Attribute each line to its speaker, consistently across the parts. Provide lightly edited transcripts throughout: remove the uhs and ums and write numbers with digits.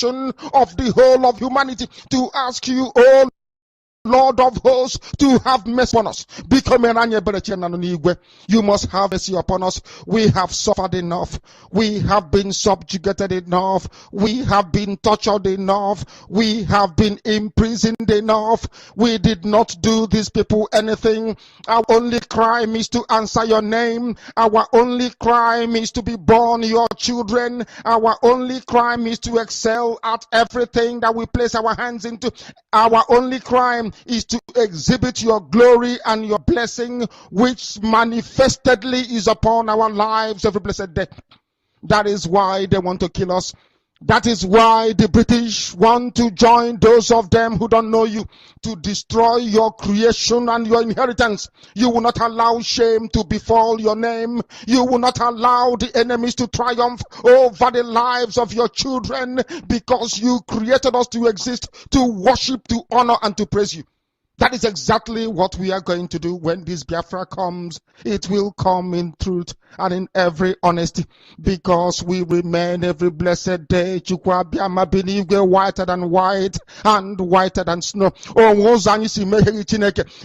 Speaker 1: of the whole of humanity, to ask you, oh Lord of hosts, to have mercy upon us. You must have mercy upon us. We have suffered enough. We have been subjugated enough. We have been tortured enough. We have been imprisoned enough. We did not do these people anything. Our only crime is to answer your name. Our only crime is to be born your children. Our only crime is to excel at everything that we place our hands into. Our only crime is to exhibit your glory and your blessing, which manifestedly is upon our lives every blessed day. That is why they want to kill us. That is why the British want to join those of them who don't know you, to destroy your creation and your inheritance. You will not allow shame to befall your name. You will not allow the enemies to triumph over the lives of your children, because you created us to exist, to worship, to honor, and to praise you. That is exactly what we are going to do when this Biafra comes. It will come in truth and in every honesty, because we remain every blessed day whiter than white and whiter than snow.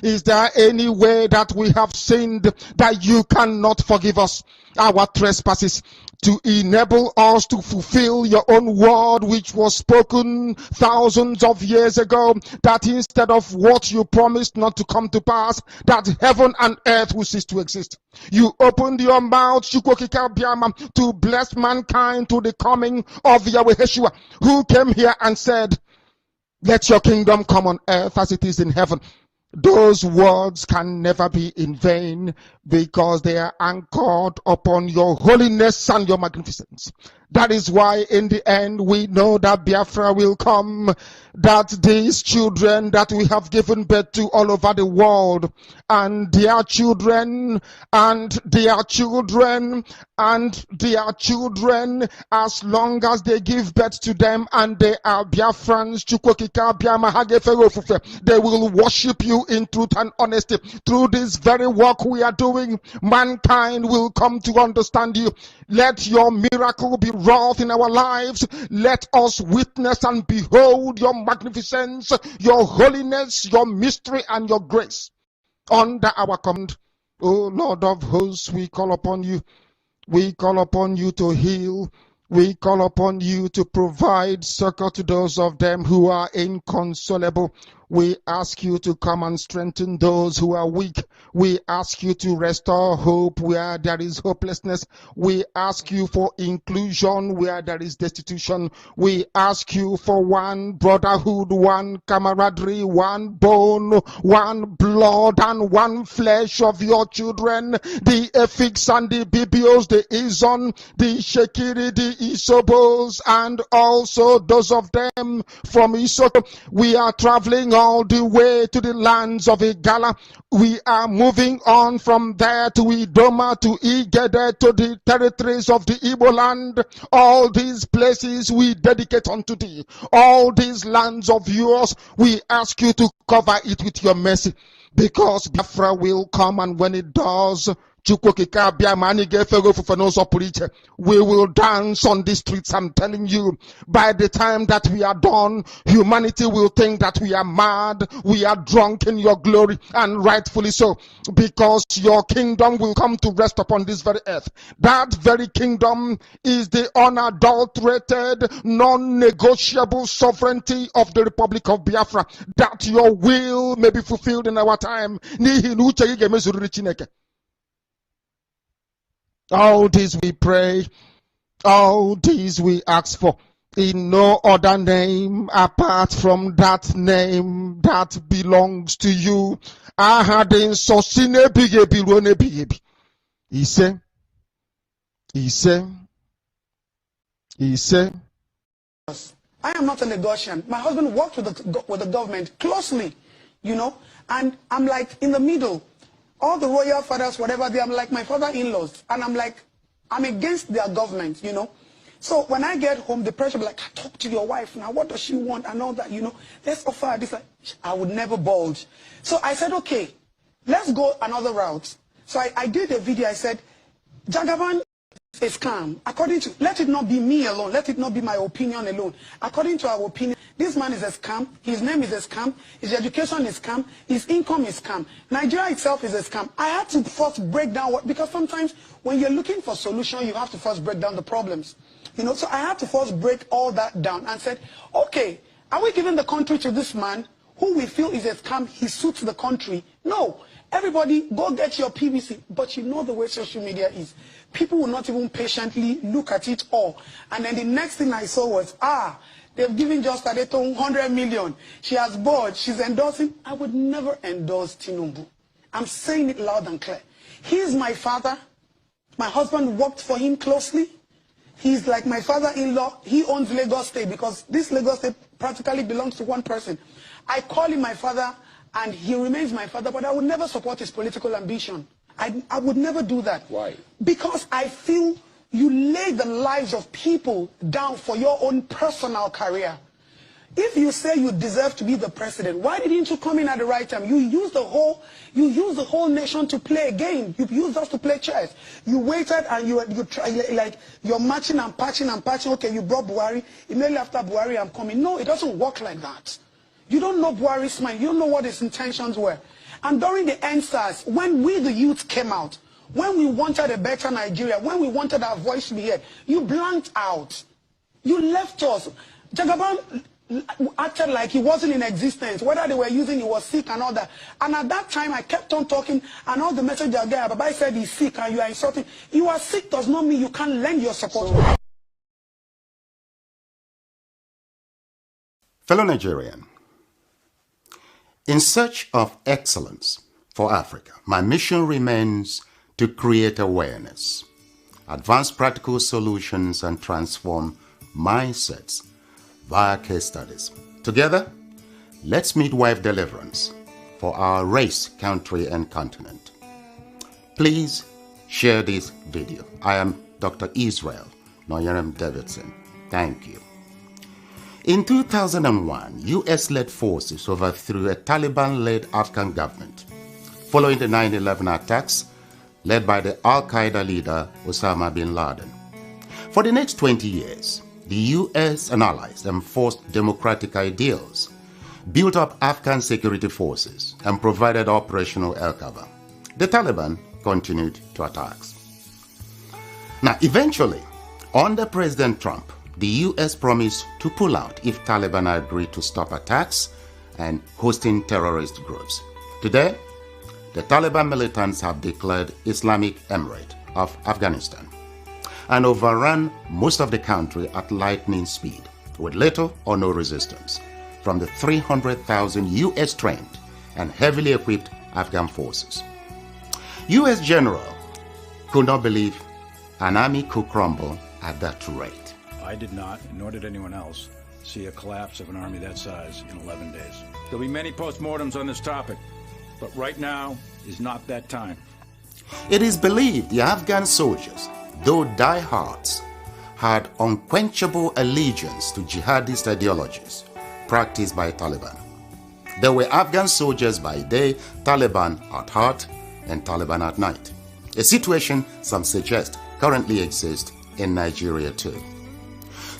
Speaker 1: Is there any way that we have sinned that you cannot forgive us our trespasses, to enable us to fulfill your own word, which was spoken thousands of years ago, that instead of what you promised not to come to pass, that heaven and earth will cease to exist? You opened your mouth to bless mankind to the coming of Yahweh Yeshua, who came here and said, let your kingdom come on earth as it is in heaven. Those words can never be in vain, because they are anchored upon your holiness and your magnificence. That is why in the end we know that Biafra will come, that these children that we have given birth to all over the world, and their children, and their children, and their children, as long as they give birth to them and they are Biafrans, they will worship you in truth and honesty. Through this very work we are doing, mankind will come to understand you. Let your miracle be wrought in our lives. Let us witness and behold your magnificence, your holiness, your mystery, and your grace under our command. O Lord of hosts, we call upon you. We call upon you to heal. We call upon you to provide succor to those of them who are inconsolable. We ask you to come and strengthen those who are weak. We ask you to restore hope where there is hopelessness. We ask you for inclusion where there is destitution. We ask you for one brotherhood, one camaraderie, one bone, one blood, and one flesh of your children. The Efiks and the Bibios, the Izon, the Shekiri, the Isobos, and also those of them from Isoko. We are traveling all the way to the lands of Igala. We are moving on from there to Idoma, to Igede, to the territories of the Igbo land. All these places we dedicate unto thee. All these lands of yours, we ask you to cover it with your mercy, because Biafra will come, and when it does, we will dance on the streets. I'm telling you, by the time that we are done, humanity will think that we are mad, we are drunk in your glory, and rightfully so, because your kingdom will come to rest upon this very earth. That very kingdom is the unadulterated, non-negotiable sovereignty of the Republic of Biafra, that your will may be fulfilled in our time. All this we pray, all this we ask for, in no other name apart from that name that belongs to you. He said,
Speaker 2: I am not a negotiant. My husband worked with the government closely, you know, and I'm like in the middle. All the royal fathers, whatever they are, I'm like my father-in-laws, and I'm like, I'm against their government, you know. So when I get home, the pressure be like, talk to your wife now, what does she want, and all that, you know. Let's offer her this. Like, I would never bulge. So I said, okay, let's go another route. So I did a video. I said, Jagaban a scam. According to, let it not be me alone, let it not be my opinion alone. According to our opinion, this man is a scam, his name is a scam, his education is a scam, his income is a scam, Nigeria itself is a scam. I had to first break down what, because sometimes when you're looking for solution, you have to first break down the problems. You know, so I had to first break all that down and said, okay, are we giving the country to this man who we feel is a scam, he suits the country? No. Everybody, go get your PVC. But you know the way social media is. People will not even patiently look at it all. And then the next thing I saw was, they've given just Adeto 100 million. She has bored. She's endorsing. I would never endorse Tinubu. I'm saying it loud and clear. He is my father. My husband worked for him closely. He's like my father-in-law. He owns Lagos State because this Lagos State practically belongs to one person. I call him my father and he remains my father, but I would never support his political ambition. I would never do that.
Speaker 1: Why?
Speaker 2: Because I feel you lay the lives of people down for your own personal career. If you say you deserve to be the president, why didn't you come in at the right time? You use the whole nation to play a game. You used us to play chess. You waited and you try, like you're matching and patching and patching. Okay, you brought Buhari. Immediately after Buhari, I'm coming. No, it doesn't work like that. You don't know Buhari's mind. You don't know what his intentions were. And during the NSAS, when we the youth came out, when we wanted a better Nigeria, when we wanted our voice to be heard, you blanked out. You left us. Jagaban acted like he wasn't in existence. Whether they were using, he was sick and all that. And at that time, I kept on talking, and all the message I gave, Baba said he's sick and you are insulting. You are sick does not mean you can't lend your support.
Speaker 3: Fellow Nigerian, in search of excellence for Africa, my mission remains to create awareness, advance practical solutions, and transform mindsets via case studies. Together, let's midwife deliverance for our race, country, and continent. Please share this video. I am Dr. Israel Noyerem Davidson. Thank you. In 2001, US-led forces overthrew a Taliban-led Afghan government following the 9/11 attacks led by the Al-Qaeda leader Osama bin Laden. For the next 20 years, the US and allies enforced democratic ideals, built up Afghan security forces, and provided operational air cover. The Taliban continued to attacks. Now, eventually, under President Trump, the US promised to pull out if Taliban agreed to stop attacks and hosting terrorist groups. Today, the Taliban militants have declared Islamic Emirate of Afghanistan and overrun most of the country at lightning speed with little or no resistance from the 300,000 US trained and heavily equipped Afghan forces. US general could not believe an army could crumble at that rate.
Speaker 4: I did not, nor did anyone else, see a collapse of an army that size in 11 days. There'll be many postmortems on this topic, but right now is not that time.
Speaker 3: It is believed the Afghan soldiers, though diehards, had unquenchable allegiance to jihadist ideologies practiced by Taliban. There were Afghan soldiers by day, Taliban at heart, and Taliban at night. A situation some suggest currently exists in Nigeria too.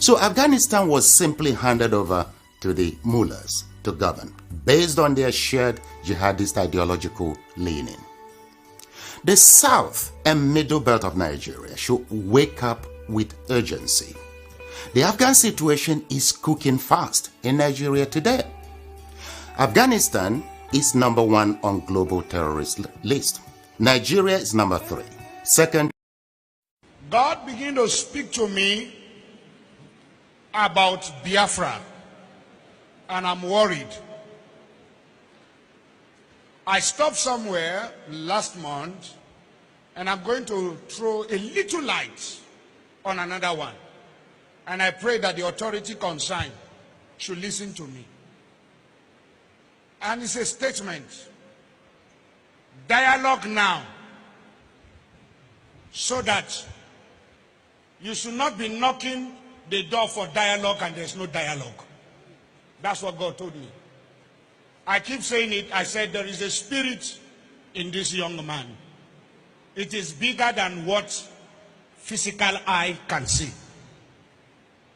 Speaker 3: So Afghanistan was simply handed over to the mullahs to govern, based on their shared jihadist ideological leaning. The south and middle belt of Nigeria should wake up with urgency. The Afghan situation is cooking fast in Nigeria today. Afghanistan is number 1 on global terrorist list. Nigeria is number 3. Second,
Speaker 5: God began to speak to me about Biafra, and I'm worried. I stopped somewhere last month, and I'm going to throw a little light on another one. And I pray that the authority concerned should listen to me. And it's a statement. Dialogue now, so that you should not be knocking the door for dialogue and there's no dialogue. That's what God told me. I keep saying it. I said there is a spirit in this young man. It is bigger than what physical eye can see.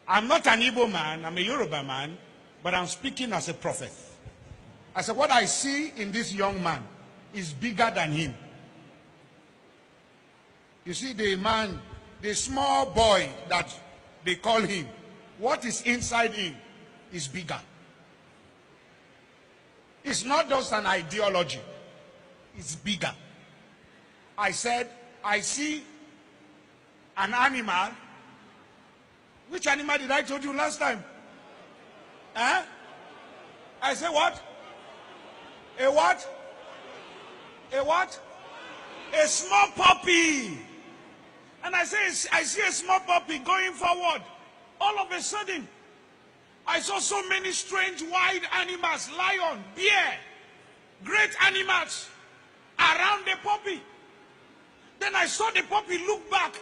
Speaker 5: I'm not an Igbo man, I'm a Yoruba man, but I'm speaking as a prophet. I said, what I see in this young man is bigger than him. You see, the man, the small boy that they call him, what is inside him is bigger. It's not just an ideology, it's bigger. I said, I see an animal. Which animal did I told you last time? Huh? I said what? A what? A what? A small puppy. And I see a small puppy going forward. All of a sudden, I saw so many strange wild animals, lion, bear, great animals around the puppy. Then I saw the puppy look back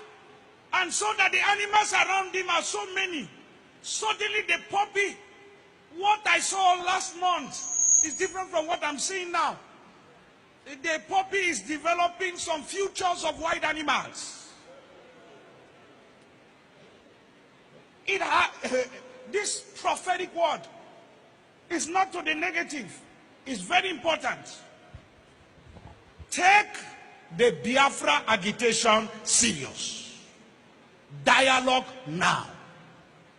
Speaker 5: and saw that the animals around him are so many. Suddenly the puppy, what I saw last month is different from what I'm seeing now. The puppy is developing some futures of wild animals. This prophetic word is not to the negative. It's very important. Take the Biafra agitation serious. Dialogue now.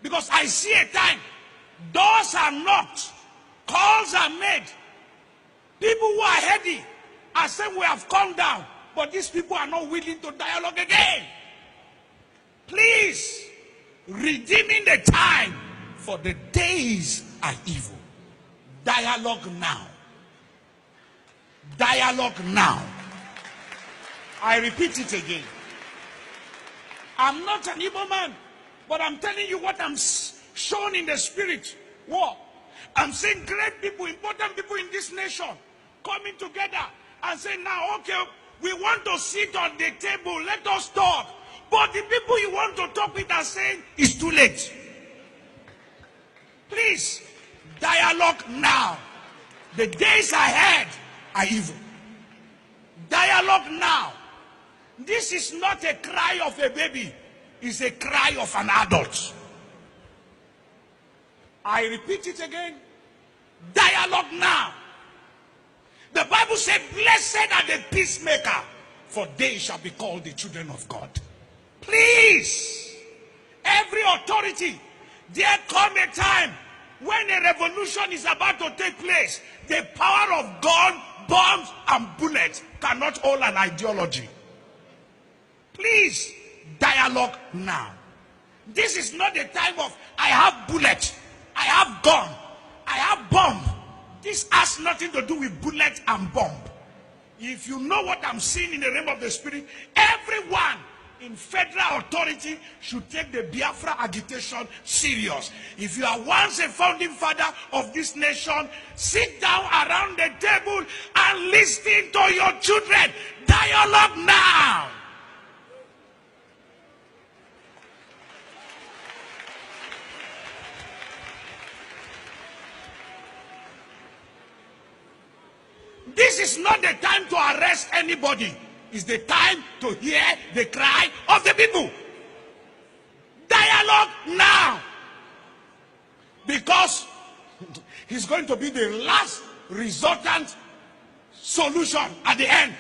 Speaker 5: Because I see a time, doors are knocked, calls are made. People who are heady are saying we have come down, but these people are not willing to dialogue again. Please, redeeming the time, for the days are evil. Dialogue now. Dialogue now. I repeat it again. I'm not an Igbo man, but I'm telling you what I'm shown in the spirit. What? I'm seeing great people, important people in this nation coming together and saying, now, okay, we want to sit on the table, let us talk. But the people you want to talk with are saying, it's too late. Please, dialogue now. The days ahead are evil. Dialogue now. This is not a cry of a baby. It's a cry of an adult. I repeat it again. Dialogue now. The Bible said, blessed are the peacemaker, for they shall be called the children of God. Please, every authority, there come a time when a revolution is about to take place. The power of gun, bombs, and bullets cannot hold an ideology. Please, dialogue now. This is not the time of, I have bullet, I have gun, I have bomb. This has nothing to do with bullet and bomb. If you know what I'm seeing in the realm of the spirit, everyone in federal authority should take the Biafra agitation serious. If you are once a founding father of this nation, sit down around the table and listen to your children. Dialogue now. This is not the time to arrest anybody. It's the time to hear the cry of the people. Dialogue now. Because it's going to be the last resultant solution at the end.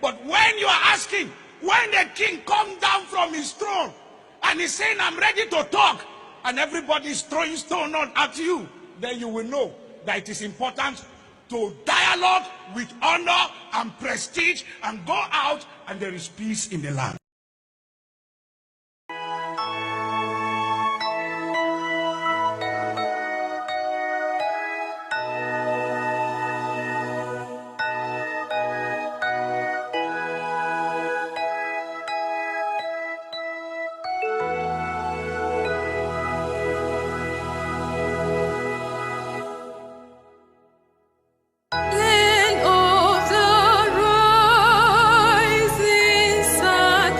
Speaker 5: But when you are asking, when the king comes down from his throne and he's saying, I'm ready to talk, and everybody is throwing stone at you, then you will know that it is important to dialogue with honor and prestige and go out, and there is peace in the land.
Speaker 6: Land of the rising sun.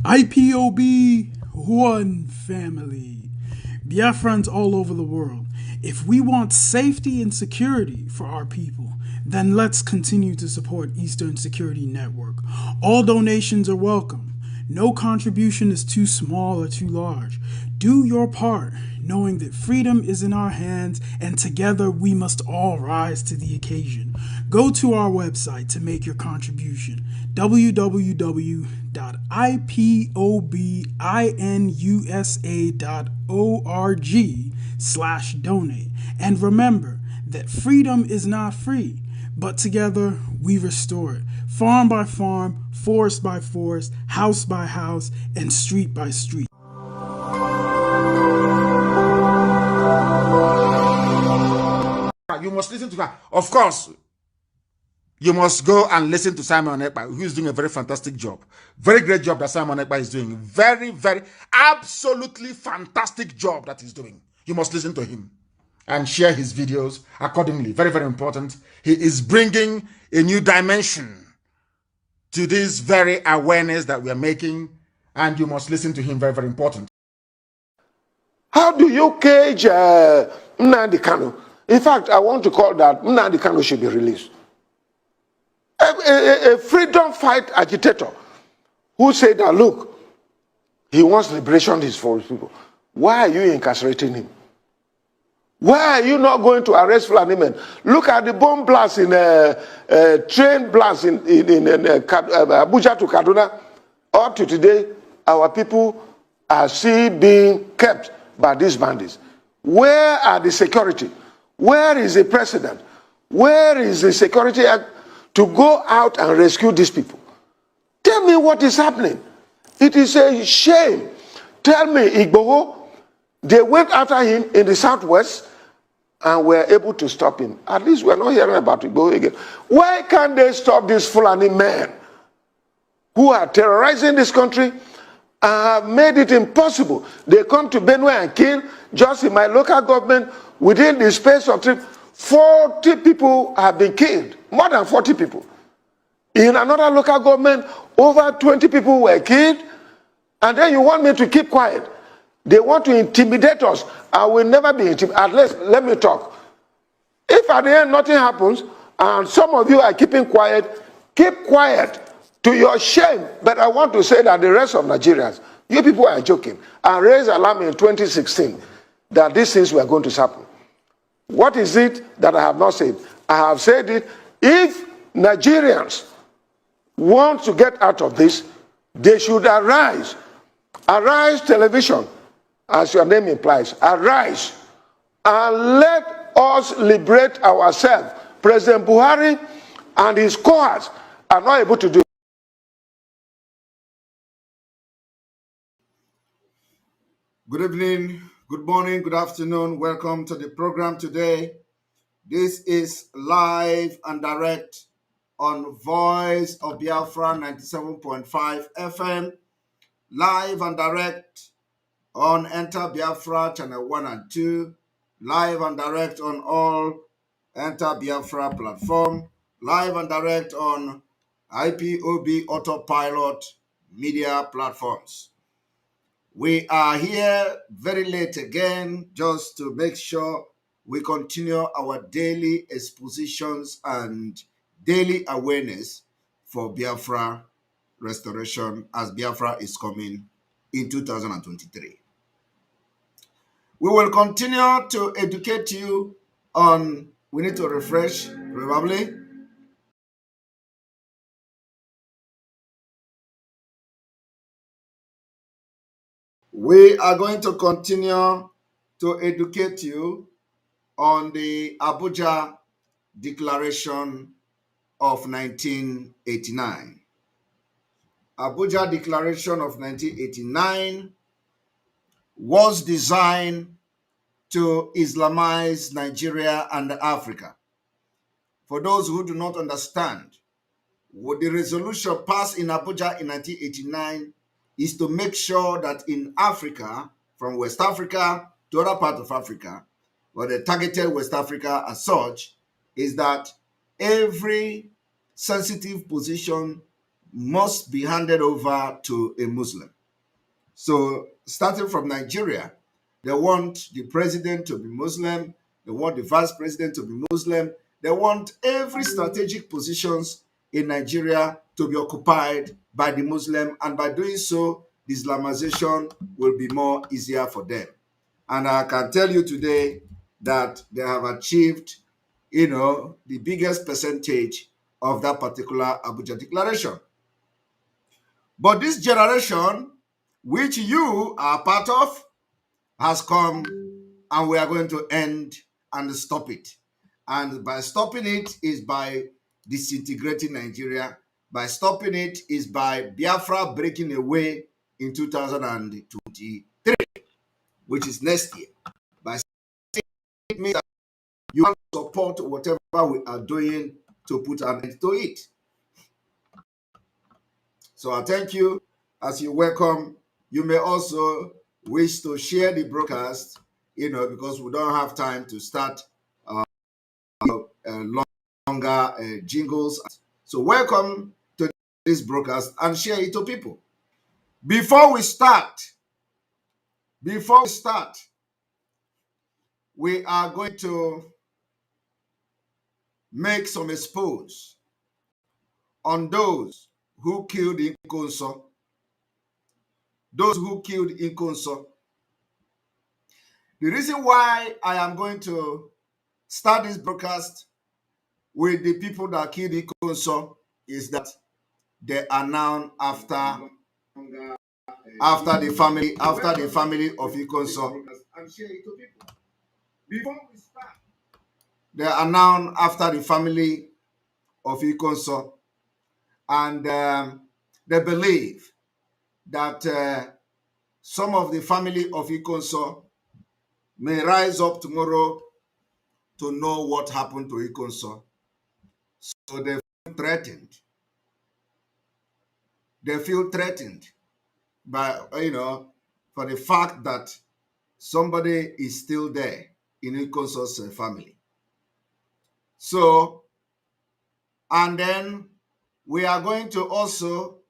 Speaker 6: IPOB, one family. Biafrans all over the world. If we want safety and security for our people, then let's continue to support Eastern Security Network. All donations are welcome. No contribution is too small or too large. Do your part, knowing that freedom is in our hands and together we must all rise to the occasion. Go to our website to make your contribution, www.ipobinUSA.org/donate. And remember that freedom is not free, but together we restore it. Farm by farm, forest by forest, house by house, and street by street.
Speaker 5: You must listen to her. Of course, you must go and listen to Simon Ekpa, who is doing a very fantastic job. Very great job that Simon Ekpa is doing. Very, very, absolutely fantastic job that he's doing. You must listen to him and share his videos accordingly. Very, very important. He is bringing a new dimension to this very awareness that we are making, and you must listen to him. Very, very important.
Speaker 7: How do you cage Nnamdi Kanu? In fact, I want to call that Nnamdi Kanu should be released. A freedom fight agitator who said that, look, he wants liberation for his people. Why are you incarcerating him? Why are you not going to arrest Fulani men? Look at the bomb blast in train blast in Abuja to Kaduna. Up to today, our people are still being kept by these bandits. Where are the security? Where is the president? Where is the security act to go out and rescue these people? Tell me what is happening. It is a shame. Tell me, Igboho, they went after him in the southwest and were able to stop him. At least we're not hearing about Igboho again. Why can't they stop these Fulani men who are terrorizing this country and have made it impossible? They come to Benue and kill. Just in my local government, within the space of 40 people have been killed. More than 40 people. In another local government, over 20 people were killed. And then you want me to keep quiet. They want to intimidate us. I will never be intimidated. At least, let me talk. If at the end nothing happens, and some of you are keeping quiet, keep quiet to your shame. But I want to say that the rest of Nigerians, you people are joking. I raised alarm in 2016 that these things were going to happen. What is it that I have not said? I have said it. If Nigerians want to get out of this, they should arise. Arise television, as your name implies. Arise and let us liberate ourselves. President Buhari and his cohorts are not able to do it.
Speaker 8: Good evening, good morning, good afternoon. Welcome to the program today. This is live and direct on Voice of Biafra 97.5 FM, live and direct on Enter Biafra channel 1 and 2, live and direct on all Enter Biafra platform, live and direct on IPOB Autopilot media platforms. We are here very late again just to make sure we continue our daily expositions and daily awareness for Biafra restoration as Biafra is coming in 2023. We will continue to educate you on, we need to refresh probably. We are going to continue to educate you on the Abuja Declaration of 1989. Abuja Declaration of 1989 was designed to Islamize Nigeria and Africa. For those who do not understand, what the resolution passed in Abuja in 1989 is to make sure that in Africa, from West Africa to other parts of Africa, or the targeted West Africa as such, is that every sensitive position must be handed over to a Muslim. So starting from Nigeria, they want the president to be Muslim. They want the vice president to be Muslim. They want every strategic positions in Nigeria to be occupied by the Muslim. And by doing so, the Islamization will be more easier for them. And I can tell you today that they have achieved, the biggest percentage of that particular Abuja Declaration. But this generation, which you are part of, has come, and we are going to end and stop it. And by stopping it is by disintegrating Nigeria. By stopping it is by Biafra breaking away in 2023, which is next year. By it means that you want to support whatever we are doing to put an end to it. So I thank you as you welcome. You may also wish to share the broadcast, because we don't have time to start longer jingles. So welcome to this broadcast and share it to people. Before we start, we are going to make some expose on those who killed Inkonso. Those who killed Inkonso. The reason why I am going to start this broadcast with the people that killed Inkonso is that they are now after the family of Inkonso. They are now after the family of Inkonso, and they believe that some of the family of Inkonso may rise up tomorrow to know what happened to Inkonso. So they feel threatened. They feel threatened by, for the fact that somebody is still there in Inkonso's family. So, and then we are going to also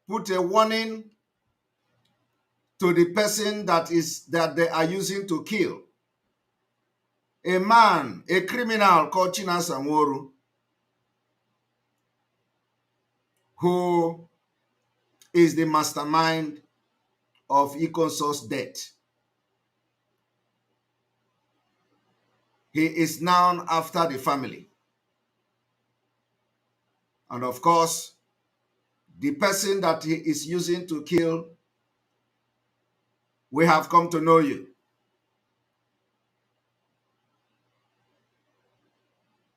Speaker 8: put a warning to the person that they are using to kill. A man, a criminal called Chinasa Nworu, who is the mastermind of Inkonso's death. He is now after the family. And of course, the person that he is using to kill, we have come to know you.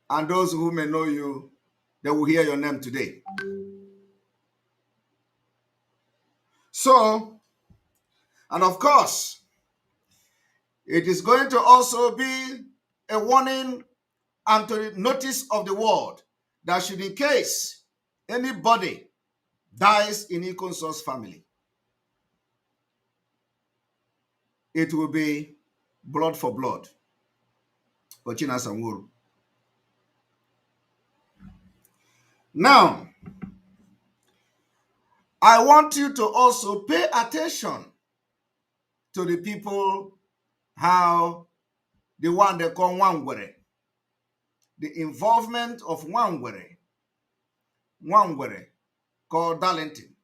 Speaker 8: And those who may know you, they will hear your name today. So, and of course, it is going to also be a warning and to the notice of the world that should, in case anybody dies in Inkonso's family, it will be blood for blood for Chinasa Nworu. Now, I want you to also pay attention to the people, how the one they call Nwangwere, the involvement of Nwangwere called Darlington,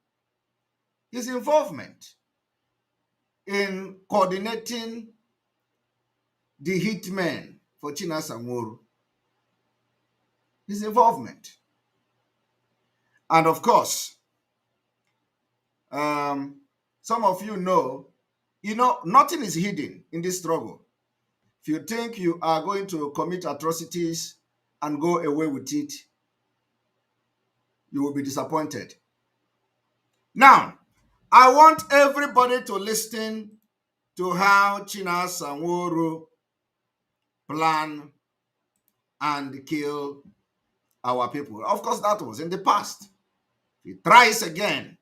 Speaker 8: his involvement in coordinating the hitmen for Chinasa Nworu, his involvement. And of course, some of you know, nothing is hidden in this struggle. If you think you are going to commit atrocities and go away with it, you will be disappointed. Now, I want everybody to listen to how Chinasa Nworu plan and kill our people. Of course, that was in the past. If he tries again,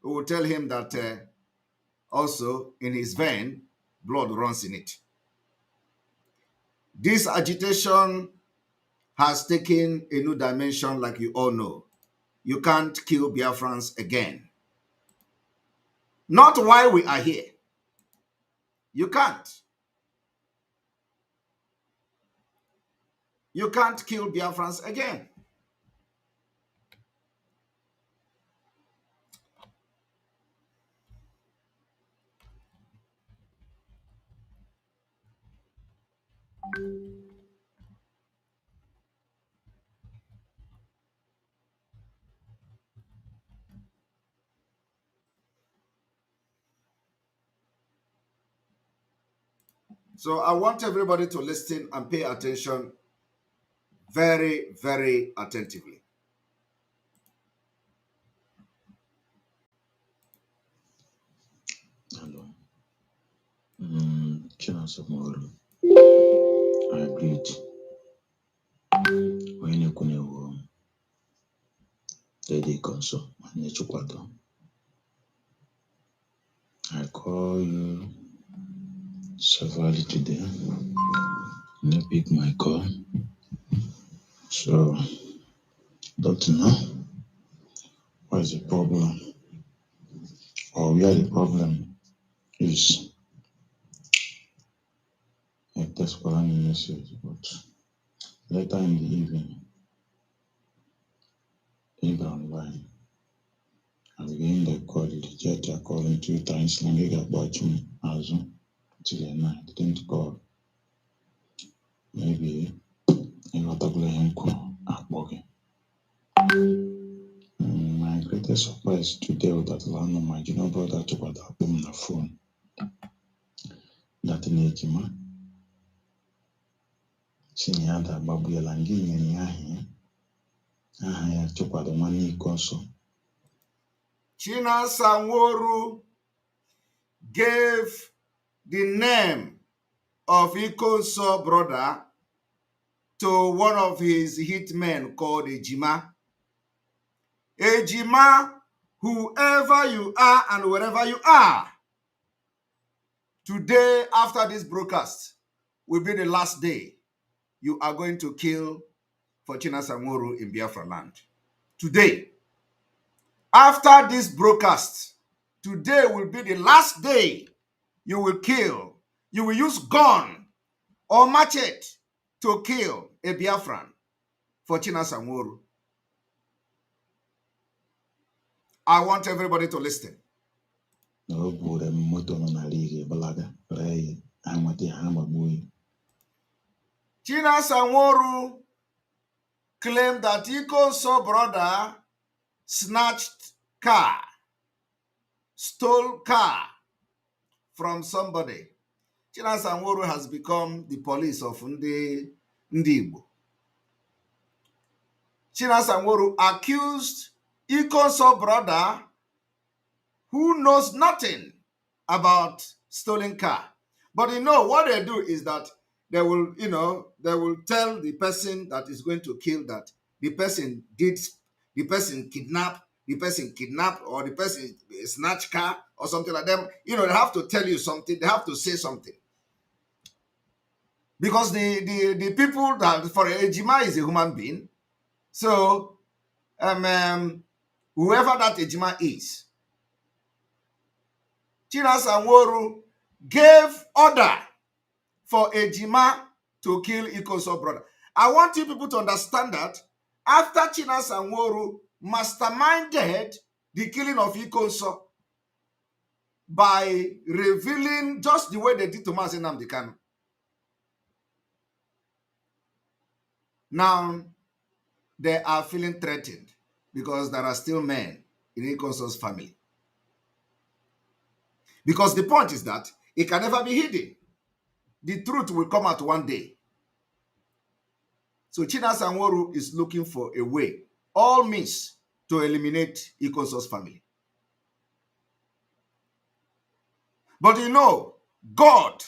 Speaker 8: we will tell him that also in his vein, blood runs in it. This agitation has taken a new dimension, like you all know. You can't kill Biafrans again. not why we are here. You can't. You can't kill Biafrans again. So I want everybody to listen and pay attention very, very attentively.
Speaker 9: Hello. Chinasamoro. I greet. When you can Lady Conso, Nichukwado. I call you severally today. You pick my call. So, don't know what is the problem or where the problem is. I text for any message, but later in the evening, even online, I began the call, the jet calling 2 times, and I got back to me as well. Till the night, didn't call. Maybe I got a blame call at working. My greatest surprise today was that land on my junior brother took out that boom on the phone. That in Ejima. Sini ada babu ya langi ni ahi. Ya took out the money console.
Speaker 8: China Sanworu gave the name of Ikonso brother to one of his hitmen called Ejima. Ejima, whoever you are and wherever you are, today after this broadcast will be the last day you are going to kill for China Sanworu in Biafra land. Today, after this broadcast, today will be the last day you will kill. You will use gun or machete to kill a Biafran for China Sanworu. I want everybody to listen.
Speaker 9: No bude moto no nalige balaga. Ray amati hamabui.
Speaker 8: China Sanworu claimed that Ikonso brother snatched car, stole car from somebody. China Sanworu has become the police of Ndi Igbo. China Sanworu accused Ikonso brother, who knows nothing about stolen car. But what they do is that they will, they will tell the person that is going to kill that the person kidnapped, or the person snatch car or something like that. They have to tell you something. They have to say something. Because the people that, for Ejima is a human being. So, whoever that Ejima is, China Sanworu gave order for Ejima to kill Ikonso brother. I want you people to understand that after China Sanworu masterminded the killing of Ikonso by revealing just the way they did to Mazi Nnamdi Kanu. Now, they are feeling threatened because there are still men in Ikonso's family. Because the point is that it can never be hidden. The truth will come out one day. So China Sanworu is looking for a way, all means, to eliminate Ikonso's family. But God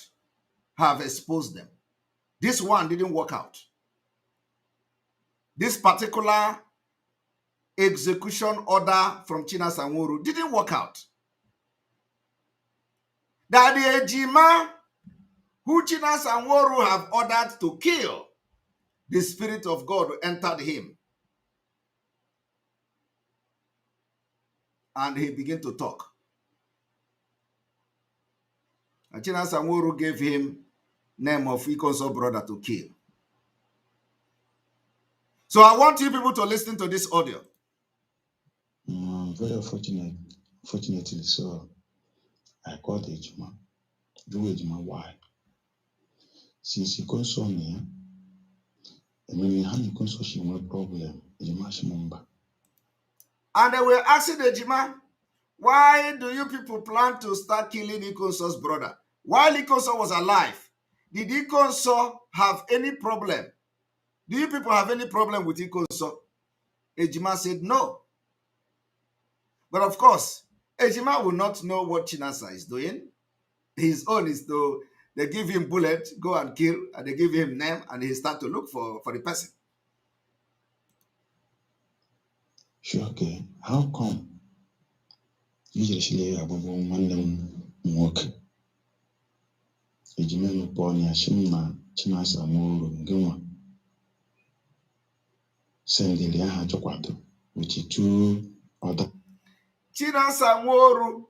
Speaker 8: have exposed them. This one didn't work out. This particular execution order from China Sanworu didn't work out. That the Ejima who China Sanworu have ordered to kill, the Spirit of God entered him. And he began to talk. Chinasa Nworu gave him name of Ikonso brother to kill. So I want you people to listen to this audio.
Speaker 9: Very fortunately, so I called Ejima. Do Ejima why? Since he console me, I mean, he console she no problem. Ejima Shimumba.
Speaker 8: And they were asking Ejima, why do you people plan to start killing Ikonso's brother? While Ikonso was alive, did Ikonso have any problem? Do you people have any problem with Ikonso? Ejima said no. But of course, Ejima will not know what Chinasa is doing. His own is to, they give him bullet, go and kill, and they give him name, and he start to look for the person.
Speaker 9: Sure, okay. How come? Usually, Abubu Mandam work. Ejima no pony Ashima Chinasa Nworu Ngwa. Send the Liaha Chokwado, which is two other.
Speaker 8: Chinasa Nworu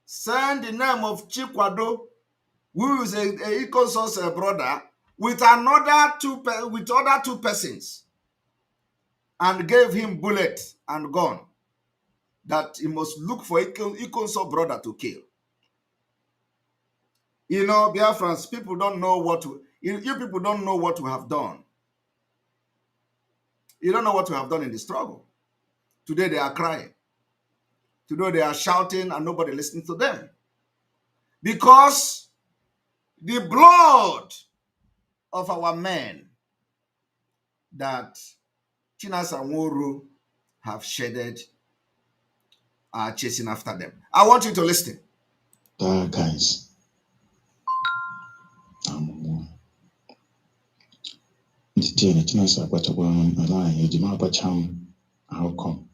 Speaker 8: send the name of Chikwado, who is a Ikonso's brother, with other two persons, and gave him bullet and gun that he must look for Ikonso's brother to kill. You know, Biafrans, people don't know what you people don't know what we have done. You don't know what we have done in the struggle. Today they are crying. Today they are shouting and nobody listening to them. Because the blood of our men that Chinasa Nworu have shedded are chasing after them. I want you to listen.
Speaker 9: Guys. The Chinasa Bachakwan and Ejima Bacham, how come?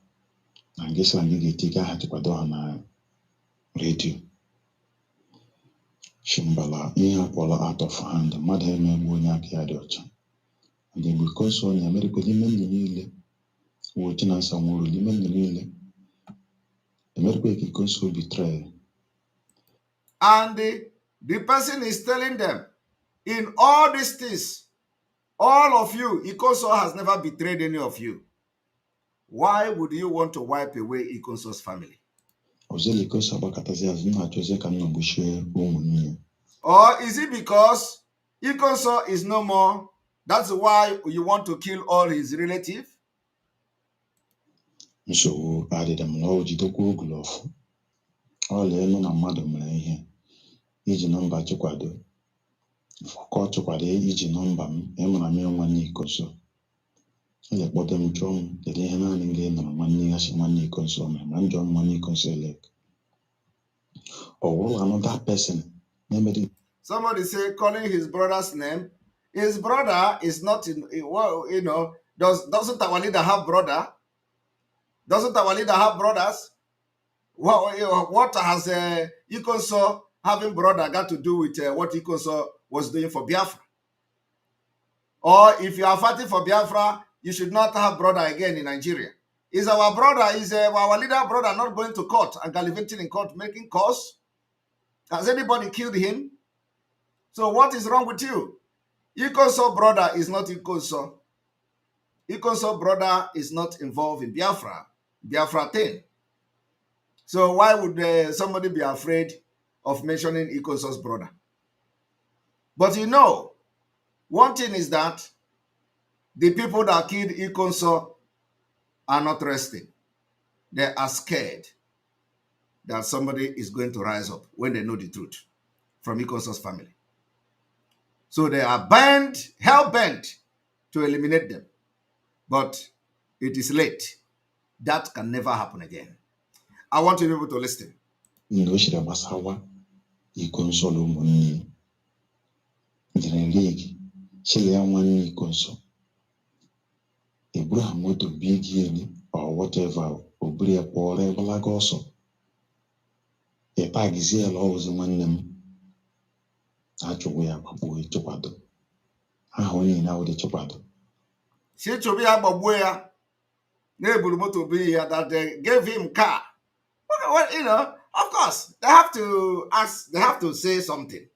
Speaker 9: I guess I need to take a Kwado on radio. Shimbala, Ihapola out of hand, Madame Bunyaki Adocha. And then because on the American Limen the Nile, Chinasa Nworu Limen the Nile, American Consul betrayal.
Speaker 8: And the person is telling them, in all these things, all of you, Ikonso has never betrayed any of you. Why would you want to wipe away Ikonso's family? Or is it because Ikonso is no more? That's why you want to kill all his relatives?
Speaker 9: So added them no Jidoko glove. All the no madam here. Each number Chukwado. For court Chukwade, each number, Emma One Ikonso. And the bottom drum, the Lehana and again, money as money consume, and John money conselect. Or another person.
Speaker 8: Somebody say calling his brother's name. His brother is not in, well, you know, doesn't our leader have brother? Doesn't our leader have brothers? What has Ikonso having brother got to do with what Ikonso was doing for Biafra? Or if you are fighting for Biafra, you should not have brother again in Nigeria. Is our brother, is our leader brother not going to court and gallivanting in court, making calls? Has anybody killed him? So what is wrong with you? Ikonso brother is not Ikonso. Ikonso brother is not involved in Biafra thing. So why would somebody be afraid of mentioning Ikonso's brother? But you know, one thing is that the people that killed Ikonso are not resting. They are scared that somebody is going to rise up when they know the truth from Ikonso's family. So they are hell-bent to eliminate them. But it is late. That can never happen again. I want you people to listen.
Speaker 9: Abraham went to big or whatever, Obria or Balagoso. A pagizia always among them. Actually, a boy chopado. How only now the chopado.
Speaker 8: She to be a babuya, neighbor motor be that they gave him car. What, you know, Of course, they have to ask, they have to say something,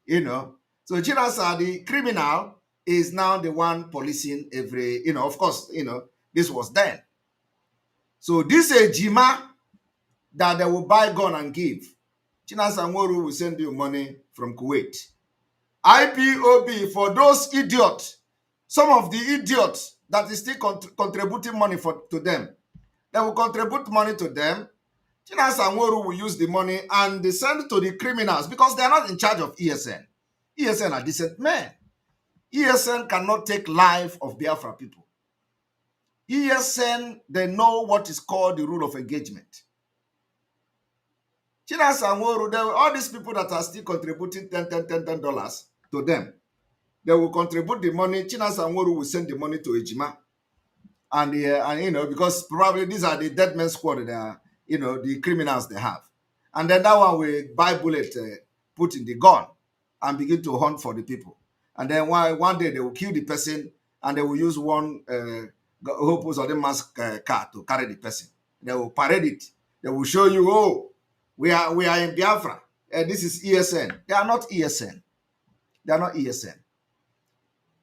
Speaker 8: you know. So Chinasa, the criminal, is now the one policing every, you know, of course, you know, this was then. So this Ejima that they will buy gun and give, Chinasa Nworu will send you money from Kuwait. IPOB for those idiots, some of the idiots that is still contributing money to them. They will contribute money to them. Chinasa Nworu will use the money and they send it to the criminals because they are not in charge of ESN. ESN are decent men. ESN cannot take life of Biafra people. ESN, they know what is called the rule of engagement. Chinasa Nworu, all these people that are still contributing $10 to them, they will contribute the money. Chinasa Nworu will send the money to Ejima. And you know, because probably these are the dead men squad, that are, you know, the criminals they have. And then that one will buy bullet, put in the gun, and begin to hunt for the people. And then one day they will kill the person, and they will use one Hopus or the mask car to carry the person. They will parade it. They will show you, oh, we are in Biafra. This is ESN. They are not ESN. They are not ESN.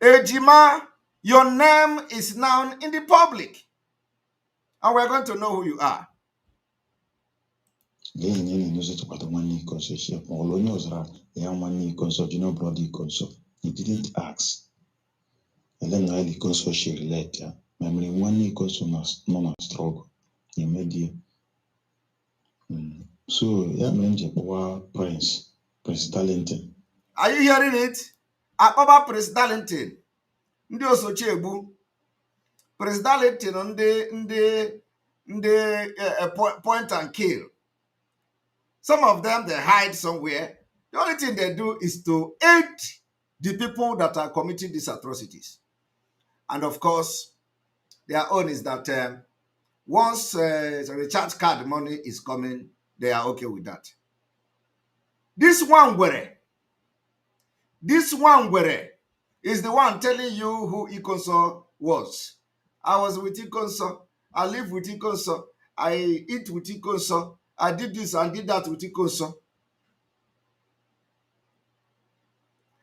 Speaker 8: Ejima, your name is now in the public. And we're going to know who you are.
Speaker 9: He didn't ask. And then I because she relate. Memory one equals no struggle. Immediate. So yeah, Prince Darlington.
Speaker 8: Are you hearing it? Akpaba Prince Darlington. Ndị Osochiegbu. Prince Darlington ndị point and kill. Some of them, they hide somewhere. The only thing they do is to aid the people that are committing these atrocities. And of course, their own is that once the recharge card money is coming, they are okay with that. This one is the one telling you who Ikonso was. I was with Ikonso. I live with Ikonso. I eat with Ikonso. I did this and did that with Ikonso.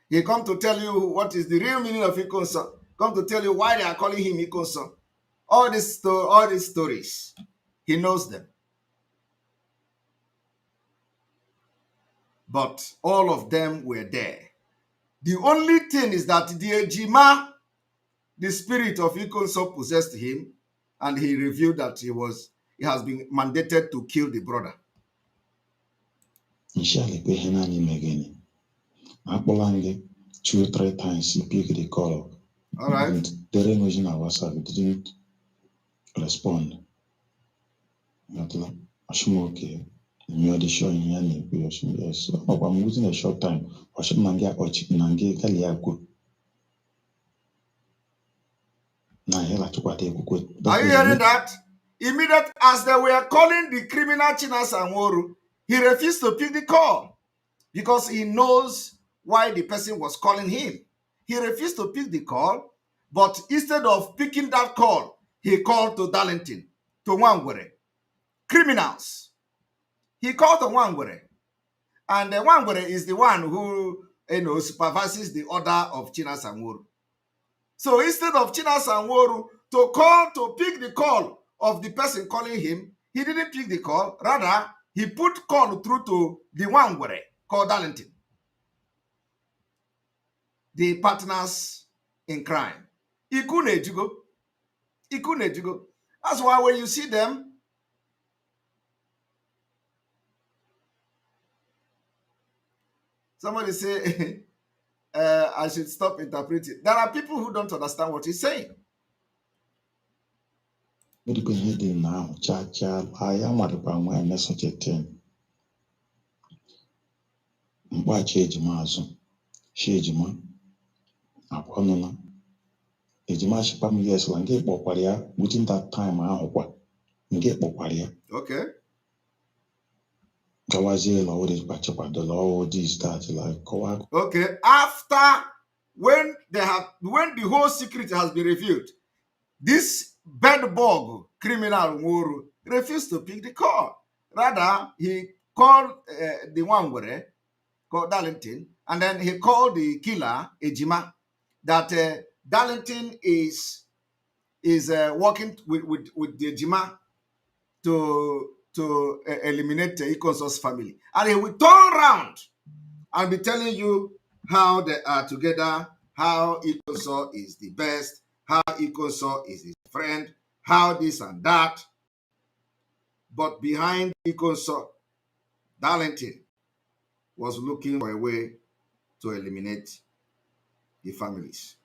Speaker 8: He come to tell you what is the real meaning of Ikonso. Come to tell you why they are calling him Ikonso. All these stories, he knows them. But all of them were there. The only thing is that the Ejima, the spirit of Ikonso possessed him, and he revealed that he has been mandated to kill the brother.
Speaker 9: Akpolange 2-3 times he picked the call.
Speaker 8: All right.
Speaker 9: And the range in WhatsApp didn't respond. Okay. You the show in Yanni. Yes. I'm losing a short time. Are you
Speaker 8: hearing that? Immediately as they were calling the criminal Chinasa Nworu, he refused to pick the call because he knows why the person was calling him. He refused to pick the call, but instead of picking that call, he called to Darlington, to Nwangwere. Criminals. He called to Nwangwere. And Nwangwere is the one who, you know, supervises the order of Chinasa Nworu. So instead of Chinasa Nworu to pick the call of the person calling him, he didn't pick the call. Rather, he put call through to the Nwangwere called Darlington. The partners in crime. Ikunejugo. That's why when you see them, somebody say, I should stop interpreting. There are people who don't understand what he's saying.
Speaker 9: Now, I am at the such a thing. Watch Ejima, Shejima, Aponona. Ejima Shipam, yes, and get Boparia within that time. I get Boparia.
Speaker 8: Okay.
Speaker 9: The law, this, that, like,
Speaker 8: okay. After when the whole secret has been revealed, this bedbug criminal Nworu refused to pick the call. Rather, he called the one where called Darlington, and then he called the killer Ejima. That Darlington is working with the Ejima to eliminate the Ikonso's family, and he will turn around and be telling you how they are together, how Ikonso is the best, how Ikonso is his friend, how this and that. But behind Ikonso, Darlington was looking for a way to eliminate the families.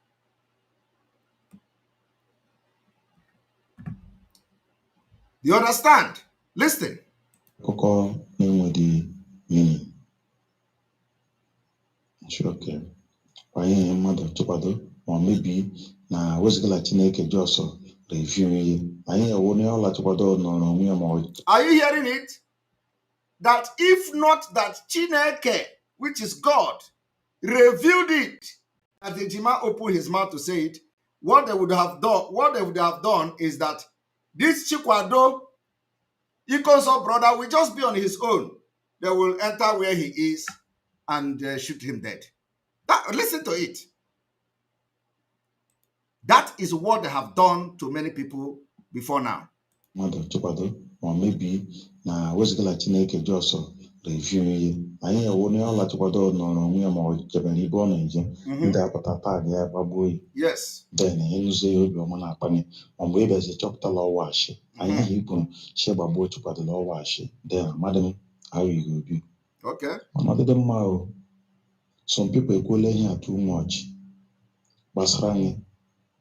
Speaker 8: Do you understand? Listen.
Speaker 9: Akụkọ na-enweghị meaning. Shoke. Anyị mmadụ tụkwado ma mebi na wezigala Chineke Jọsọ review ihe. Anyị ewu na ọla tụkwado nọrọ onwe ya ma.
Speaker 8: Are you hearing it? That if not that Chineke, which is God, revealed it, that the Ejima opened his mouth to say it, what they would have done is that this Chikwado Ikonso brother will just be on his own. They will enter where he is and shoot him dead. Listen to it. That is what they have done to many people before now.
Speaker 9: Mmadụ tụkwado ma mebi na wezigala Chineke Jọsọ review ihe. Anyị ewu na ọla tụkwado nọrọ onwe ya ma ọ jebere ibe ọ na-eje. Ndị apụta tag ya gbagbuo ya.
Speaker 8: Yes.
Speaker 9: Then ịnụzie obi ọma na-akpanye ma mgbe ịbịazi chọpụtala ọwa ashị. Anyị ahụ ibu shi gbagbuo tụkwadoro ọwa ashị. Then amadị m ahụghị obi.
Speaker 8: Okay.
Speaker 9: Ọnọdụ mma o. Some people ekwuola ihe a too much gbasara anyị.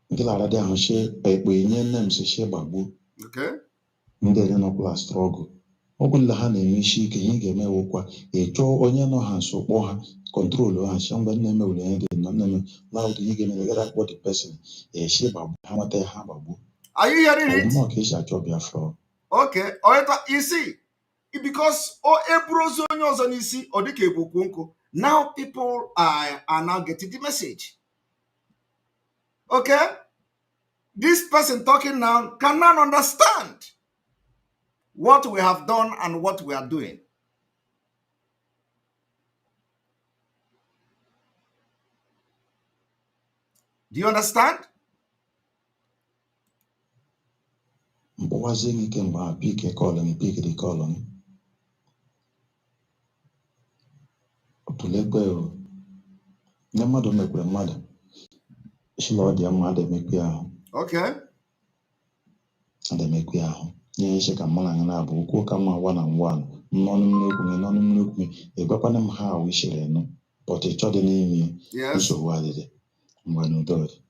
Speaker 9: Nke lara dị ahụ shi ekpe nye nne m si shi gbagbuo.
Speaker 8: Okay.
Speaker 9: Ndị enye nọkwala strọgụ. Ọ bụla ha na-enwe isi ike ihe ga-eme wụkwa ịchọọ onye nọ ha nso kpọọ ha kọntrolu ha shi mgbe nne mewere ihe dị nọ nne m laụdụ ihe ga-eme gara akpọ the person eshi gbagbuo ha nweta ya ha gbagbuo.
Speaker 8: Are you hearing it?
Speaker 9: Ọdụmọ ka esi achọ Biafra.
Speaker 8: Okay. You see, because ebrozo onye ọzọ n'isi ọ dịka ebukwu nkụ. Now people are now getting the message. Okay? This person talking now cannot understand what we have done and what we are doing. Do you understand?
Speaker 9: Mkpọwazie n'ike mgbe ha pike dị kọlọn. Otulekwe o. Nye mmadụ mekwere mmadụ. Shila ọ dị ya mma ademekwe ahụ.
Speaker 8: Okay.
Speaker 9: Ademekwe ahụ. Nye ishe ka mma na anyị na-abụ okwu ka mma one and one. Nnọnụ mmiri okwu egwekwana m ha ahụ ishere nụ. But ịchọ dị n'ime nsogbu adịdị. Mgbe n'udo dị.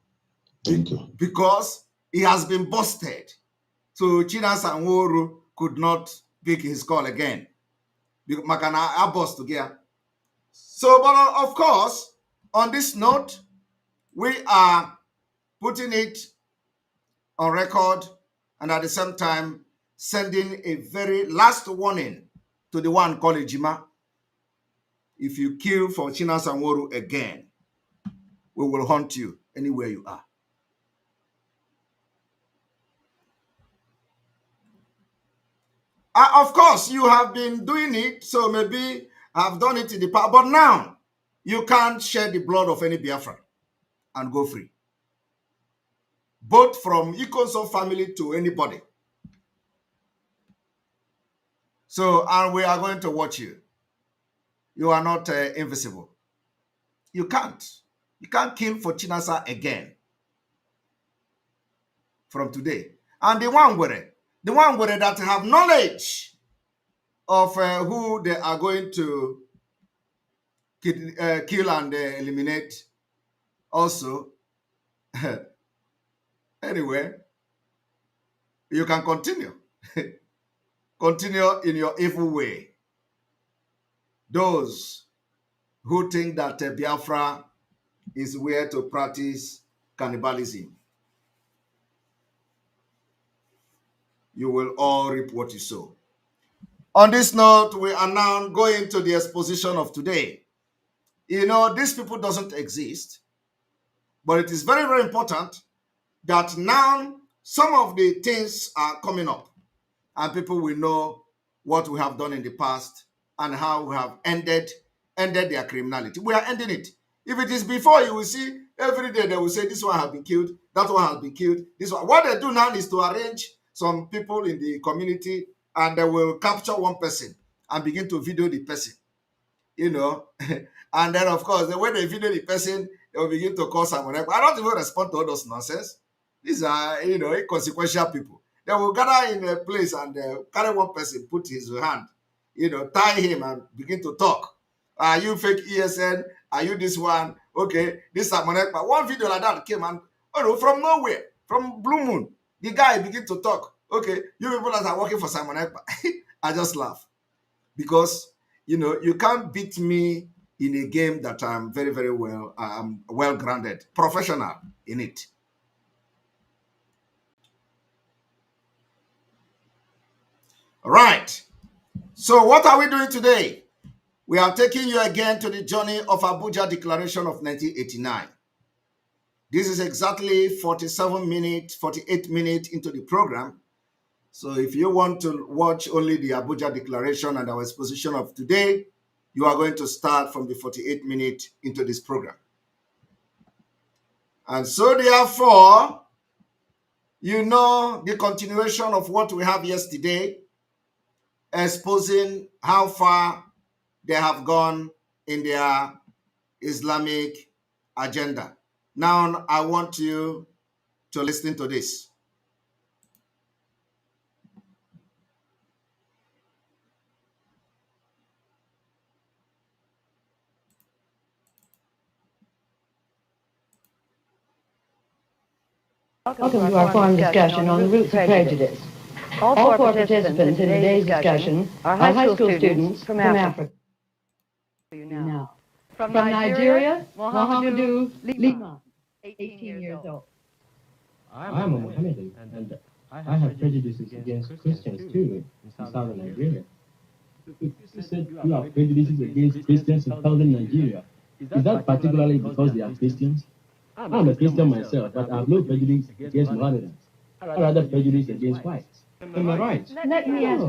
Speaker 9: Thank you.
Speaker 8: Because he has been busted. So Chinasa Nworu could not pick his call again. Makana I bust together. So, but of course, on this note, we are putting it on record and at the same time sending a very last warning to the one called Ejima. If you kill for Chinasa Nworu again, we will hunt you anywhere you are. Of course, you have been doing it, so maybe I've done it in the past, but now you can't shed the blood of any Biafran and go free. Both from Ikonso family to anybody. So, and we are going to watch you. You are not invisible. You can't. You can't kill for Chinasa again. From today. And the one that have knowledge of who they are going to kill and eliminate also. Anyway, you can continue. Continue in your evil way. Those who think that Biafra is where to practice cannibalism, you will all reap what you sow. On this note, we are now going to the exposition of today. You know, these people doesn't exist, but it is very, very important that now some of the things are coming up and people will know what we have done in the past and how we have ended their criminality. We are ending it. If it is before, you will see every day they will say this one has been killed, that one has been killed, this one. What they do now is to arrange some people in the community, and they will capture one person and begin to video the person, you know. And then, of course, when they video the person, they will begin to call someone. I don't even respond to all those nonsense. These are, inconsequential people. They will gather in a place and carry one person, put his hand, tie him and begin to talk. Are you fake ESN? Are you this one? Okay, this is Monekpa. One video like that came and, from nowhere, from Blue Moon, the guy begin to talk. Okay, you people that are working for Simon Ekpa. I just laugh because, you can't beat me in a game that I'm very, very well grounded, professional in it. All right. So what are we doing today? We are taking you again to the journey of Abuja Declaration of 1989. This is exactly 48 minutes into the program. So if you want to watch only the Abuja Declaration and our exposition of today, you are going to start from the 48 minutes into this program. And so therefore, the continuation of what we have yesterday, exposing how far they have gone in their Islamic agenda. Now, I want you to listen to this.
Speaker 10: Welcome to our forum discussion on the roots of prejudice. All four participants in today's discussion are high school students from Africa. Now, from Nigeria, Mohamedou Lima, 18 years old.
Speaker 11: I'm a Mohammedan, and I have prejudices against Christians too in southern Nigeria. You said you have prejudices against Christians in southern Nigeria. Is that particularly because they are Christians? I'm a Christian myself, but I have no prejudice against Mohammedans. I rather prejudice against whites. Am I right?
Speaker 10: Let me ask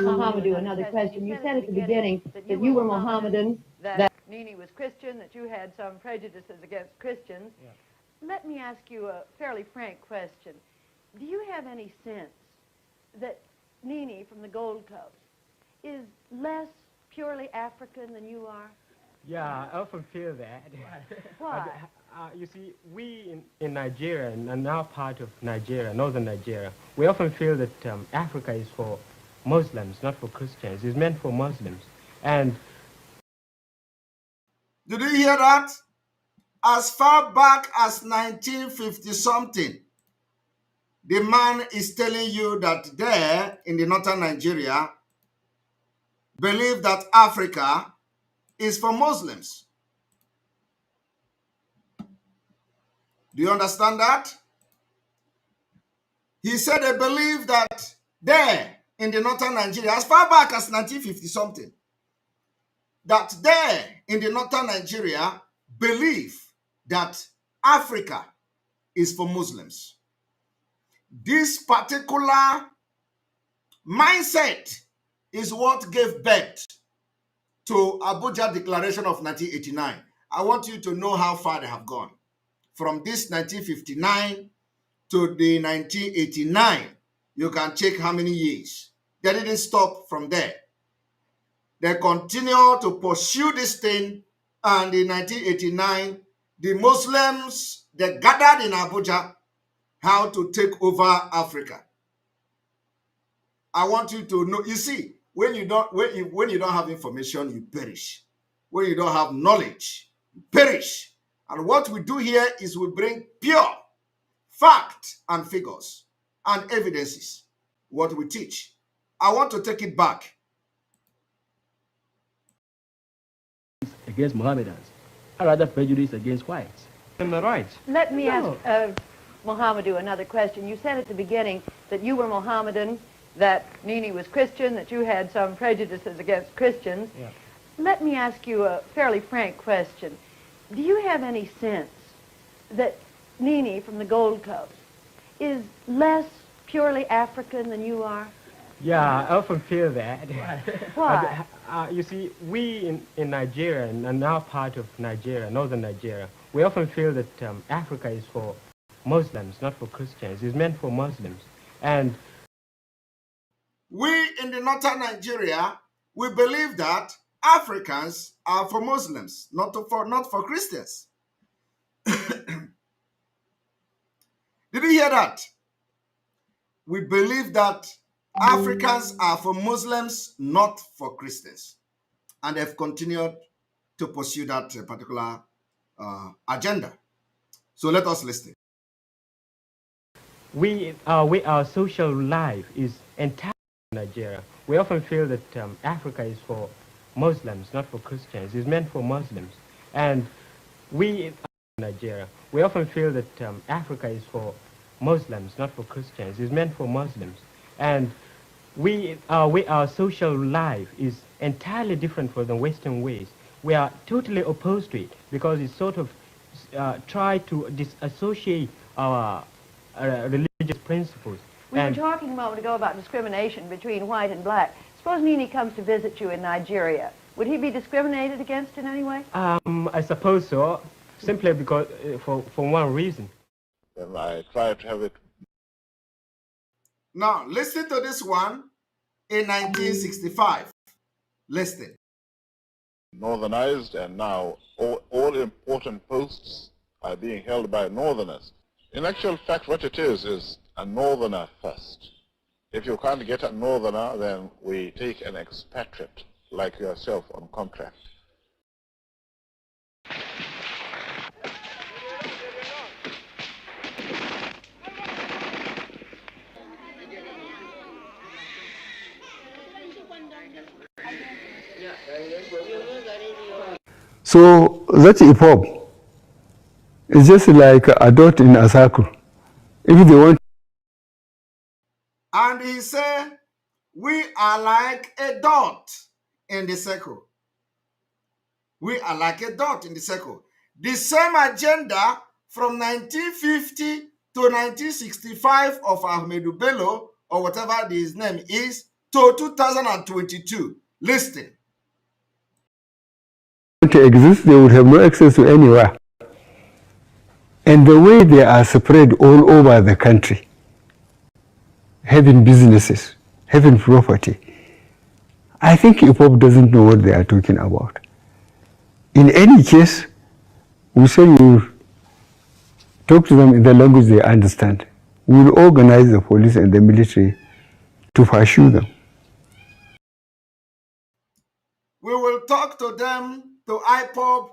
Speaker 10: Mohamedou another question. You said at the beginning that you were Mohammedan, that Nini was Christian, that you had some prejudices against Christians. Yeah. Let me ask you a fairly frank question. Do you have any sense that Nini from the Gold Coast is less purely African than you are?
Speaker 11: Yeah, I often feel that.
Speaker 10: Why?
Speaker 11: You see, we in Nigeria, and our part of Nigeria, northern Nigeria, we often feel that Africa is for Muslims, not for Christians. It's meant for Muslims. And
Speaker 8: did you hear that? As far back as 1950-something, the man is telling you that there in the northern Nigeria, believe that Africa is for Muslims. Do you understand that? He said they believe that there in the northern Nigeria, as far back as 1950-something, that there in the northern Nigeria believe that Africa is for Muslims. This particular mindset is what gave birth to Abuja Declaration of 1989. I want you to know how far they have gone. From this 1959 to the 1989, you can check how many years. They didn't stop from there. They continue to pursue this thing, and in 1989, the Muslims, they gathered in Abuja how to take over Africa. I want you to know, you see, when you don't have information, you perish. When you don't have knowledge, you perish. And what we do here is we bring pure fact and figures and evidences, what we teach. I want to take it back.
Speaker 11: Against Mohammedans. I rather prejudice against whites. Am I right?
Speaker 10: Let me ask Mohamedou another question. You said at the beginning that you were Mohammedan, that Nini was Christian, that you had some prejudices against Christians. Yeah. Let me ask you a fairly frank question. Do you have any sense that Nini from the Gold Coast is less purely African than you are?
Speaker 11: Yeah, I often feel that.
Speaker 10: Why?
Speaker 11: You see, we in Nigeria, and now part of Nigeria, northern Nigeria, we often feel that Africa is for Muslims, not for Christians. It's meant for Muslims. And
Speaker 8: we in the northern Nigeria, we believe that Africans are for Muslims, not for Christians. Did you hear that? We believe that Africans are for Muslims, not for Christians. And they've continued to pursue that particular agenda. So let us listen.
Speaker 11: Our social life is entirely in Nigeria. We often feel that Africa is for Muslims, not for Christians. It's meant for Muslims. And we in Nigeria, we often feel that Africa is for Muslims, not for Christians. It's meant for Muslims. And our social life is entirely different from the Western ways. We are totally opposed to it because it sort of try to disassociate our religious principles.
Speaker 10: We were talking a moment ago about discrimination between white and black. Suppose Nini comes to visit you in Nigeria. Would he be discriminated against in any way?
Speaker 11: I suppose so, simply because for one reason.
Speaker 12: And I try to have it.
Speaker 8: Now, listen to this one in 1965. Listen.
Speaker 12: Northernized, and now all important posts are being held by Northerners. In actual fact, what it is a Northerner first. If you can't get a Northerner, then we take an expatriate like yourself on contract.
Speaker 13: So that EPOB is just like a dot in a circle. If they want.
Speaker 8: And he said, we are like a dot in the circle. We are like a dot in the circle. The same agenda from 1950 to 1965 of Ahmedu Bello, or whatever his name is, to 2022. Listen.
Speaker 13: To exist, they would have no access to anywhere. And the way they are spread all over the country, having businesses, having property, I think IPOB doesn't know what they are talking about. In any case, we say we will talk to them in the language they understand. We will organize the police and the military to pursue them.
Speaker 8: We will talk to them, to IPOB,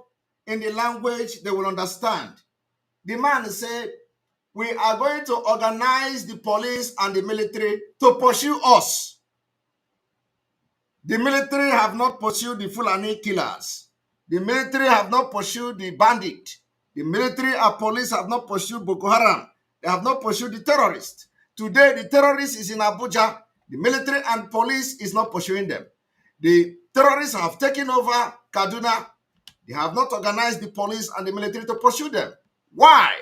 Speaker 8: in the language they will understand. The man said, we are going to organize the police and the military to pursue us. The military have not pursued the Fulani killers. The military have not pursued the bandit. The military and police have not pursued Boko Haram. They have not pursued the terrorists. Today, the terrorist is in Abuja. The military and police is not pursuing them. The terrorists have taken over Kaduna. They have not organized the police and the military to pursue them. Why?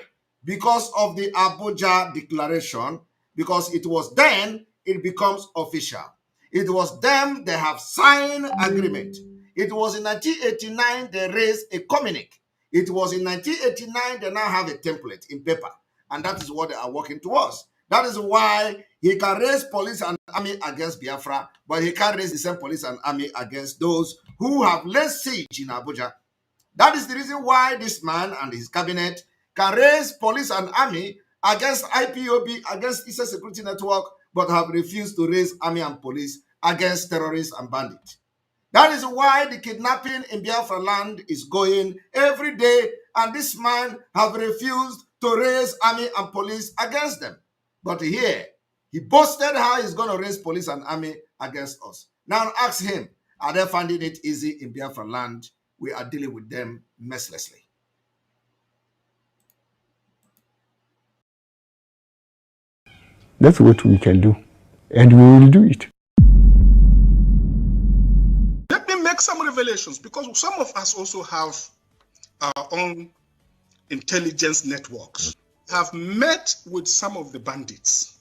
Speaker 8: Because of the Abuja Declaration. Because it was then it becomes official. It was them they have signed agreement. It was in 1989 they raised a communique. It was in 1989 they now have a template in paper. And that is what they are working towards. That is why he can raise police and army against Biafra, but he can't raise the same police and army against those who have laid siege in Abuja. That is the reason why this man and his cabinet can raise police and army against IPOB, against Eastern Security Network, but have refused to raise army and police against terrorists and bandits. That is why the kidnapping in Biafra land is going every day, and this man have refused to raise army and police against them. But here, he boasted how he's going to raise police and army against us. Now ask him, are they finding it easy in Biafra land? We are dealing with them mercilessly.
Speaker 13: That's what we can do, and we will do it.
Speaker 1: Let me make some revelations, because some of us also have our own intelligence networks. Have met with some of the bandits.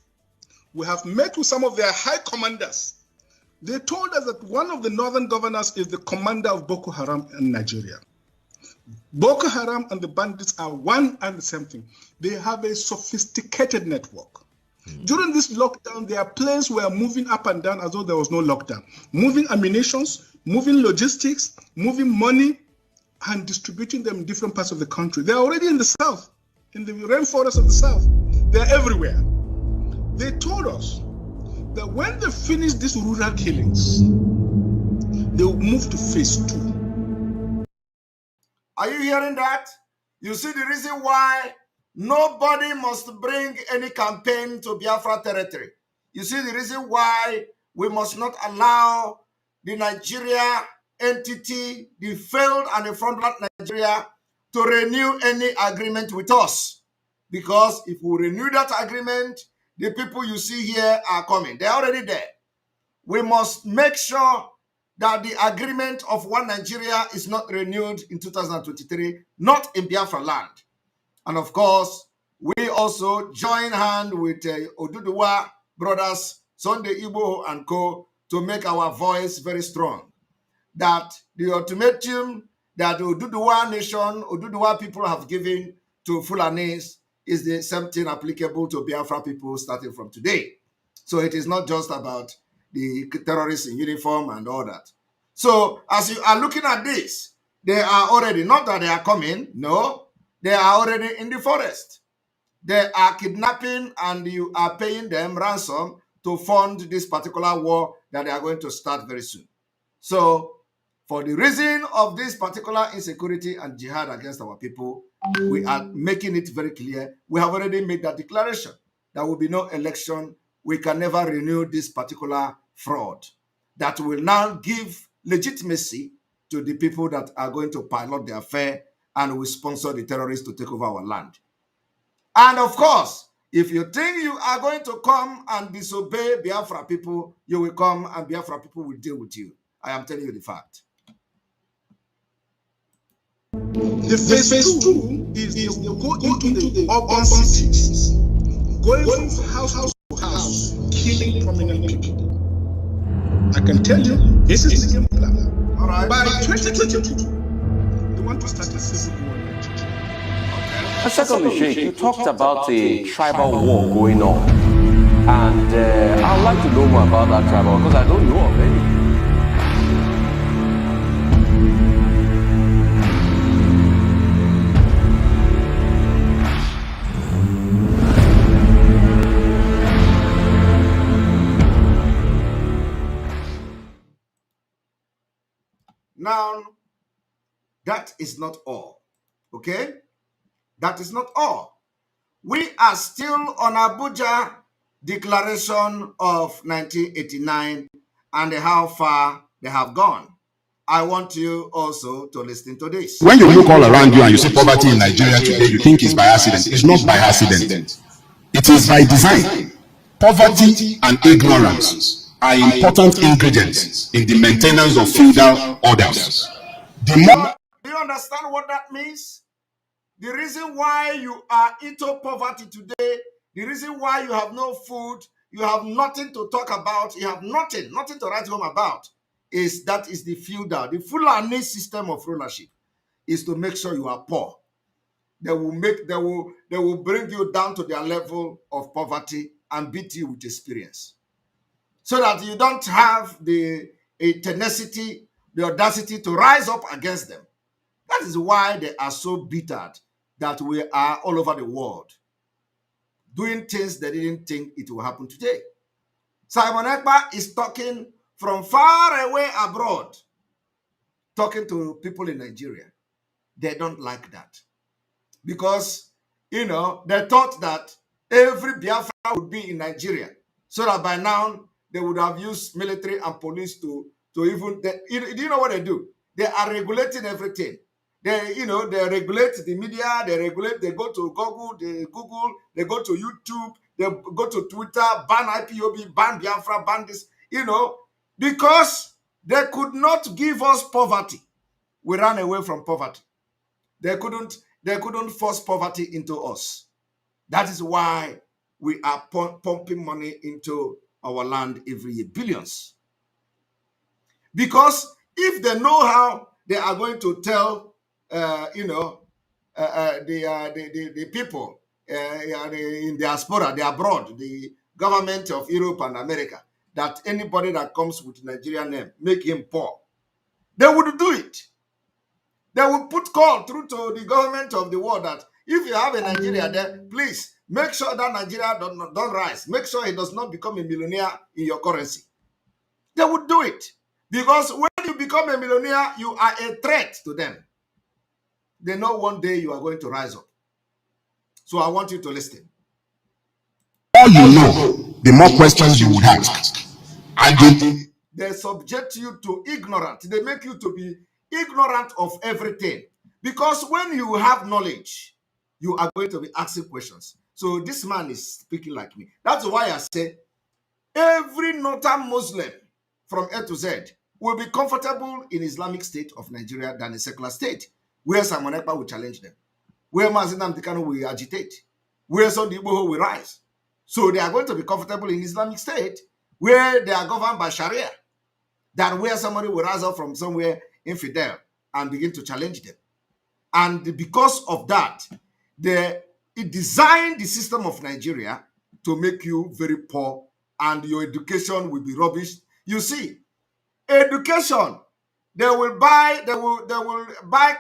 Speaker 14: We have met with some of their high commanders. They told us that one of the northern governors is the commander of Boko Haram in Nigeria. Boko Haram and the bandits are one and the same thing. They have a sophisticated network. During this lockdown, their planes were moving up and down as though there was no lockdown. Moving ammunitions, moving logistics, moving money, and distributing them in different parts of the country. They're already in the south, in the rainforest of the south. They're everywhere. They told us that when they finish these rural killings, they will move to phase 2.
Speaker 8: Are you hearing that? You see the reason why nobody must bring any campaign to Biafra territory. You see the reason why we must not allow the Nigeria entity, the failed and the frontline Nigeria, to renew any agreement with us. Because if we renew that agreement, the people you see here are coming. They're already there. We must make sure that the agreement of one Nigeria is not renewed in 2023, not in Biafra land. And of course, we also join hand with Oduduwa brothers, Sunday Igbo and co, to make our voice very strong. That the ultimatum that the Oduduwa nation, Oduduwa people have given to Fulanis is the same thing applicable to Biafra people starting from today. So it is not just about the terrorists in uniform and all that. So as you are looking at this, they are already, not that they are coming, no, they are already in the forest. They are kidnapping and you are paying them ransom to fund this particular war that they are going to start very soon. So for the reason of this particular insecurity and jihad against our people, we are making it very clear. We have already made that declaration. There will be no election. We can never renew this particular fraud. That will now give legitimacy to the people that are going to pilot the affair and will sponsor the terrorists to take over our land. And of course, if you think you are going to come and disobey Biafra people, you will come and Biafra people will deal with you. I am telling you the fact.
Speaker 14: The phase 2 is they will go into the urban cities, going from house to house, killing prominent people. I can tell you, this is the game plan.
Speaker 8: All right.
Speaker 14: By 2022, they want to start a civil war in Nigeria.
Speaker 15: And secondly, Sheikh, you talked about a tribal war going on. And I'd like to know more about that tribal because I don't know of any.
Speaker 8: Now, that is not all, okay? That is not all. We are still on Abuja Declaration of 1989 and how far they have gone. I want you also to listen to this.
Speaker 16: When you look all around you and you see poverty in Nigeria today, you think it's by accident. It's not by accident. It is by design. Poverty and ignorance are important ingredients in the maintenance of feudal orders.
Speaker 8: Do you understand what that means? The reason why you are into poverty today, the reason why you have no food, you have nothing to talk about, you have nothing to write home about, is that is the feudal, the Fulani system of rulership is to make sure you are poor. They will bring you down to their level of poverty and beat you with experience. So that you don't have the tenacity, the audacity to rise up against them. That is why they are so bitter that we are all over the world doing things they didn't think it will happen today. Simon Ekpa is talking from far away abroad, talking to people in Nigeria. They don't like that because, they thought that every Biafra would be in Nigeria so that by now they would have used military and police to even, do you know what they do? They are regulating everything. They regulate the media, they go to Google, they go to YouTube, they go to Twitter, ban IPOB, ban Biafra, ban this, because they could not give us poverty. We ran away from poverty. They couldn't force poverty into us. That is why we are pumping money into our land every year, billions. Because if they know how they are going to tell, the people in diaspora, the abroad, the government of Europe and America, that anybody that comes with Nigerian name, make him poor, they would do it. They will put call through to the government of the world that if you have a Nigeria there, please make sure that Nigeria don't rise. Make sure it does not become a millionaire in your currency. They would do it. Because when you become a millionaire, you are a threat to them. They know one day you are going to rise up. So I want you to listen.
Speaker 16: The more you know, the more questions you would ask. And
Speaker 8: they subject you to ignorance. They make you to be ignorant of everything. Because when you have knowledge, you are going to be asking questions. So this man is speaking like me. That's why I say every northern Muslim from A to Z will be comfortable in Islamic State of Nigeria than a secular state, where Simon Ekpa will challenge them, where Mazinam Dikano will agitate, where Sodibo will rise. So they are going to be comfortable in Islamic State, where they are governed by Sharia, than where somebody will rise up from somewhere infidel and begin to challenge them. And because of that, it designed the system of Nigeria to make you very poor, and your education will be rubbish. You see, education, they will buy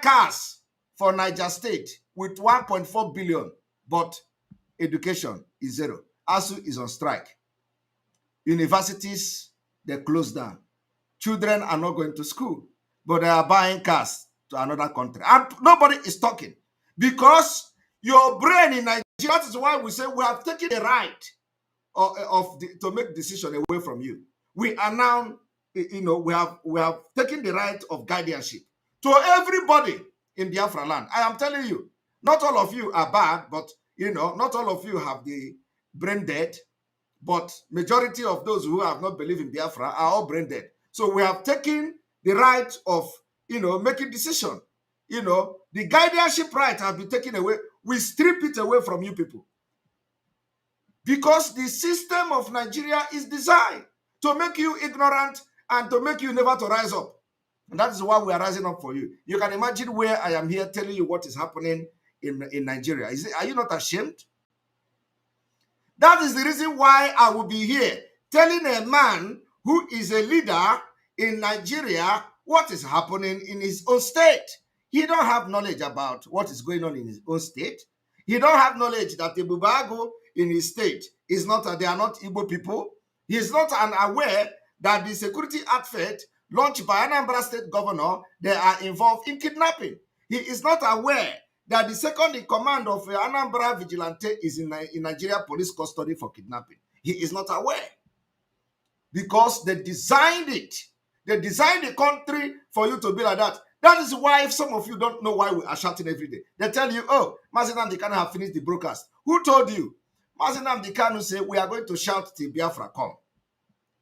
Speaker 8: cars for Niger State with 1.4 billion, but education is zero. ASU is on strike. Universities, they close down. Children are not going to school, but they are buying cars to another country. And nobody is talking. Because your brain in Nigeria, that is why we say we have taken the right to make decision away from you. We are now, we have taken the right of guardianship to everybody in Biafra land. I am telling you, not all of you are bad, but not all of you have the brain dead, but majority of those who have not believed in Biafra are all brain dead. So we have taken the right of, making decision. The guardianship right has been taken away. We strip it away from you people. Because the system of Nigeria is designed to make you ignorant and to make you never to rise up. And that is why we are rising up for you. You can imagine where I am here telling you what is happening in Nigeria. Are you not ashamed? That is the reason why I will be here telling a man who is a leader in Nigeria what is happening in his own state. He don't have knowledge about what is going on in his own state. He don't have knowledge that the Bubago in his state they are not Igbo people. He is not unaware that the security outfit launched by Anambra State Governor, they are involved in kidnapping. He is not aware that the second in command of Anambra Vigilante is in Nigeria police custody for kidnapping. He is not aware. Because they designed it. They designed the country for you to be like that. That is why if some of you don't know why we are shouting every day. They tell you, oh, Mazinam Dikano have finished the broadcast. Who told you? Mazinam Dikano say, we are going to shout till Biafra come.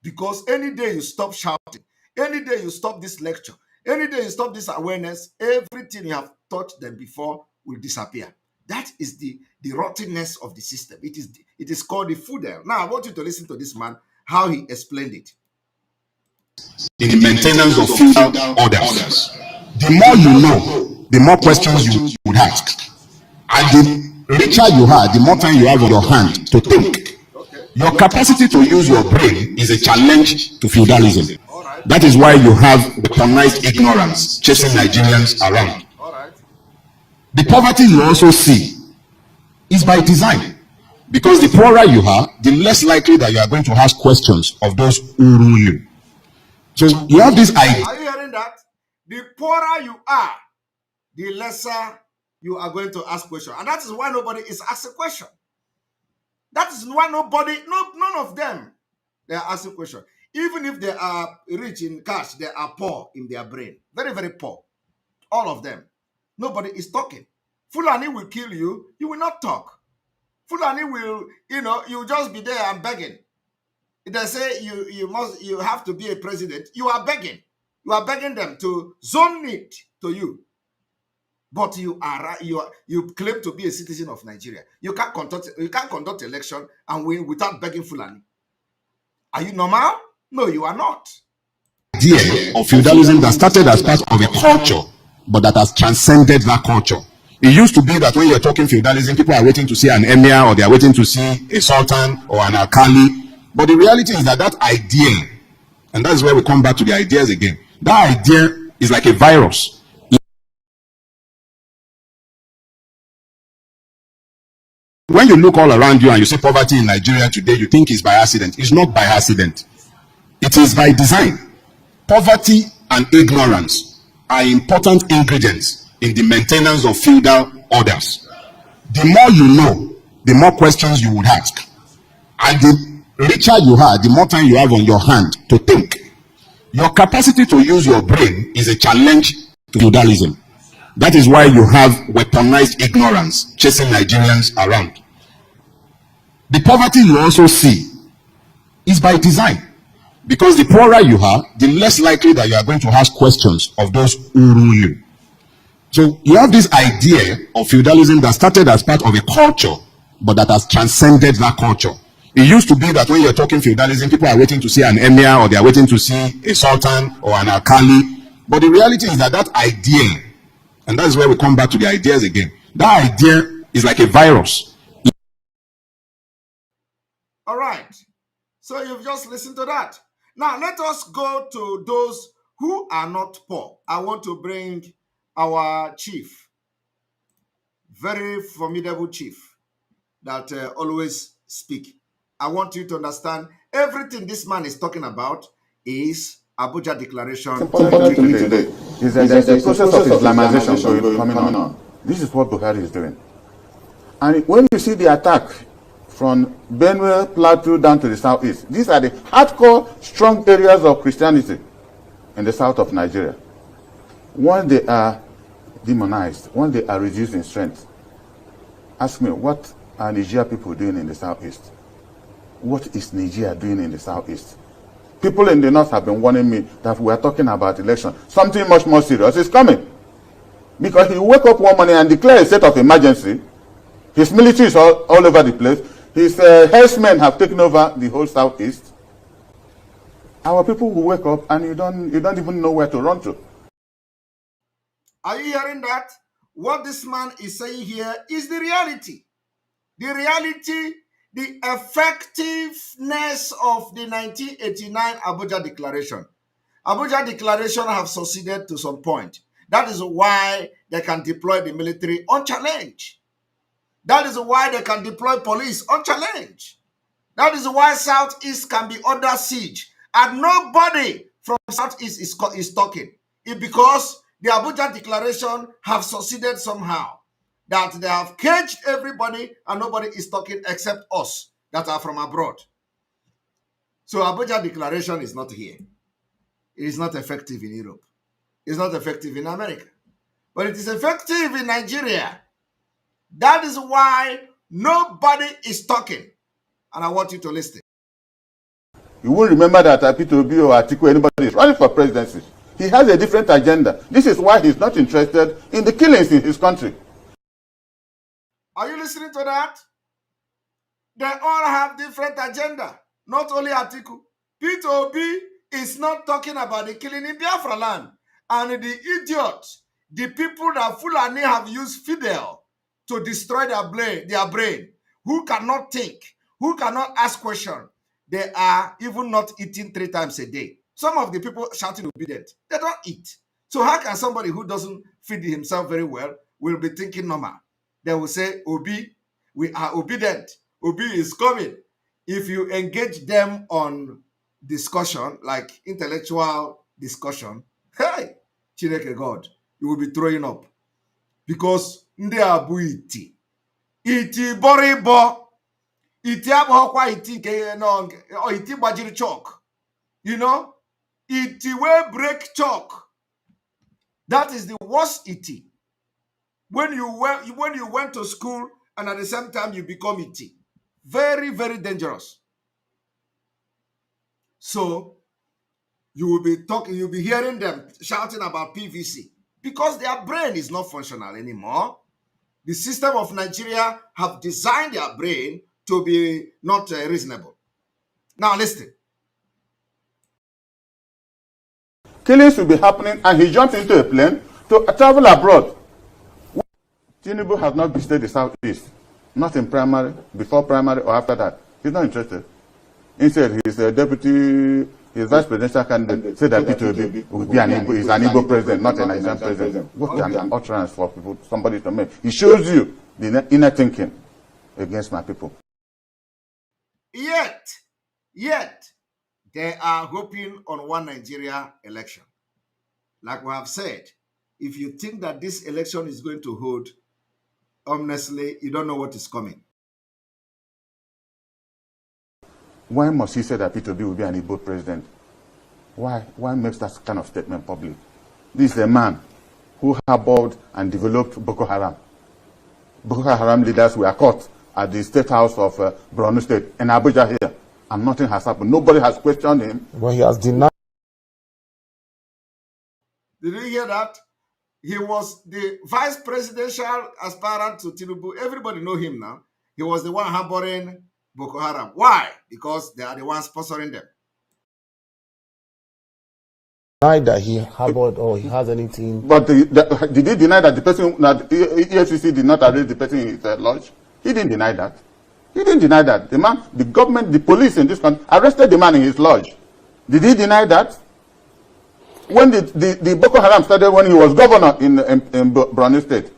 Speaker 8: Because any day you stop shouting, any day you stop this lecture, any day you stop this awareness, everything you have taught them before will disappear. That is the rottenness of the system. It is called the feudal. Now, I want you to listen to this man, how he explained it.
Speaker 16: In the maintenance of feudal orders. The more you know, the more questions you would ask. And the richer you are, the more time you have on your hand to think. Your capacity to use your brain is a challenge to feudalism. That is why you have weaponized ignorance chasing Nigerians around. The poverty you also see is by design. Because the poorer you are, the less likely that you are going to ask questions of those who rule you. So you have this idea.
Speaker 8: Are you hearing that? The poorer you are, the lesser you are going to ask questions. And that is why nobody is asking questions. That is why none of them, they are asking questions. Even if they are rich in cash, they are poor in their brain. Very, very poor. All of them. Nobody is talking. Fulani will kill you. You will not talk. Fulani will, you just be there and begging. They say you have to be a president. You are begging. You are begging them to zone it to you. but you claim to be a citizen of Nigeria. You can't conduct election and win without begging Fulani. Are you normal? No, you are not.
Speaker 16: Idea of feudalism that started as part of a culture, but that has transcended that culture. It used to be that when you're talking feudalism, people are waiting to see an emir, or they are waiting to see a sultan or an alkali. But the reality is that that idea, and that's where we come back to the ideas again, that idea is like a virus. When you look all around you and you see poverty in Nigeria today, you think it's by accident. It's not by accident. It is by design. Poverty and ignorance are important ingredients in the maintenance of feudal orders. The more you know, the more questions you would ask. And the richer you are, the more time you have on your hand to think. Your capacity to use your brain is a challenge to feudalism. That is why you have weaponized ignorance chasing Nigerians around. The poverty you also see is by design. Because the poorer you are, the less likely that you are going to ask questions of those who rule you. So you have this idea of feudalism that started as part of a culture, but that has transcended that culture. It used to be that when you're talking feudalism, people are waiting to see an emir, or they are waiting to see a sultan or an alkali. But the reality is that that idea, and that's where we come back to the ideas again, that idea is like a virus.
Speaker 8: All right. So you've just listened to that. Now let us go to those who are not poor. I want to bring our chief, very formidable chief that always speak. I want you to understand everything this man is talking about is Abuja Declaration.
Speaker 17: It's important to me today is that there's a process of Islamization coming on. This is what Buhari is doing. And when you see the attack from Benue, Plateau down to the southeast, these are the hardcore, strong areas of Christianity in the south of Nigeria. When they are demonized, when they are reduced in strength, ask me, what are Nigeria people doing in the southeast? What is Nigeria doing in the southeast? People in the north have been warning me that we are talking about election. Something much more serious is coming. Because he wake up one morning and declare a state of emergency. His military is all over the place. His herdsmen have taken over the whole southeast. Our people will wake up and you don't even know where to run to.
Speaker 8: Are you hearing that? What this man is saying here is the reality. The reality, the effectiveness of the 1989 Abuja Declaration. Abuja Declaration have succeeded to some point. That is why they can deploy the military unchallenged. That is why they can deploy police unchallenged. That is why Southeast can be under siege. And nobody from Southeast is talking. It's because the Abuja Declaration have succeeded somehow. That they have caged everybody and nobody is talking except us that are from abroad. So Abuja Declaration is not here. It is not effective in Europe. It's not effective in America. But it is effective in Nigeria. That is why nobody is talking. And I want you to listen.
Speaker 17: You won't remember that P2B or Atiku, anybody is running for presidency. He has a different agenda. This is why he's not interested in the killings in his country.
Speaker 8: Are you listening to that? They all have different agenda. Not only Atiku. P2B is not talking about the killing in Biafra land. And the idiots, the people that Fulani have used Fidel to destroy their brain, who cannot think, who cannot ask questions, they are even not eating 3 times a day. Some of the people shouting obedient, they don't eat. So how can somebody who doesn't feed himself very well will be thinking normal? They will say, Obi, we are obedient. Obi is coming. If you engage them on discussion, like intellectual discussion, hey, Chineke God, you will be throwing up. Because ndị abu iti. Iti boribo. Iti abụghọkwa iti nke no iti gbajiri chalk. You know? Iti will break chalk. That is the worst iti. When you went to school and at the same time you become iti. Very, very dangerous. So you will be hearing them shouting about PVC. because their brain is not functional anymore. The system of Nigeria have designed their brain to be not reasonable. Now listen.
Speaker 17: Killings will be happening, and he jumps into a plane to travel abroad. Tinubu has not visited the Southeast, not in primary, before primary, or after that. He's not interested. Instead, his deputy, his vice presidential candidate said that P2B will be an Igbo president, not a Nigerian president. What an utterance for people, somebody to make. He shows you the inner thinking against my people.
Speaker 8: Yet, they are hoping on one Nigeria election. Like we have said, if you think that this election is going to hold, honestly, you don't know what is coming.
Speaker 17: Why must he say that P2B will be an Igbo president? Why? Why makes that kind of statement public? This is a man who harbored and developed Boko Haram. Boko Haram leaders were caught at the State House of Borno State in Abuja here, and nothing has happened. Nobody has questioned him.
Speaker 1: Well, he has denied.
Speaker 8: Did you hear that? He was the vice presidential aspirant to Tinubu. Everybody know him now. He was the one harboring Boko Haram. Why? Because they are the ones sponsoring them.
Speaker 1: Denied that he harbored or he has anything.
Speaker 17: But did he deny that the person, that EFCC did not arrest the person in his lodge? He didn't deny that. He didn't deny that. The man, the government, the police in this country arrested the man in his lodge. Did he deny that? When the Boko Haram started, when he was governor in Borno State,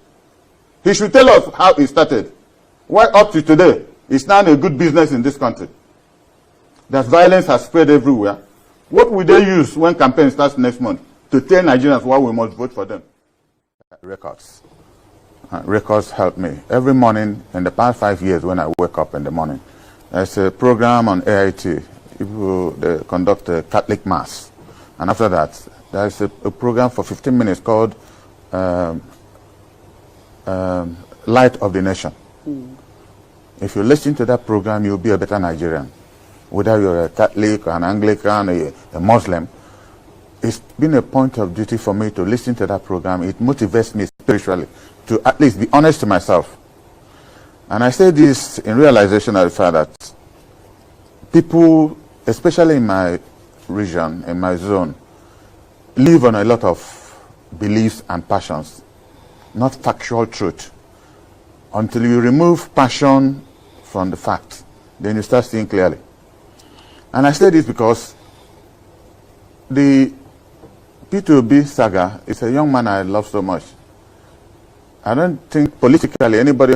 Speaker 17: he should tell us how it started. Why up to today, it's now a good business in this country. That violence has spread everywhere. What will they use when campaign starts next month to tell Nigerians why we must vote for them? Records. Records help me. Every morning in the past 5 years when I wake up in the morning, there's a program on AIT. People they conduct a Catholic Mass. And after that, there's a program for 15 minutes called Light of the Nation. If you listen to that program, you'll be a better Nigerian. Whether you're a Catholic, or an Anglican, a Muslim, it's been a point of duty for me to listen to that program. It motivates me spiritually to at least be honest to myself. And I say this in realization of the fact that people, especially in my region, in my zone, live on a lot of beliefs and passions, not factual truth. Until you remove passion from the fact, then you start seeing clearly. And I say this because the P2B saga is a young man I love so much. I don't think politically anybody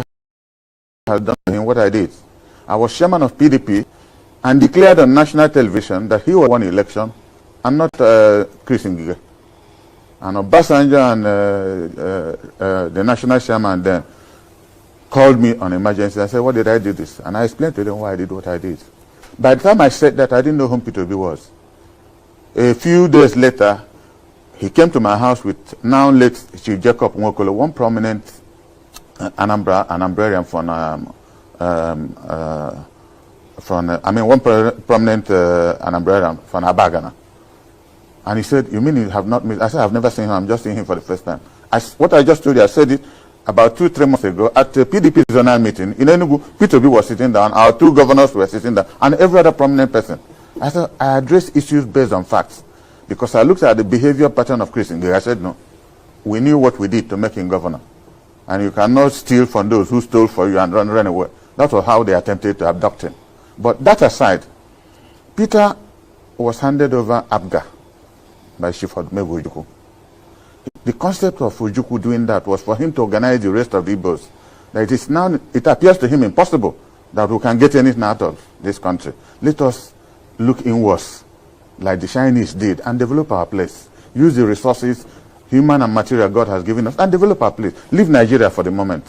Speaker 17: has done to him what I did. I was chairman of PDP and declared on national television that he won election and not Chris Ngige. And Obasanjo and the national chairman then called me on emergency. I said, what did I do this? And I explained to them why I did what I did. By the time I said that, I didn't know who P2B was. A few days later, he came to my house with now late Chief Jacob Nwokolo, one prominent Anambrarian one prominent Anambrarian from Abagana. And he said, you mean you have not met? I said, I've never seen him. I'm just seeing him for the first time. What I just told you, I said it about 2-3 months ago at the PDP zonal meeting in Enugu. P2B was sitting down, our 2 governors were sitting down, and every other prominent person. I said, I address issues based on facts. Because I looked at the behavior pattern of Chris Ngige. I said, no, we knew what we did to make him governor. And you cannot steal from those who stole for you and run away. That was how they attempted to abduct him. But that aside, Peter was handed over Abga by Chief Odumegwu Ojukwu. The concept of Ojukwu doing that was for him to organize the rest of the Igbos. That it is now, it appears to him impossible that we can get anything out of this country. Let us look inwards, like the Chinese did, and develop our place. Use the resources, human and material God has given us, and develop our place. Leave Nigeria for the moment.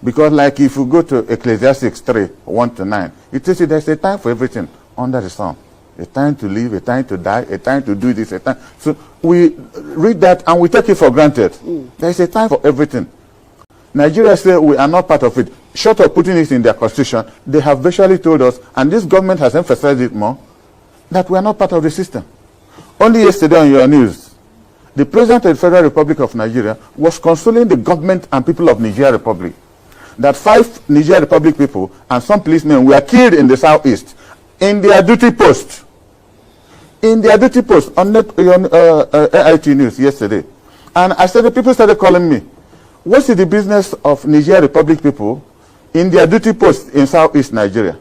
Speaker 17: Because like if you go to Ecclesiastes 3, 1-9, it says there's a time for everything under the sun. A time to live, a time to die, a time to do this, a time. So we read that and we take it for granted. There's a time for everything. Nigeria say we are not part of it. Short of putting it in their constitution, they have virtually told us, and this government has emphasized it more, that we are not part of the system. Only yesterday on your news, the President of the Federal Republic of Nigeria was consoling the government and people of Niger Republic that 5 Niger Republic people and some policemen were killed in the southeast in their duty post. In their duty post on AIT News yesterday. And I said, the people started calling me, what's the business of Niger Republic people in their duty post in southeast Nigeria?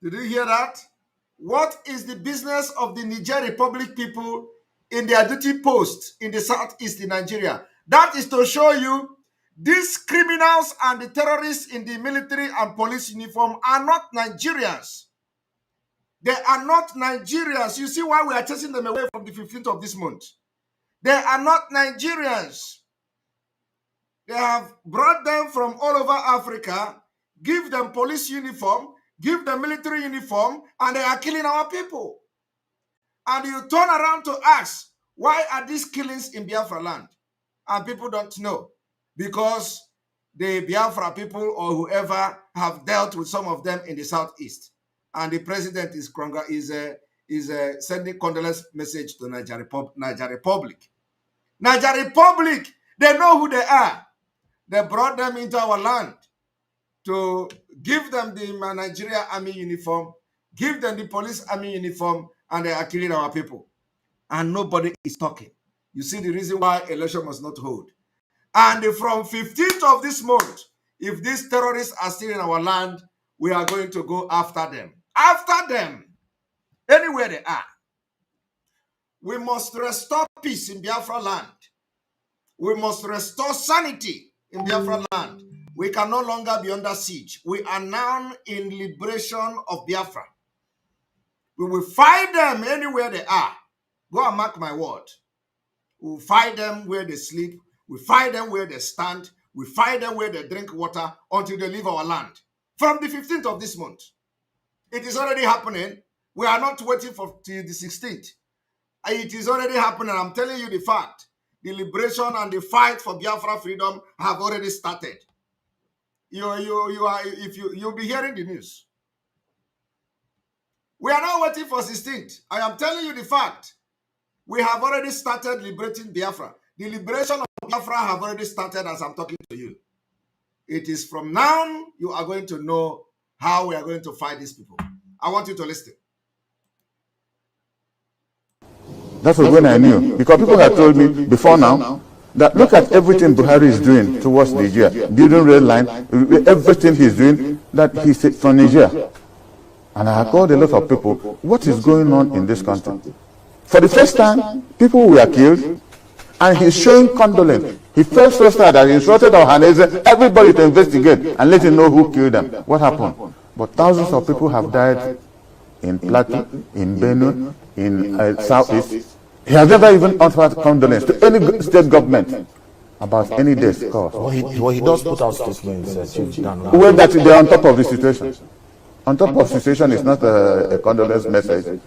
Speaker 8: Did you hear that? What is the business of the Niger Republic people in their duty post in the southeast in Nigeria? That is to show you these criminals and the terrorists in the military and police uniform are not Nigerians. They are not Nigerians. You see why we are chasing them away from the 15th of this month. They are not Nigerians. They have brought them from all over Africa, give them police uniform, give them military uniform, and they are killing our people. And you turn around to ask, why are these killings in Biafra land? And people don't know. Because the Biafra people or whoever have dealt with some of them in the southeast. And the president is sending condolence message to Niger Republic. Niger Republic, they know who they are. They brought them into our land to give them the Nigeria Army uniform, give them the police army uniform, and they are killing our people. And nobody is talking. You see the reason why election must not hold. And from 15th of this month, if these terrorists are still in our land, we are going to go after them. After them, anywhere they are. We must restore peace in Biafra land. We must restore sanity in Biafra land. We can no longer be under siege. We are now in liberation of Biafra. We will fight them anywhere they are. Go and mark my word. We will fight them where they sleep. We fight them where they stand. We fight them where they drink water until they leave our land. From the 15th of this month. It is already happening. We are not waiting for till the 16th. It is already happening. I'm telling you the fact. The liberation and the fight for Biafra freedom have already started. You'll be hearing the news. We are not waiting for 16th. I am telling you the fact. We have already started liberating Biafra. The liberation of Biafra have already started as I'm talking to you. It is from now you are going to know how we are going to fight these people. I want you to listen.
Speaker 17: That was when I knew. Because people had told me before now that look at everything Buhari is doing towards Niger, building red line, everything he's doing, that he's from Niger. And I called a lot of people, what is going on in this country? For the first time, people were killed, and he's showing condolence. He first started that he instructed Ohaneze, everybody to investigate and let him know who killed them. What happened? But thousands of people have died in Plateau, in Benue, in Southeast. He has never even offered condolence to any state government about any deaths caused.
Speaker 18: Well, he does put out statements.
Speaker 17: Well, that they're on top of the situation. On top of the situation is not a condolence message.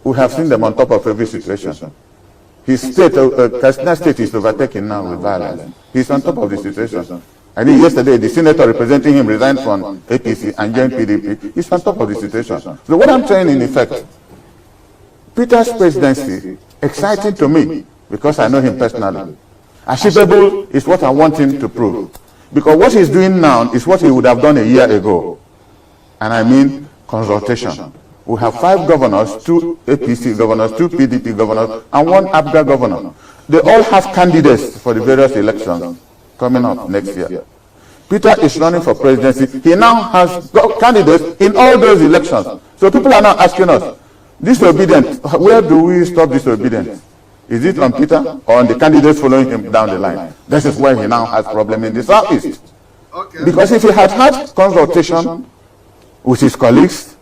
Speaker 17: We have seen them on top of every situation. His state, Katsina state is overtaken now with violence. He's on top of the situation. I think yesterday the senator representing him resigned from APC and joined PDP. He's on top of the situation. So what I'm saying in effect, Peter's presidency, exciting to me because I know him personally. Achievable is what I want him to prove. Because what he's doing now is what he would have done a year ago. And I mean consultation. We have 5 governors, 2 APC governors, 2 PDP governors, and 1 ABGA governor. They all have candidates for the various elections coming up next year. Peter is running for presidency. He now has candidates in all those elections. So people are now asking us, disobedience, where do we stop disobedience? Is it on Peter or on the candidates following him down the line? This is why he now has problem in the southeast. Okay. Because if he had had consultation with his colleagues,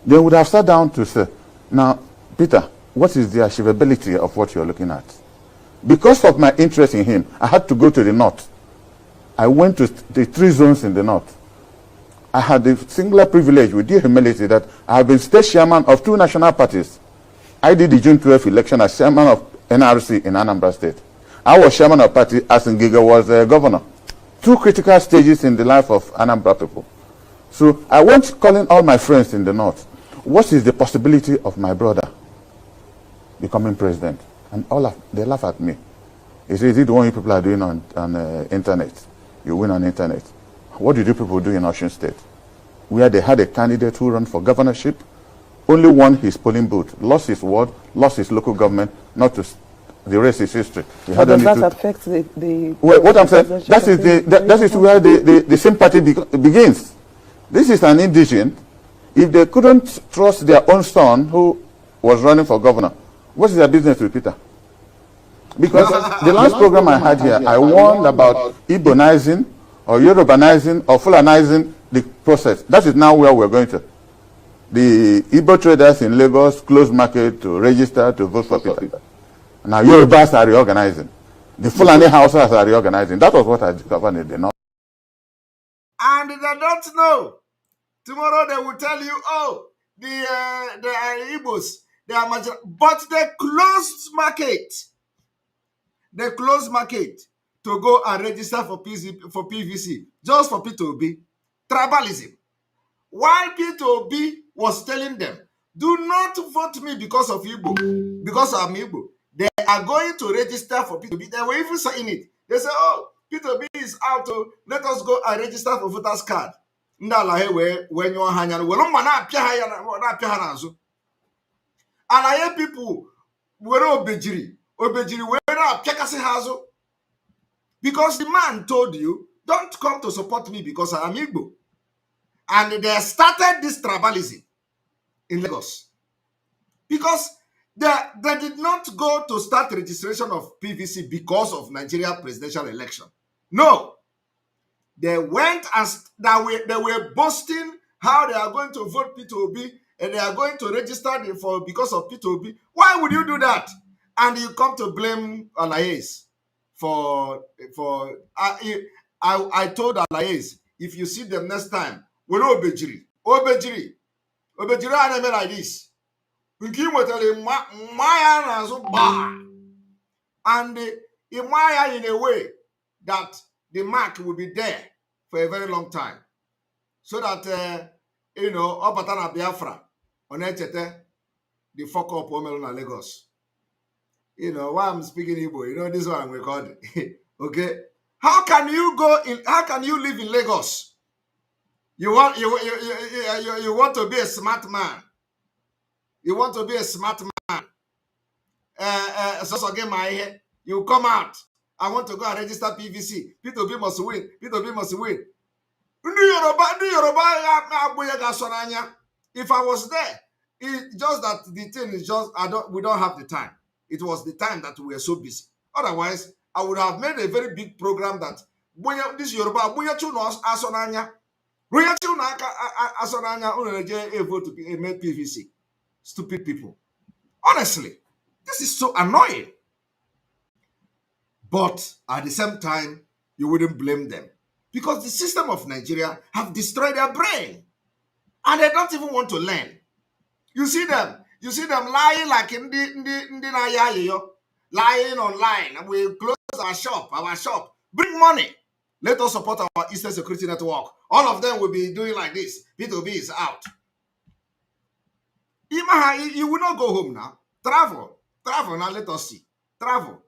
Speaker 17: they would have sat down to say, now, Peter, what is the achievability of what you're looking at? Because of my interest in him, I had to go to the north. I went to the 3 zones in the north. I had the singular privilege, with due humility, that I have been state chairman of 2 national parties. I did the June 12th election as chairman of NRC in Anambra State. I was chairman of party as Ngiga was governor. 2 critical stages in the life of Anambra people. So I went calling all my friends in the north. what is the possibility of my brother becoming president? And they laugh at me. They say, is it the one you people are doing on internet? You win on internet. What did you people do in Osun State? Where they had a candidate who ran for governorship, only won his polling booth, lost his ward, lost his local government, not to the rest is history.
Speaker 19: But does that affect the
Speaker 17: well, what I'm saying, that is where the sympathy begins. This is an indigent. If they couldn't trust their own son who was running for governor, what is their business with Peter? Because the last program I had here, I warned about Igbo-nizing or Yorubanizing or Fulanizing the process. That is now where we're going to. The Igbo traders in Lagos closed market to register to vote for Peter. Now Yorubas are reorganizing. The Fulani houses are reorganizing. That was what I discovered in the north.
Speaker 8: And they don't know. Tomorrow they will tell you, oh, they are Igbos. They are major. But they closed market. They closed market to go and register for PVC just for P2B. Tribalism. While P2B was telling them, do not vote me because of Igbo, because I'm Igbo. They are going to register for P2B. They were even saying it. They say, oh, P2B is out, to let us go and register for voters card. When you are hanging, and I hear people were obejiri because the man told you, don't come to support me because I am Igbo. And they started this tribalism in Lagos because they did not go to start registration of PVC because of Nigeria presidential election. No, they went as they were boasting how they are going to vote P2B and they are going to register because of P2B. Why would you do that? And you come to blame Allies for I told Allies, if you see them next time, we know Obejiri anime like this. And in a way that the mark will be there for a very long time. So that, Opatana Biafra, Onechete, the fuck up Omeluna Lagos. Why I'm speaking Igbo, this one I'm recording. Okay? How can you live in Lagos? You want to be a smart man. You want to be a smart man. You come out. I want to go and register PVC. P2B must win. P2B must win. If I was there, it's just that the thing is just we don't have the time. It was the time that we were so busy. Otherwise, I would have made a very big program that this Yoruba asonanya. Vote to make PVC. Stupid people. Honestly, this is so annoying. But at the same time, you wouldn't blame them because the system of Nigeria have destroyed their brain and they don't even want to learn. You see them lying like lying online. We close our shop. Bring money. Let us support our Eastern Security Network. All of them will be doing like this. P2B is out. You will not go home now. Travel now. Let us see. Travel.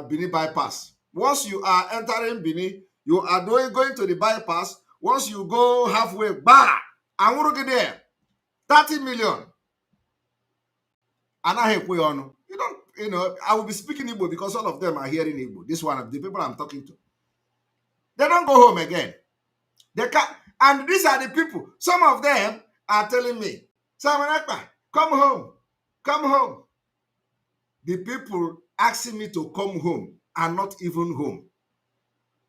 Speaker 8: Bini bypass. Once you are entering Bini, you are going to the bypass. Once you go halfway, I'm going to get there. 30 million. And I I will be speaking Igbo because all of them are hearing Igbo. This one of the people I'm talking to. They don't go home again. They can't, and these are the people. Some of them are telling me, come home. Come home. The people asking me to come home are not even home.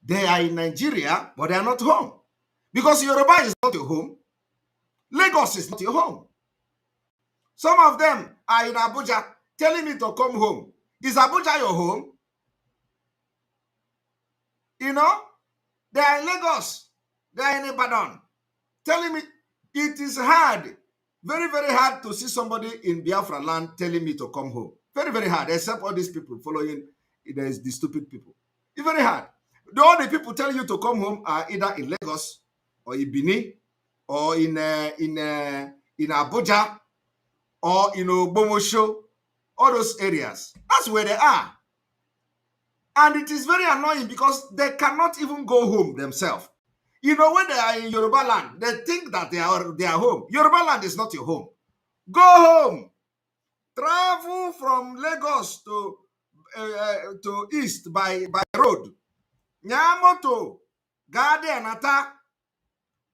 Speaker 8: They are in Nigeria, but they are not home. Because Yoruba is not your home. Lagos is not your home. Some of them are in Abuja telling me to come home. Is Abuja your home? They are in Lagos. They are in Ibadan. Telling me it is hard, very, very hard to see somebody in Biafra land telling me to come home. Very, very hard, except all these people following the stupid people. It's very hard. All the people telling you to come home are either in Lagos or in Benin or in Abuja, or in Ogbomosho, all those areas. That's where they are. And it is very annoying because they cannot even go home themselves. You know, when they are in Yoruba land, they think that they are home. Yoruba land is not your home. Go home. Travel from Lagos to east by road. Nyamoto, Gade Anata.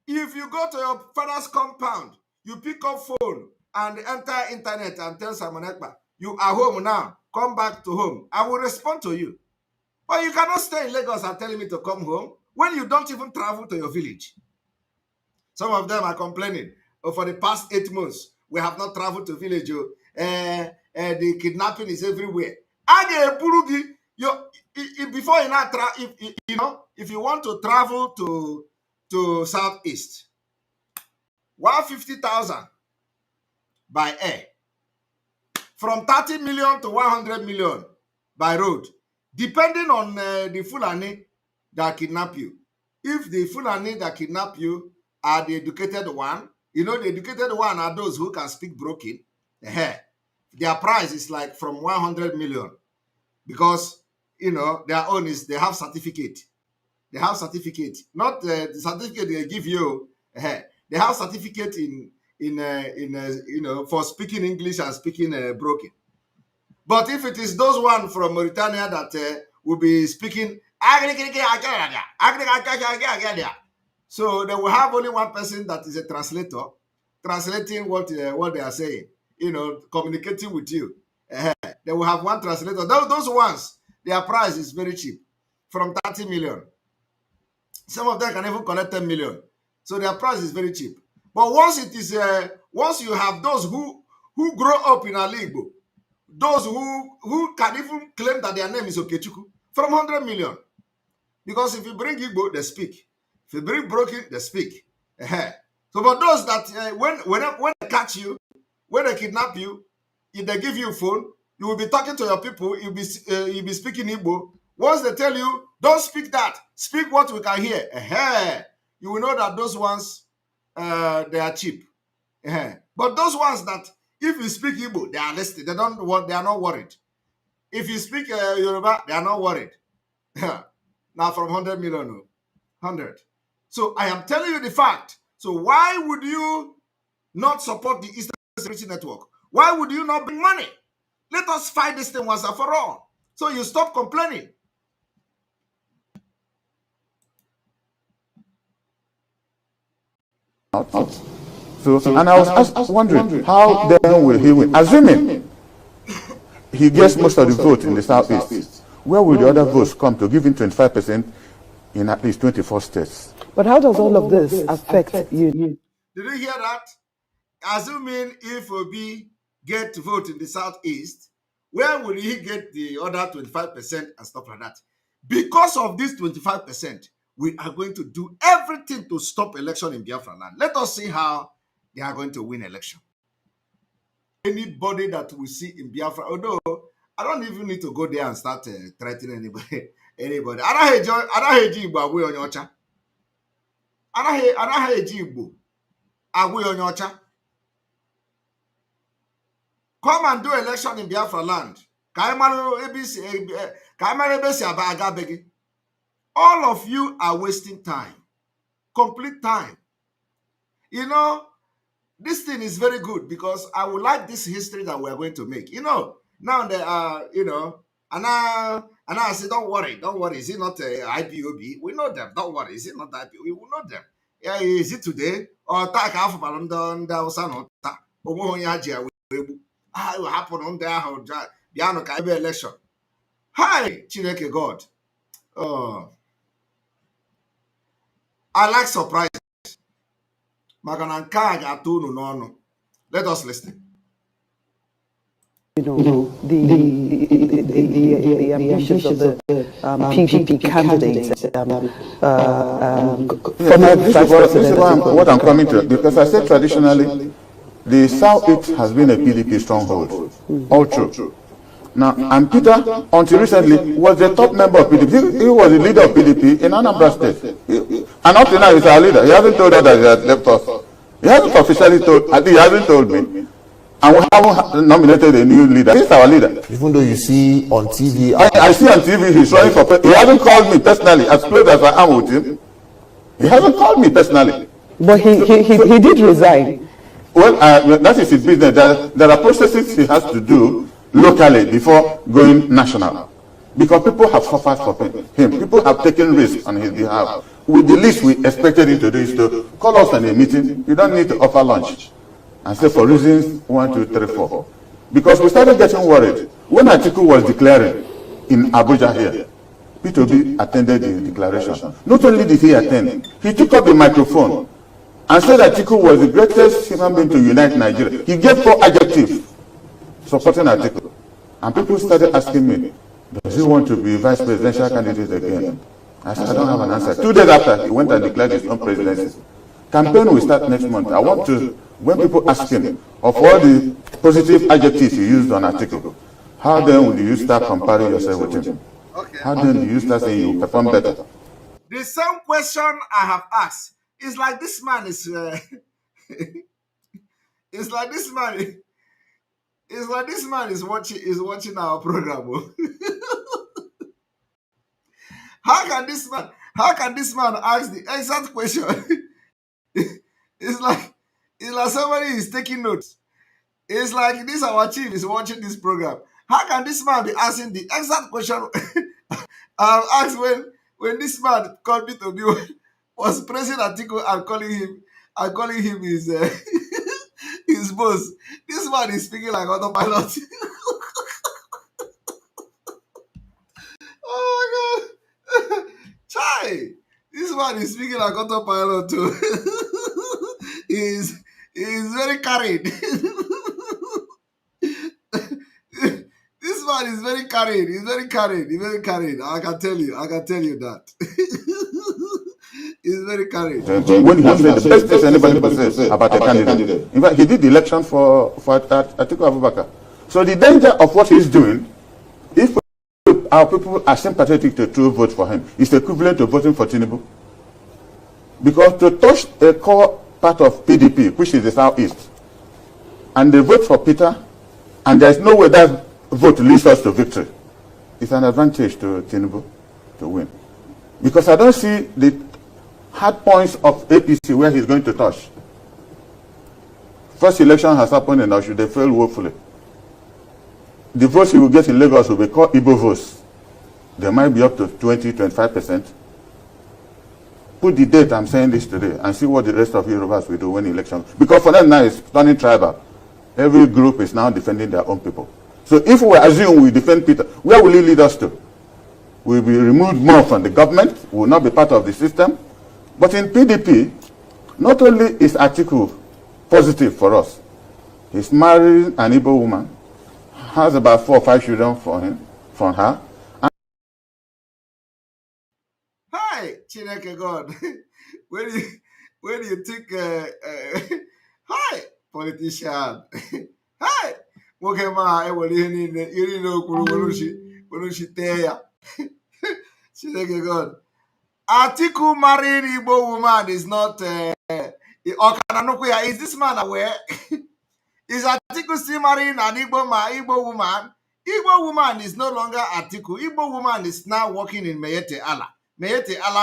Speaker 8: If you go to your father's compound, you pick up phone and enter internet and tell Simon Ekpa, you are home now. Come back to home. I will respond to you. But you cannot stay in Lagos and telling me to come home when you don't even travel to your village. Some of them are complaining, oh, for the past 8 months, we have not traveled to village. The kidnapping is everywhere. Before you not if you want to travel to Southeast, 150,000 by air, from 30 million to 100 million by road, depending on the Fulani that kidnap you. If the Fulani that kidnap you are the educated one, you know, the educated one are those who can speak broken. Their price is like from 100 million, because, you know, their own is, they have certificate. They have certificate, not the certificate they give you. They have certificate in you know, for speaking English and speaking broken. But if it is those one from Mauritania that will be speaking, so they will have only one person that is a translator, translating what they are saying, you know, communicating with you. They will have one translator. Those ones, their price is very cheap, from 30 million. Some of them can even collect 10 million. So their price is very cheap. But once it is, once you have those who grow up in Aligbo, those who can even claim that their name is Okechukwu, from 100 million. Because if you bring Igbo, they speak. If you bring broken, they speak. So for those that, when they catch you, when they kidnap you, if they give you a phone, you will be talking to your people, you'll be speaking Igbo. Once they tell you, don't speak that, speak what we can hear, you will know that those ones, they are cheap. But those ones that, if you speak Igbo, they are listening. They are not worried. If you speak Yoruba, they are not worried. Now from 100 million, 100. So I am telling you the fact. So why would you not support the Eastern Security Network? Why would you not bring money? Let us fight this thing once and for all. So you stop complaining.
Speaker 17: So, and I was wondering, how then will he win? Assuming he gets most of the vote in the Southeast, where will the other votes come to give him 25% in at least 24 states?
Speaker 19: But how does all of this affect you?
Speaker 8: Did you hear that? Assuming if Obi get vote in the Southeast, where will he get the other 25% and stuff like that? Because of this 25%, we are going to do everything to stop election in Biafra land. Let us see how they are going to win election. Anybody that we see in Biafra, although I don't even need to go there and start threatening anybody. I don't hate Igbo agwe onye ọcha. I don't hate Igbo agwe onye ọcha. Come and do election in Biafra land. All of you are wasting time. Complete time. You know, this thing is very good because I would like this history that we're going to make. You know, now they are, you know, and I say, don't worry. Is it not IPOB? We know them. Don't worry. Is it not IPOB? We will know them. Yeah, is it today? Or take half of the will happen on there. Election. Hi, Chineke God. Oh, I like surprises. Let us listen.
Speaker 19: You know, the ambitions of the PDP candidates.
Speaker 17: This is what I'm coming to, because I said traditionally, the Southeast has been a PDP stronghold. All true. Now, and Peter, until recently, was the top member of PDP. He was the leader of PDP in Anambra State. And up to now, he's our leader. He hasn't told us that he has left us. He hasn't officially told, at least he hasn't told me. And we haven't nominated a new leader. He's our leader.
Speaker 18: Even though you see on TV,
Speaker 17: I see on TV he's running for president. He hasn't called me personally, as close as I am with him. He hasn't called me personally.
Speaker 19: But he did resign.
Speaker 17: Well, that is his business. There are processes he has to do locally before going national. Because people have suffered for him. People have taken risks on his behalf. With the least we expected him to do is to call us on a meeting. You don't need to offer lunch. And say for reasons 1, 2, 3, 4. Because we started getting worried. When Atiku was declaring in Abuja here, P2B attended the declaration. Not only did he attend, he took up the microphone and said that Atiku was the greatest human being to unite Nigeria. He gave 4 adjectives supporting Atiku. And people started asking me, does he want to be vice presidential candidate again? I said, I don't have an answer. 2 days after, he went and declared his own presidency. Campaign will start next month. I want to, when people ask him, of all the positive adjectives he used on Atiku, how then will you start comparing yourself with him?
Speaker 8: Okay.
Speaker 17: How then do you start saying you perform better?
Speaker 8: The same question I have asked is like this man is. It's like this man. It's like this man is watching our program. How can this man ask the exact question? It's like somebody is taking notes. It's like this our chief is watching this program. How can this man be asking the exact question I asked when this man called me to be was praising Atiku and calling him his his boss. This man is speaking like autopilot. Oh my god. Chai! This man is speaking like autopilot too. He's very carried. This man is very carried. He's very carried. I can tell you that. He's very carried.
Speaker 17: When he has said the best thing anybody could say about a candidate. In fact, he did the election for Atiku Abubakar. So the danger of what he's doing, if our people are sympathetic to true vote for him, it's equivalent to voting for Tinubu. Because to touch a core part of PDP, which is the Southeast, and they vote for Peter, and there's no way that vote leads us to victory, it's an advantage to Tinubu to win. Because I don't see the hard points of APC where he's going to touch. First election has happened in Oshu, they failed woefully. The votes he will get in Lagos will be called Igbo votes. They might be up to 20-25%. Put the date I'm saying this today and see what the rest of Yorubas will do when election. Because for them now it's turning tribal. Every group is now defending their own people. So if we assume we defend Peter, where will he lead us to? We'll be removed more from the government, we will not be part of the system. But in PDP, not only is Atiku positive for us, he's married an Igbo woman, has about 4 or 5 children from her.
Speaker 8: Hi, Chineke God. when you think, hi, politician. Hi, Mokema, Chineke God. Atiku marrying Igbo woman is not. Is this man aware? Is Atiku still marrying an Igbo woman? Igbo woman is no longer Atiku. Igbo woman is now working in Meyete Allah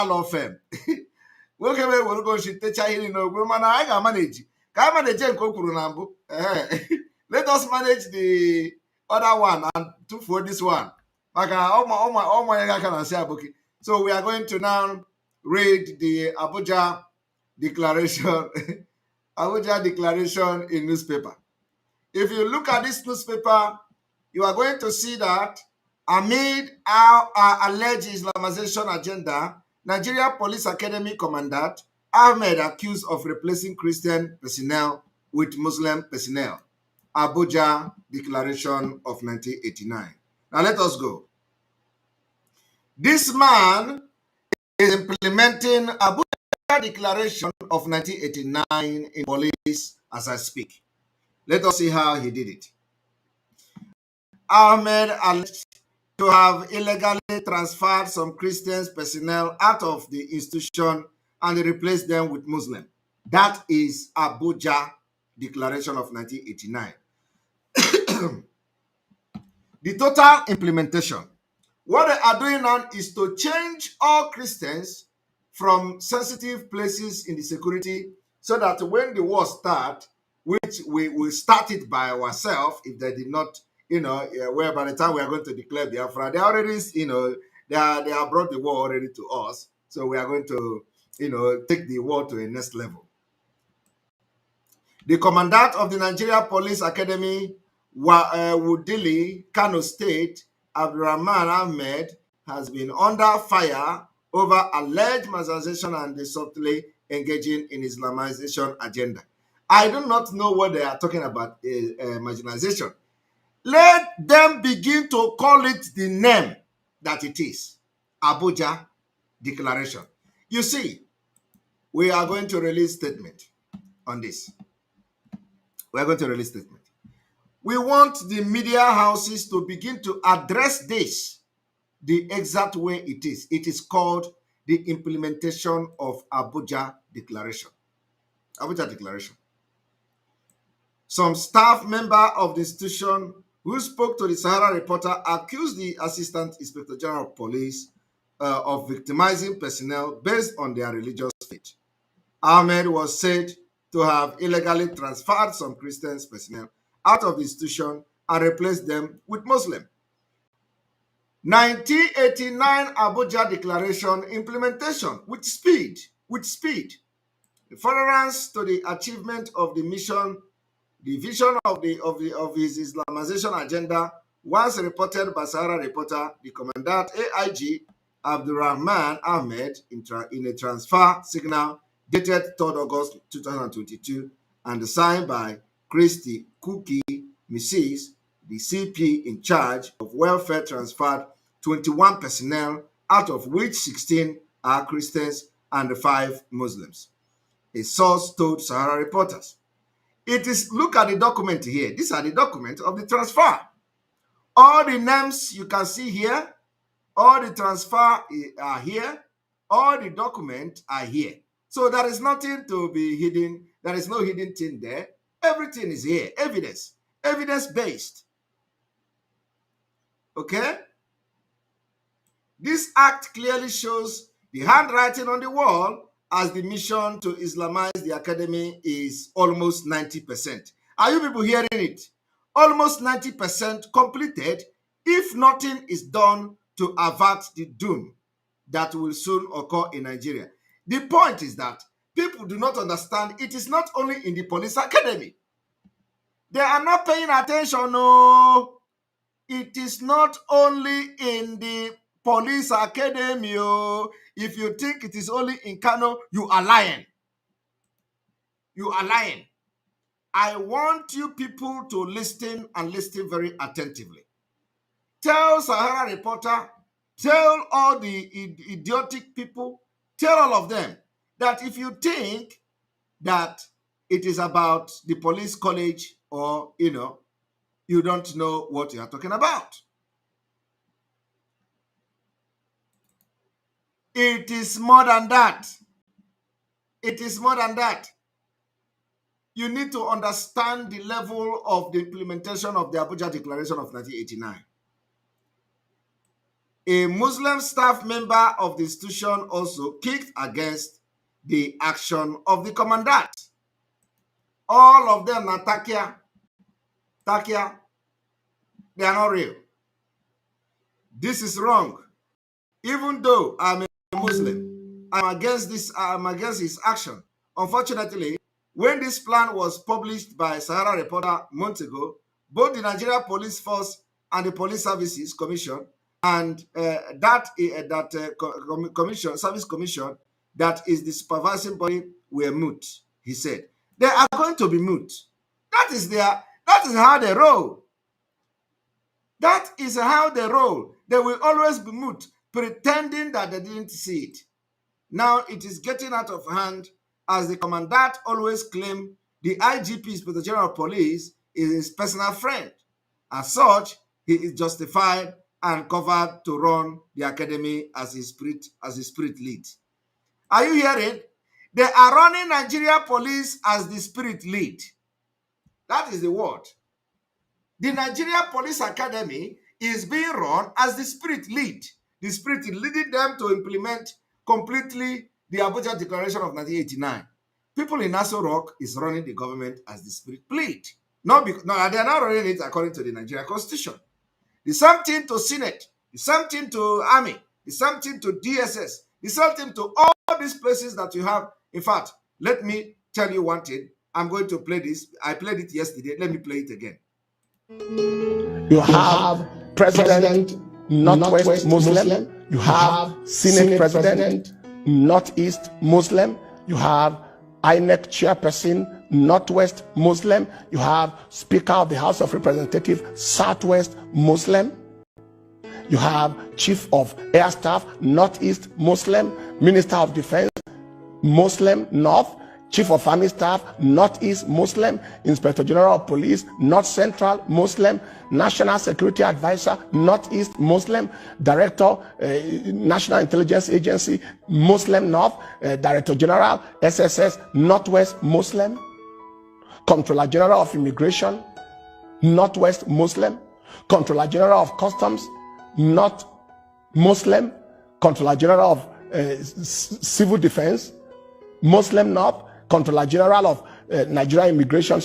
Speaker 8: law firm. Let us manage the other one and do for this one. So we are going to now read the Abuja Declaration. Abuja Declaration in newspaper. If you look at this newspaper, you are going to see that amid our alleged Islamization agenda, Nigeria Police Academy Commandant Ahmed accused of replacing Christian personnel with Muslim personnel. Abuja Declaration of 1989. Now let us go. This man is implementing Abuja Declaration of 1989 in police as I speak. Let us see how he did it. Ahmed alleged to have illegally transferred some Christian personnel out of the institution and replaced them with Muslim. That is Abuja Declaration of 1989. The total implementation. What they are doing now is to change all Christians from sensitive places in the security so that when the war starts, which we will start it by ourselves if they did not, where by the time we are going to declare Biafra, they already, they are brought the war already to us. So we are going to, take the war to a next level. The commandant of the Nigeria Police Academy, Wudili, Kano State, Abdurrahman Ahmed, has been under fire over alleged marginalization and subtly engaging in Islamization agenda. I do not know what they are talking about, marginalization. Let them begin to call it the name that it is, Abuja Declaration. You see, we are going to release statement on this. We are going to release statement. We want the media houses to begin to address this the exact way it is. It is called the implementation of Abuja Declaration. Abuja Declaration. Some staff member of the institution who spoke to the Sahara Reporter accused the Assistant Inspector General of Police of victimizing personnel based on their religious faith. Ahmed was said to have illegally transferred some Christian personnel out of the institution and replaced them with Muslim. 1989 Abuja Declaration implementation with speed. Furtherance to the achievement of the mission, the vision of his Islamization agenda, once reported by Sahara Reporter, the Commandant AIG Abdurrahman Ahmed in a transfer signal dated 3rd August 2022 and signed by Christy Kuki Mrs., the CP in charge of welfare, transferred 21 personnel, out of which 16 are Christians and 5 Muslims. A source told Sahara Reporters. Look at the document here. These are the documents of the transfer. All the names you can see here, all the transfer are here, all the documents are here. So there is nothing to be hidden. There is no hidden thing there. Everything is here. Evidence-based. Okay? This act clearly shows the handwriting on the wall as the mission to Islamize the academy is almost 90%. Are you people hearing it? Almost 90% completed if nothing is done to avert the doom that will soon occur in Nigeria. The point is that people do not understand it is not only in the police academy. They are not paying attention, no. It is not only in the police academy. If you think it is only in Kano, you are lying. You are lying. I want you people to listen and listen very attentively. Tell Sahara Reporter, tell all the idiotic people, tell all of them that if you think that it is about the police college or, you don't know what you are talking about. It is more than that. It is more than that. You need to understand the level of the implementation of the Abuja Declaration of 1989. A Muslim staff member of the institution also kicked against the action of the commandant. All of them are Takia. They are not real. This is wrong. Even though I'm a Muslim, I'm against his action. Unfortunately, when this plan was published by Sahara Reporter months ago, both the Nigeria Police Force and the Police Services Commission and Service Commission, that is the supervising body, were mute. He said they are going to be mute. That is how they roll. That is how they roll. They will always be mute, pretending that they didn't see it. Now it is getting out of hand, as the commandant always claimed the IGP, Inspector General of Police, is his personal friend. As such, he is justified and covered to run the academy as his spirit leads. Are you hearing? They are running Nigeria police as the spirit lead. That is the word. The Nigeria Police Academy is being run as the spirit lead. The spirit leading them to implement completely the Abuja Declaration of 1989. People in Aso Rock is running the government as the spirit lead. No, they are not running it according to the Nigeria Constitution. The same thing to Senate, the same thing to Army, the same thing to DSS, the same thing to all these places that you have. In fact, let me tell you one thing. I'm going to play this. I played it yesterday. Let me play it again.
Speaker 20: You have President Northwest Muslim. You have Senate President Northeast Muslim. You have INEC Chairperson Northwest Muslim. You have Speaker of the House of Representatives Southwest Muslim. You have Chief of Air Staff Northeast Muslim. Minister of Defense Muslim North. Chief of Army Staff, Northeast Muslim, Inspector General of Police, North Central Muslim, National Security Advisor, Northeast Muslim, Director, National Intelligence Agency, Muslim North, Director General, SSS, Northwest Muslim, Controller General of Immigration, Northwest Muslim, Controller General of Customs, North Muslim, Controller General of Civil Defense, Muslim North, Controller General of Nigeria Immigration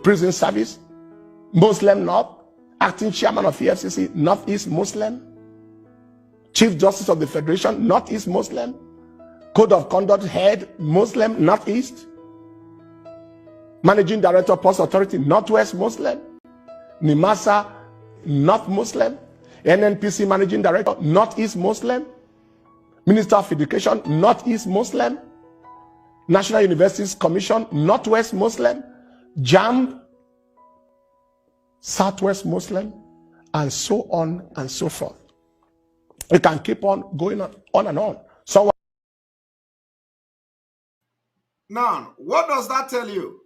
Speaker 20: Prison Service, Muslim North, Acting Chairman of EFCC, Northeast Muslim, Chief Justice of the Federation, Northeast Muslim, Code of Conduct Head, Muslim, Northeast, Managing Director, Post Authority, Northwest Muslim, NIMASA, North Muslim, NNPC Managing Director, Northeast Muslim, Minister of Education, Northeast Muslim, National Universities Commission, Northwest Muslim, JAMB, Southwest Muslim, and so on and so forth. You can keep on going on and on. So
Speaker 8: now, what does that tell you?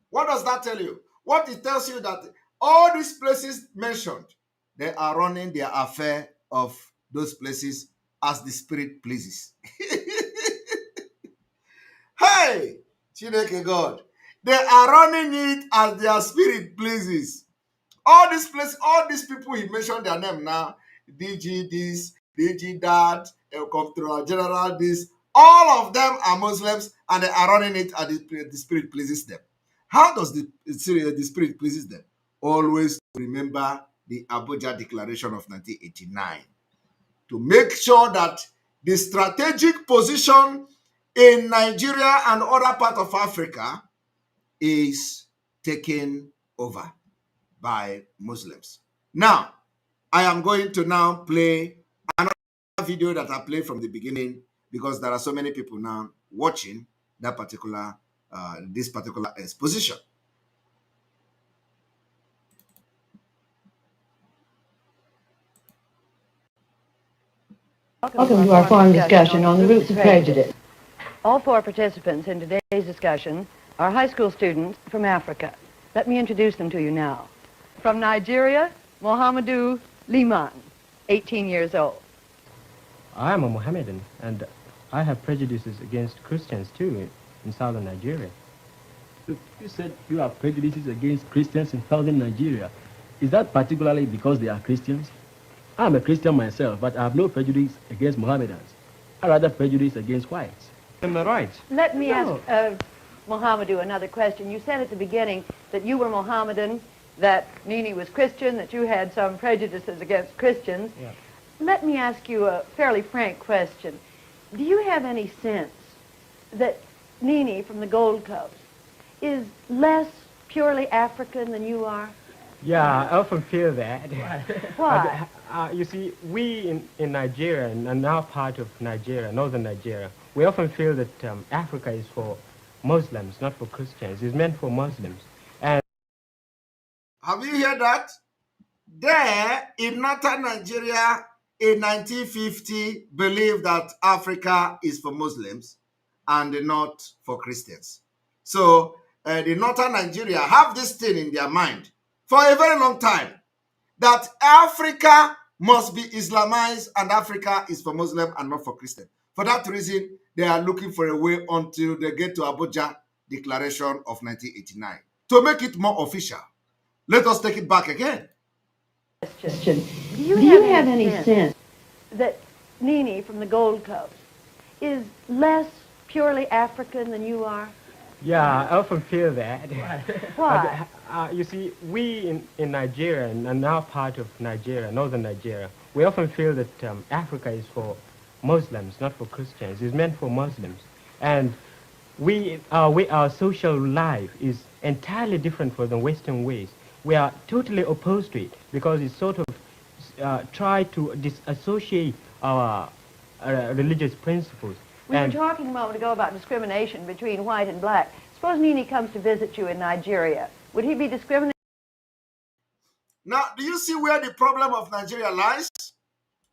Speaker 8: What does that tell you? What it tells you that all these places mentioned, they are running their affair of those places as the spirit pleases. Hey, Chineke God, they are running it as their spirit pleases. All these places, all these people, he mentioned their name now. DG this, DG that, Comptroller General this. All of them are Muslims and they are running it as the spirit pleases them. How does the spirit pleases them? Always remember the Abuja Declaration of 1989 to make sure that the strategic position in Nigeria and other parts of Africa is taken over by Muslims. Now, I am going to now play another video that I played from the beginning because there are so many people now watching that particular, this particular exposition.
Speaker 10: Welcome to our forum discussion on the roots of prejudice. All four participants in today's discussion are high school students from Africa. Let me introduce them to you now. From Nigeria, Mohamedou Liman, 18 years old.
Speaker 11: I am a Mohammedan, and I have prejudices against Christians too in southern Nigeria. You said you have prejudices against Christians in southern Nigeria. Is that particularly because they are Christians? I'm a Christian myself, but I have no prejudice against Mohammedans. I rather prejudice against whites. Am I right?
Speaker 10: Let me ask Mohamedou another question. You said at the beginning that you were Mohammedan, that Nini was Christian, that you had some prejudices against Christians.
Speaker 11: Yeah.
Speaker 10: Let me ask you a fairly frank question. Do you have any sense that Nini from the Gold Coast is less purely African than you are?
Speaker 11: Yeah, I often feel that.
Speaker 10: Why?
Speaker 11: You see, we in Nigeria, and now part of Nigeria, northern Nigeria, we often feel that Africa is for Muslims, not for Christians. It's meant for Muslims. And
Speaker 8: have you heard that? There, in northern Nigeria, in 1950, believed that Africa is for Muslims and not for Christians. So, the northern Nigeria have this thing in their mind for a very long time, that Africa must be Islamized and Africa is for Muslim and not for Christian. For that reason, they are looking for a way until they get to Abuja Declaration of 1989 to make it more official. Let us take it back again.
Speaker 10: Question. Do you have any sense that Nini from the Gold Coast is less purely African than you are?
Speaker 11: Yeah, I often feel that.
Speaker 10: Why?
Speaker 11: You see, we in Nigeria, and now part of Nigeria, northern Nigeria, we often feel that Africa is for Muslims, not for Christians. It's meant for Muslims. And our social life is entirely different from the Western ways. We are totally opposed to it because it sort of try to disassociate our religious principles.
Speaker 10: We were talking a moment ago about discrimination between white and black. Suppose Nini comes to visit you in Nigeria. Would he be discriminated?
Speaker 8: Now, do you see where the problem of Nigeria lies?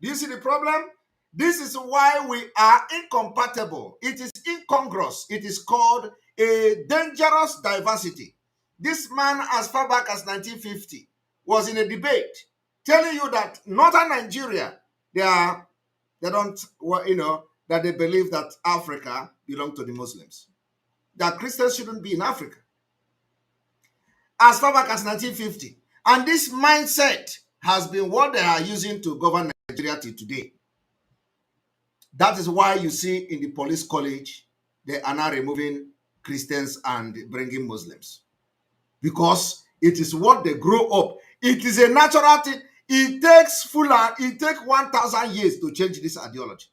Speaker 8: Do you see the problem? This is why we are incompatible. It is incongruous. It is called a dangerous diversity. This man, as far back as 1950, was in a debate telling you that northern Nigeria, that they believe that Africa belongs to the Muslims, that Christians shouldn't be in Africa. As far back as 1950. And this mindset has been what they are using to govern Nigeria till today. That is why you see in the police college, they are now removing Christians and bringing Muslims. Because it is what they grow up. It is a natural thing. It takes 1,000 years to change this ideology,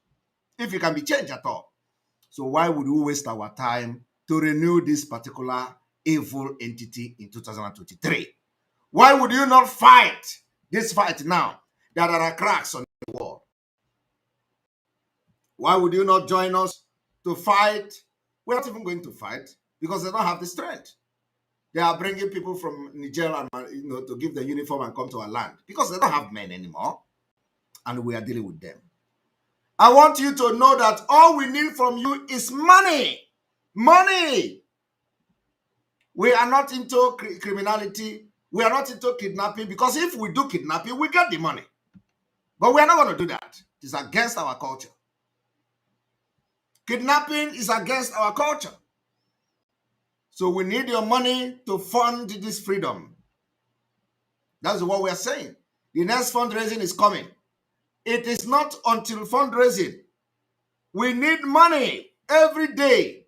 Speaker 8: if it can be changed at all. So why would we waste our time to renew this particular evil entity in 2023? Why would you not fight this fight now that there are cracks on the wall? Why would you not join us to fight? We're not even going to fight because they don't have the strength. They are bringing people from Niger and to give the uniform and come to our land because they don't have men anymore, and we are dealing with them. I want you to know that all we need from you is money. Money. We are not into criminality. We are not into kidnapping because if we do kidnapping, we get the money. But we are not going to do that. It is against our culture. Kidnapping is against our culture. So we need your money to fund this freedom. That's what we are saying. The next fundraising is coming. It is not until fundraising. We need money every day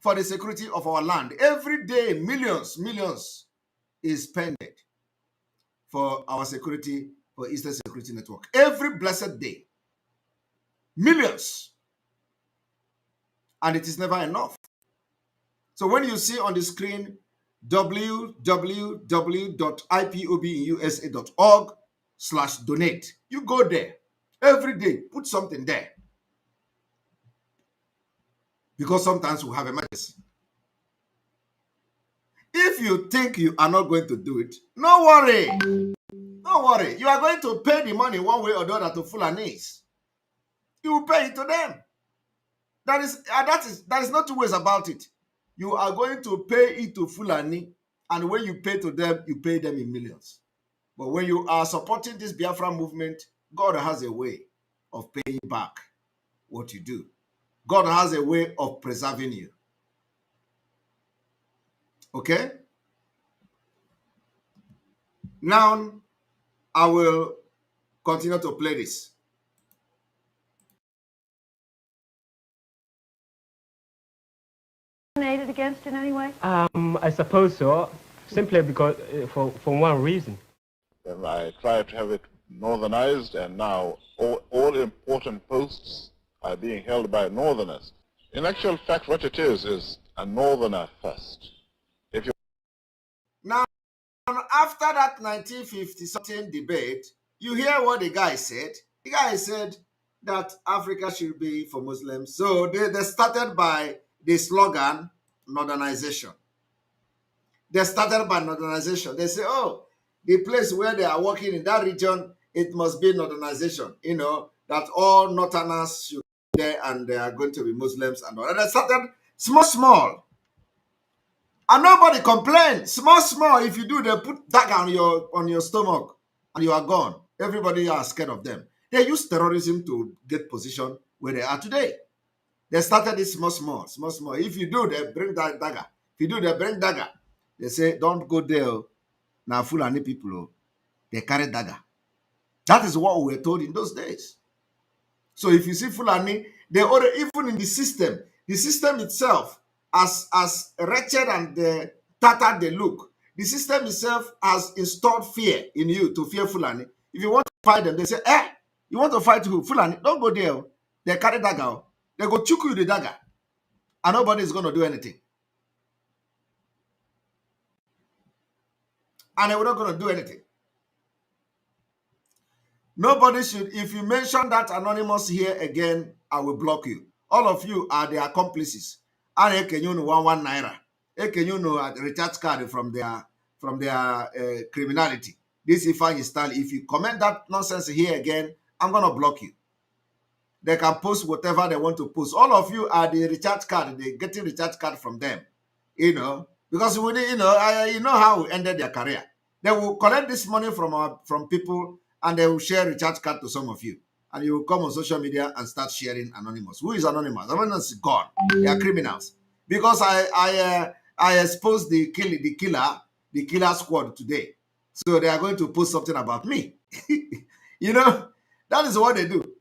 Speaker 8: for the security of our land. Every day, millions is spent for our security, for Eastern Security Network. Every blessed day. Millions. And it is never enough. So when you see on the screen www.ipobinUSA.org/donate, you go there every day, put something there. Because sometimes we have emergency. If you think you are not going to do it, no worry. Don't worry. You are going to pay the money one way or the other to Fulanis. You will pay it to them. That is no two ways about it. You are going to pay it to Fulani, and when you pay to them, you pay them in millions. But when you are supporting this Biafra movement, God has a way of paying back what you do. God has a way of preserving you. Okay? Now, I will continue to play this.
Speaker 10: Against in any way?
Speaker 11: I suppose so, simply because for one reason.
Speaker 12: And I tried to have it northernized, and now all important posts are being held by northerners. In actual fact, what it is a northerner first. If you
Speaker 8: Now, after that 1950-something debate, you hear what the guy said. The guy said that Africa should be for Muslims. So they started by the slogan, Northernization. They started by Northernization. They say, oh, the place where they are working in that region, it must be Northernization. You know, that all Northerners should be there and they are going to be Muslims and all. And they started small. And nobody complained. Small. If you do, they put dagger on your stomach and you are gone. Everybody are scared of them. They use terrorism to get position where they are today. They started it small. If you do, they bring that dagger. If you do, they bring dagger. They say, don't go there. Now, Fulani people, they carry dagger. That is what we were told in those days. So if you see Fulani, they already, even in the system itself, as wretched and tattered they look, the system itself has installed fear in you to fear Fulani. If you want to fight them, they say, you want to fight who? Fulani, don't go there. They carry dagger. They go choke you with the dagger. And nobody is going to do anything. And they were not going to do anything. Nobody should, if you mention that anonymous here again, I will block you. All of you are the accomplices. And can you know 1 naira? Can you know a recharge card from their criminality? This Ifeanyi style. If you comment that nonsense here again, I'm gonna block you. They can post whatever they want to post. All of you are the recharge card. They're getting recharge card from them. Because we, you know how we ended their career. They will collect this money from people, and they will share recharge card to some of you. And you will come on social media and start sharing Anonymous. Who is Anonymous? Anonymous is gone. They are criminals. Because I exposed the killer squad today. So they are going to post something about me. That is what they do.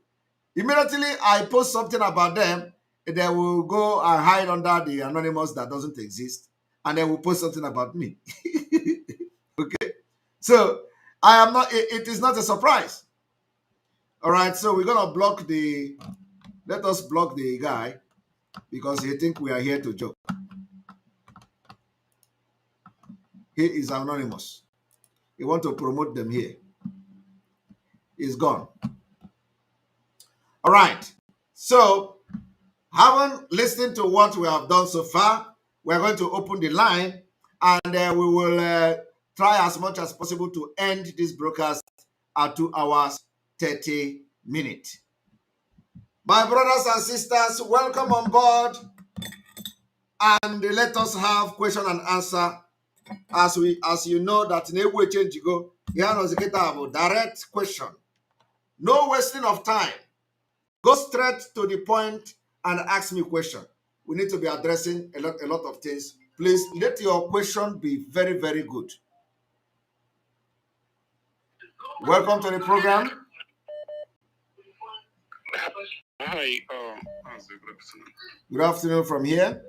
Speaker 8: Immediately I post something about them, they will go and hide under the Anonymous that doesn't exist, and they will post something about me. Okay? So I am not, it is not a surprise. All right, so we're going to let us block the guy because he thinks we are here to joke. He is Anonymous. He want to promote them here. He's gone. All right, so having listened to what we have done so far, we're going to open the line, and we will try as much as possible to end this broadcast at 2 hours 30 minutes. My brothers and sisters, welcome on board, and let us have question and answer. As you know that in a way change you go, direct question, no wasting of time. Go straight to the point and ask me a question. We need to be addressing a lot of things. Please let your question be very, very good. Welcome to the program.
Speaker 21: Hi.
Speaker 8: Good afternoon from here.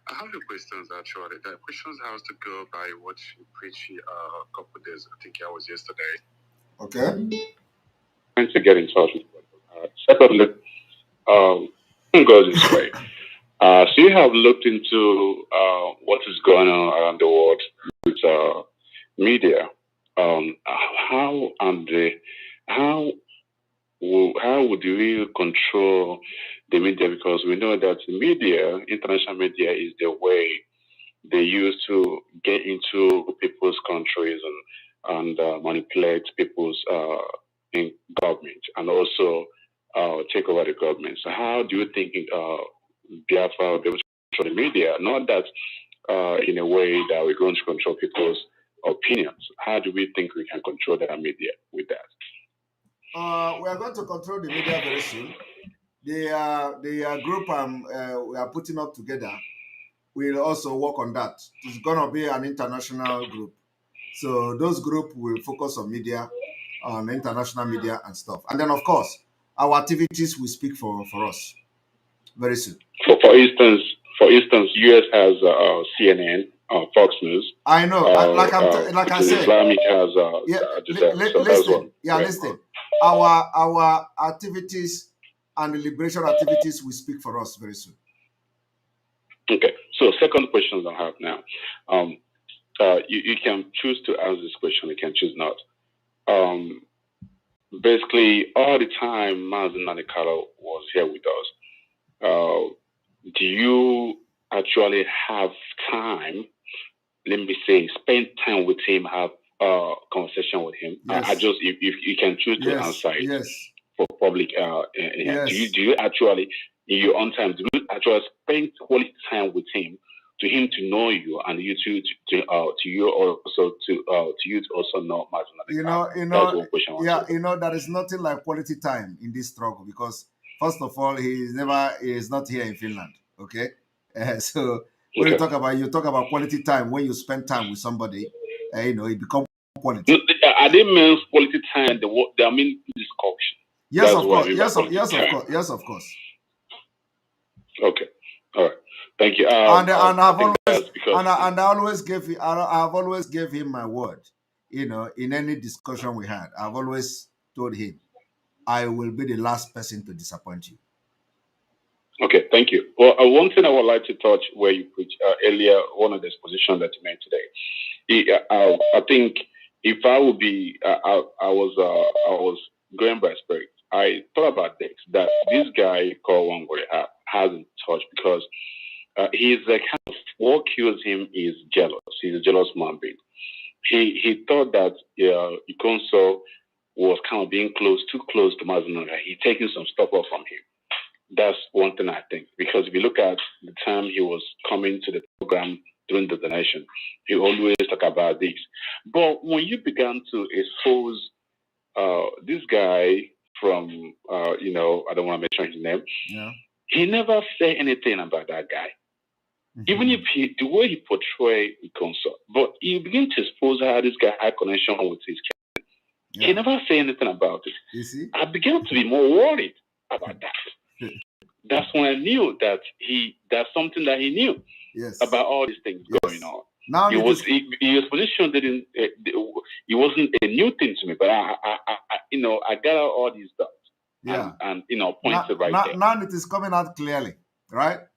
Speaker 21: I have the questions actually. The questions have to go by what you preached a couple of days. I think I was yesterday.
Speaker 8: Okay.
Speaker 21: Trying to get in touch with you. Secondly, go this way. So you have looked into what is going on around the world with media. How would we control the media? Because we know that media, international media, is the way they use to get into people's countries and manipulate people's in government, and also take over the government. So how do you think Biafra will be able to control the media? Not that in a way that we're going to control people's opinions. How do we think we can control the media with that?
Speaker 8: We are going to control the media very soon. The group we are putting up together will also work on that. It's going to be an international group. So those groups will focus on media, on international media and stuff. And then, of course, our activities will speak for us very soon.
Speaker 21: For instance, US has CNN, Fox News.
Speaker 8: I know, like I said,
Speaker 21: Islamic has
Speaker 8: listen. Our activities and the liberation activities will speak for us very soon.
Speaker 21: Okay. So second question I have now. You can choose to answer this question. You can choose not. Basically, all the time, Mazen Nanikalo was here with us. Do you actually have time? Let me say, spend time with him, have a conversation with him.
Speaker 8: Yes.
Speaker 21: If you can choose to answer it for public.
Speaker 8: Yes.
Speaker 21: Do you actually, in your own time, do you actually spend quality time with him to him to know you, and you to you also to you to also know Martin Luther King. That's one question.
Speaker 8: There is nothing like quality time in this struggle, because first of all, he is not here in Finland. Okay, so when you talk about quality time, when you spend time with somebody, it becomes quality.
Speaker 21: I didn't mean quality time. I mean discussion.
Speaker 8: Yes, of course. Yes, of course.
Speaker 21: Okay, all right. Thank you.
Speaker 8: And I've always gave him my word. In any discussion we had, I've always told him, I will be the last person to disappoint you.
Speaker 21: Okay, thank you. Well, one thing I would like to touch where you put earlier, one of the expositions that you made today. I think if I would be, I was going by spirit. I thought about this, that this guy called Wangari hasn't touched, because he's a kind of, what kills him is jealous. He's a jealous man being. He thought that Ikonso was kind of being too close to Mazinga. He's taking some stuff off from him. That's one thing I think, because if you look at the time he was coming to the program during the donation, he always talk about this. But when you began to expose this guy from, I don't want to mention his name, he never said anything about that guy. Mm-hmm. Even if the way he portrayed Ikonso, but you begin to expose how this guy had connection with his kid. Yeah. He never said anything about it.
Speaker 8: You see?
Speaker 21: I began to be more worried about that. That's when I knew that that's something that he knew about all these things going on. Now his position didn't. It wasn't a new thing to me, but I got out all these dots.
Speaker 8: Yeah,
Speaker 21: and points it right there.
Speaker 8: Now it is coming out clearly, right?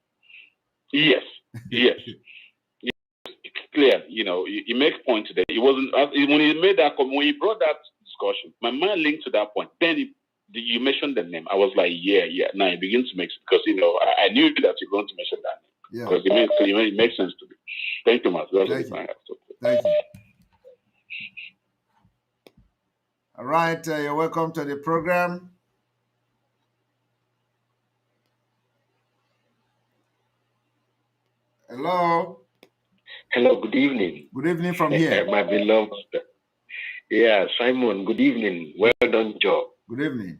Speaker 21: Yes. It's clear. He makes point today. It wasn't when he made that when he brought that discussion. My mind linked to that point. Then you mentioned the name. I was like, yeah. Now it begins to make sense, because I knew that you're going to mention that name, because it makes sense to me. Thank you, Master.
Speaker 8: Thank you. All right, you're welcome to the program. Hello.
Speaker 2: Hello, good evening.
Speaker 8: Good evening from here.
Speaker 2: My beloved. Yeah, Simon, good evening. Well done job.
Speaker 8: Good evening.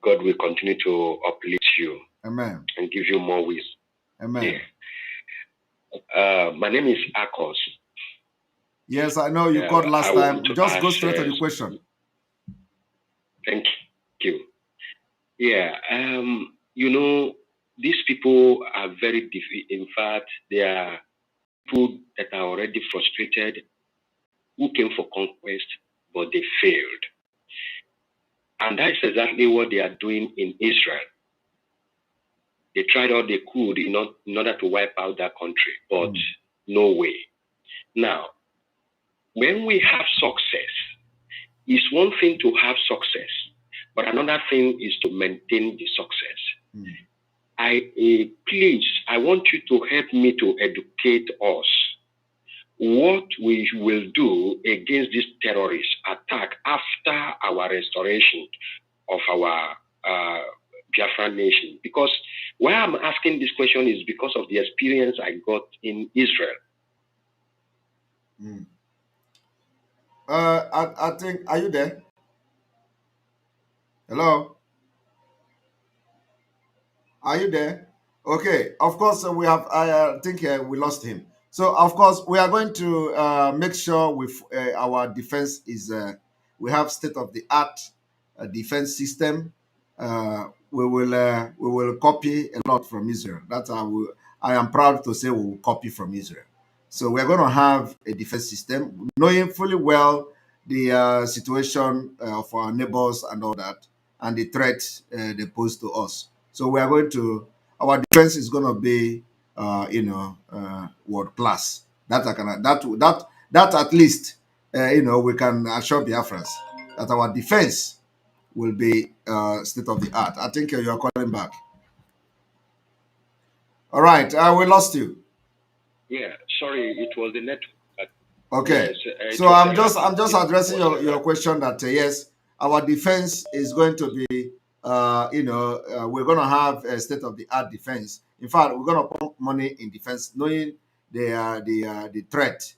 Speaker 2: God will continue to uplift you.
Speaker 8: Amen.
Speaker 2: And give you more wisdom.
Speaker 8: Amen.
Speaker 2: Yeah. My name is Akos.
Speaker 8: Yes, I know you called last time. Just go straight to the question.
Speaker 2: Thank you. Yeah. These people are very different. In fact, they are people that are already frustrated, who came for conquest, but they failed. And that's exactly what they are doing in Israel. They tried all they could in order to wipe out that country, but no way. Now, when we have success, it's one thing to have success, but another thing is to maintain the success. Please, I want you to help me to educate us what we will do against this terrorist attack after our restoration of our Biafran nation. Because why I'm asking this question is because of the experience I got in Israel.
Speaker 8: I think, are you there? Hello? Are you there? Okay, of course, I think we lost him. So, of course, we are going to make sure our defense is, we have state-of-the-art defense system. We will copy a lot from Israel. That's how I am proud to say we will copy from Israel. So we're going to have a defense system, knowing fully well the situation of our neighbors and all that, and the threats they pose to us. So we are going to, our defense is going to be, world class. That at least, we can assure Biafrans that our defense will be state of the art. I think you are calling back. All right, we lost you.
Speaker 2: Yeah, sorry, it was the network.
Speaker 8: Okay, yes, so I'm just addressing your question that yes, our defense is going to be, we're going to have a state of the art defense In fact, we're going to pump money in defense, knowing the threat,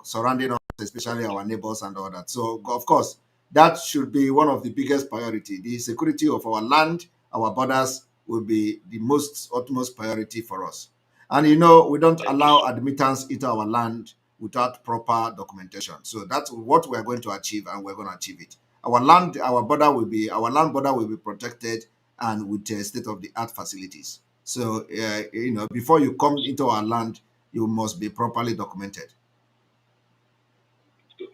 Speaker 8: surrounding us, especially our neighbors and all that. So, of course, that should be one of the biggest priority. The security of our land, our borders, will be the utmost priority for us. And we don't allow admittance into our land without proper documentation. So that's what we're going to achieve, and we're going to achieve it. Our land border will be protected and with state-of-the-art facilities. So before you come into our land, you must be properly documented.
Speaker 2: Good.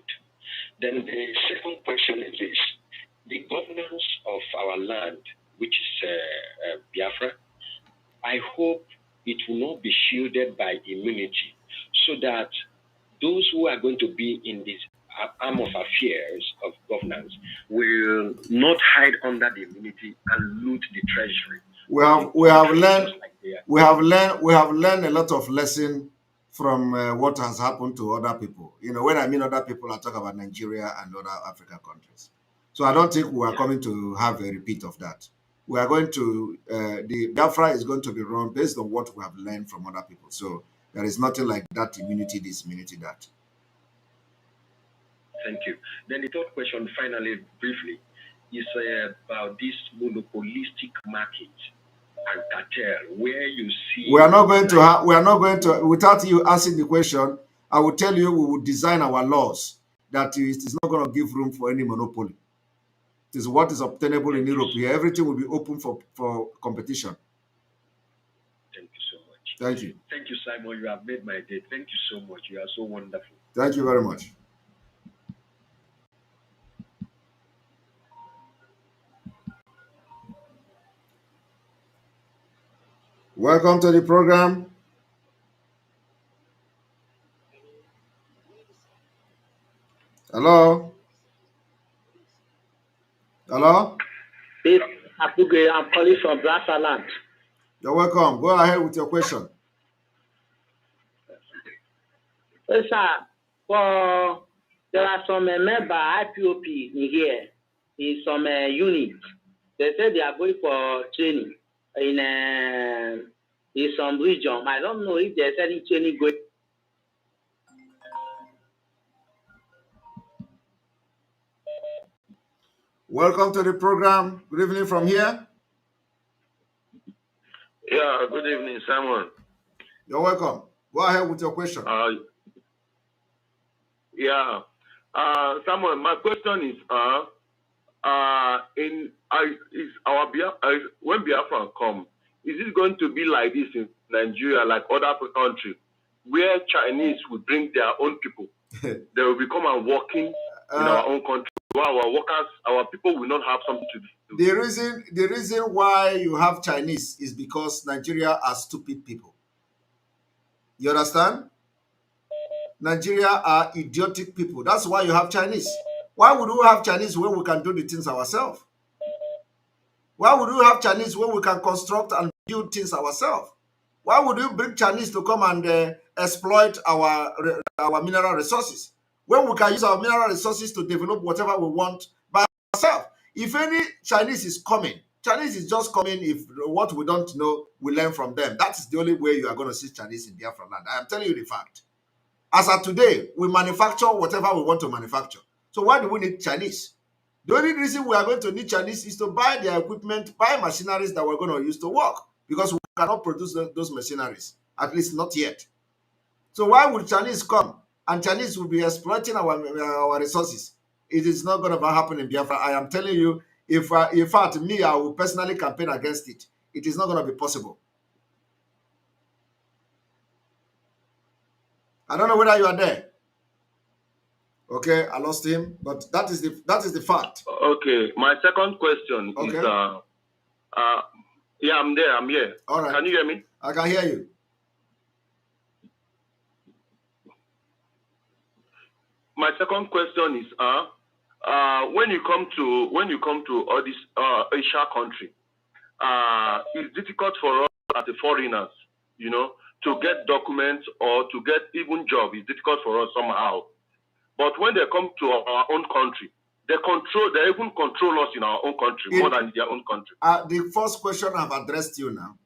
Speaker 2: Then the second question is this: the governance of our land, which is Biafra, I hope it will not be shielded by immunity, so that those who are going to be in this arm of affairs of governance will not hide under the immunity and loot the treasury.
Speaker 8: We have learned a lot of lesson from what has happened to other people. When I mean other people, I talk about Nigeria and other African countries. So I don't think we are coming to have a repeat of that. We are going to, the Biafra is going to be run based on what we have learned from other people. So there is nothing like that immunity, this immunity, that.
Speaker 2: Thank you. Then the third question, finally, briefly, is about this monopolistic market and cartel, where you see...
Speaker 8: We are not going to, without you asking the question, I will tell you we will design our laws that it is not going to give room for any monopoly. It is what is obtainable in Europe here. Everything will be open for competition.
Speaker 2: Thank you so much.
Speaker 8: Thank you.
Speaker 2: Thank you, Simon. You have made my day. Thank you so much. You are so wonderful.
Speaker 8: Thank you very much. Welcome to the program. Hello? Hello?
Speaker 4: This Abuja, I'm calling from Brassaland.
Speaker 8: You're welcome. Go ahead with your question.
Speaker 4: Yes, sir. Well, there are some member IPOP in here, in some units. They say they are going for training in some region. I don't know if there's any training going.
Speaker 8: Welcome to the program. Good evening from here.
Speaker 22: Yeah, good evening, Simon.
Speaker 8: You're welcome. Go ahead with your question.
Speaker 22: Simon, my question is, when Biafra come, is it going to be like this in Nigeria, like other countries, where Chinese will bring their own people? They will become and working in our own country. While our workers, our people will not have something to do.
Speaker 8: The reason why you have Chinese is because Nigeria are stupid people. You understand? Nigeria are idiotic people. That's why you have Chinese. Why would we have Chinese when we can do the things ourselves? Why would we have Chinese when we can construct and build things ourselves? Why would we bring Chinese to come and exploit our mineral resources when we can use our mineral resources to develop whatever we want by ourselves? If any Chinese is coming, Chinese is just coming if what we don't know, we learn from them. That is the only way you are going to see Chinese in Biafra land. I am telling you the fact. As of today, we manufacture whatever we want to manufacture. So why do we need Chinese? The only reason we are going to need Chinese is to buy their equipment, buy machineries that we're going to use to work, because we cannot produce those machineries, at least not yet. So why would Chinese come and Chinese will be exploiting our resources? It is not going to happen in Biafra. I am telling you, if in fact me, I will personally campaign against it. It is not going to be possible. I don't know whether you are there. Okay, I lost him, but that is the fact.
Speaker 22: Okay, my second question is yeah, I'm there. I'm here.
Speaker 8: All right.
Speaker 22: Can you hear me?
Speaker 8: I can hear you.
Speaker 22: My second question is when you come to all these Asia country, it's difficult for us as a foreigners, to get documents or to get even job. It's difficult for us somehow. But when they come to our own country, they even control us in our own country more than their own country.
Speaker 8: The first question I've addressed you now.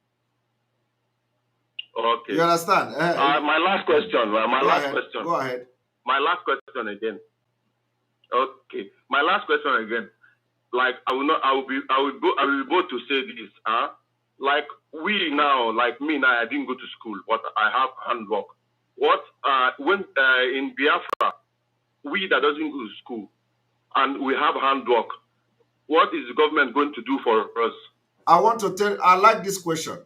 Speaker 22: Okay.
Speaker 8: You understand?
Speaker 22: My last question. Question.
Speaker 8: Go ahead.
Speaker 22: My last question again. Okay. My last question again. Like I will be able to say this. Like we now, like me now, I didn't go to school, but I have handwork. What when in Biafra, we that doesn't go to school and we have handwork, what is the government going to do for us?
Speaker 8: I like this question.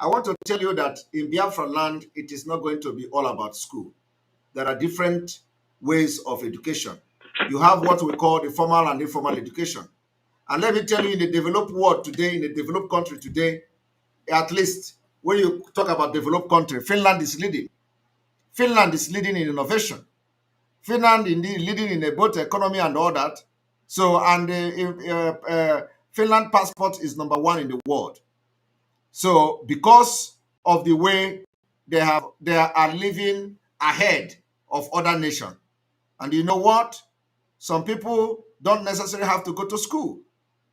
Speaker 8: I want to tell you that in Biafra land, it is not going to be all about school. There are different ways of education. You have what we call the formal and informal education. And let me tell you, in the developed world today, in the developed country today, at least when you talk about developed country, Finland is leading. Finland is leading in innovation. Finland is leading in both economy and all that. So, and Finland passport is #1 in the world. So, because of the way they are living ahead of other nations. And you know what? Some people don't necessarily have to go to school.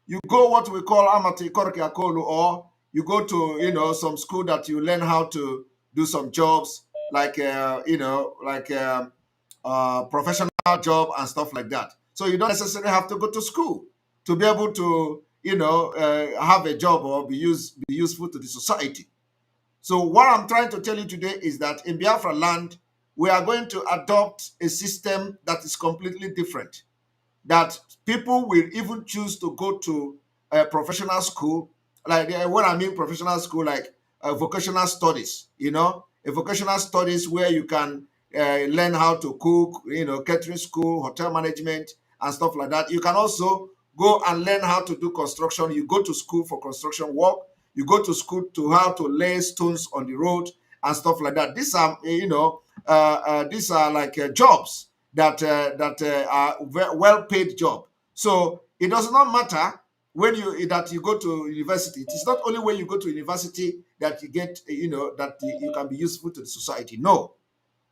Speaker 8: You go what we call amati korke akolu, or you go to some school that you learn how to do some jobs like professional job and stuff like that. So you don't necessarily have to go to school to be able to have a job or be useful to the society. So what I'm trying to tell you today is that in Biafra land, we are going to adopt a system that is completely different. That people will even choose to go to a professional school, like what I mean professional school, like vocational studies, a vocational studies where you can learn how to cook, catering school, hotel management, and stuff like that. You can also go and learn how to do construction. You go to school for construction work. You go to school to how to lay stones on the road and stuff like that. These are, these are like jobs that are well-paid job. So it does not matter when you go to university. It is not only when you go to university that you get, that you can be useful to the society. No.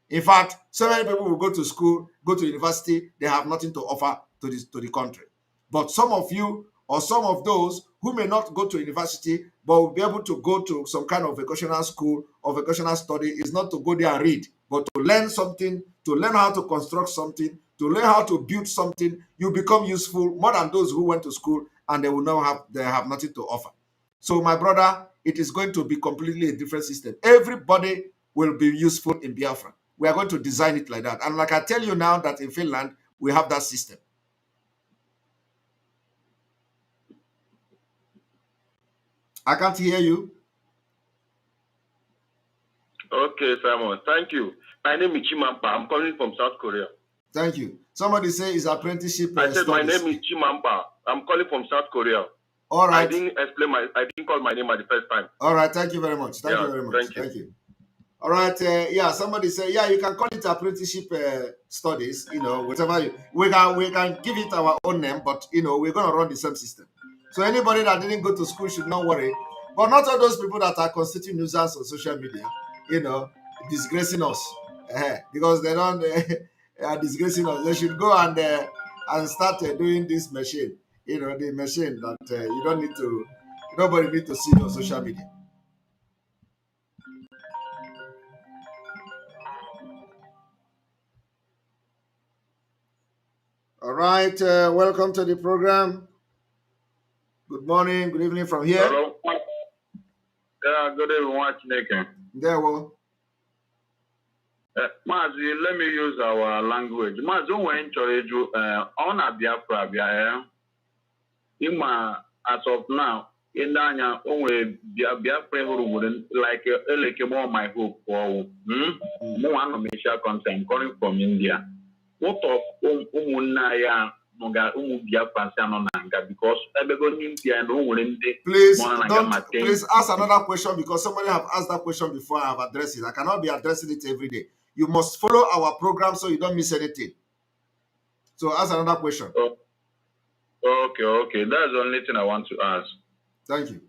Speaker 8: In fact, so many people will go to school, go to university, they have nothing to offer to the country. But some of you, or some of those who may not go to university, but will be able to go to some kind of vocational school or vocational study, is not to go there and read, but to learn something, to learn how to construct something, to learn how to build something. You become useful more than those who went to school and they have nothing to offer. So my brother, it is going to be completely a different system. Everybody will be useful in Biafra. We are going to design it like that. And like I tell you now that in Finland, we have that system. I can't hear you.
Speaker 22: Okay, Simon. Thank you. My name is Chimampa. I'm calling from South Korea.
Speaker 8: Thank you. Somebody say it's apprenticeship.
Speaker 22: I said my name is Chimampa. I'm calling from South Korea.
Speaker 8: All right.
Speaker 22: I didn't call my name at the first time.
Speaker 8: All right. Thank you very much. Thank you very much. Thank you. All right. Somebody say, you can call it apprenticeship studies. Whatever we can give it our own name, but we're gonna run the same system. So anybody that didn't go to school should not worry. But not all those people that are constituting nuisance on social media, disgracing us, because they don't are disgracing us. They should go and start doing this machine. The machine that nobody need to see on social media. All right, welcome to the program. Good morning, good evening from here.
Speaker 22: Hello. Yeah, good evening.
Speaker 8: There we go.
Speaker 22: Mazi, let me use our language. Mazi, when you on a Biafra, as of now, in Danya, only Biafra like Elekemo, my hope for one of Misha concern coming from India. What of Umunaya? Because
Speaker 8: please ask another question, because somebody have asked that question before. I have addressed it. I cannot be addressing it every day. You must follow our program so you don't miss anything. So ask another question.
Speaker 22: Okay. That's the only thing I want to ask.
Speaker 8: Thank you.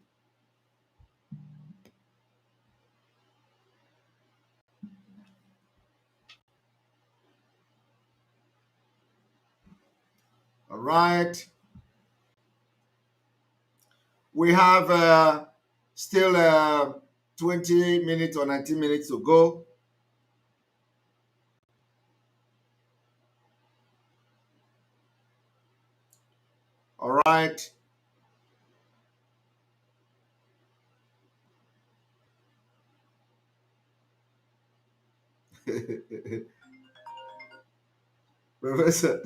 Speaker 8: All right. We have still 20 minutes or 19 minutes to go. All right. Professor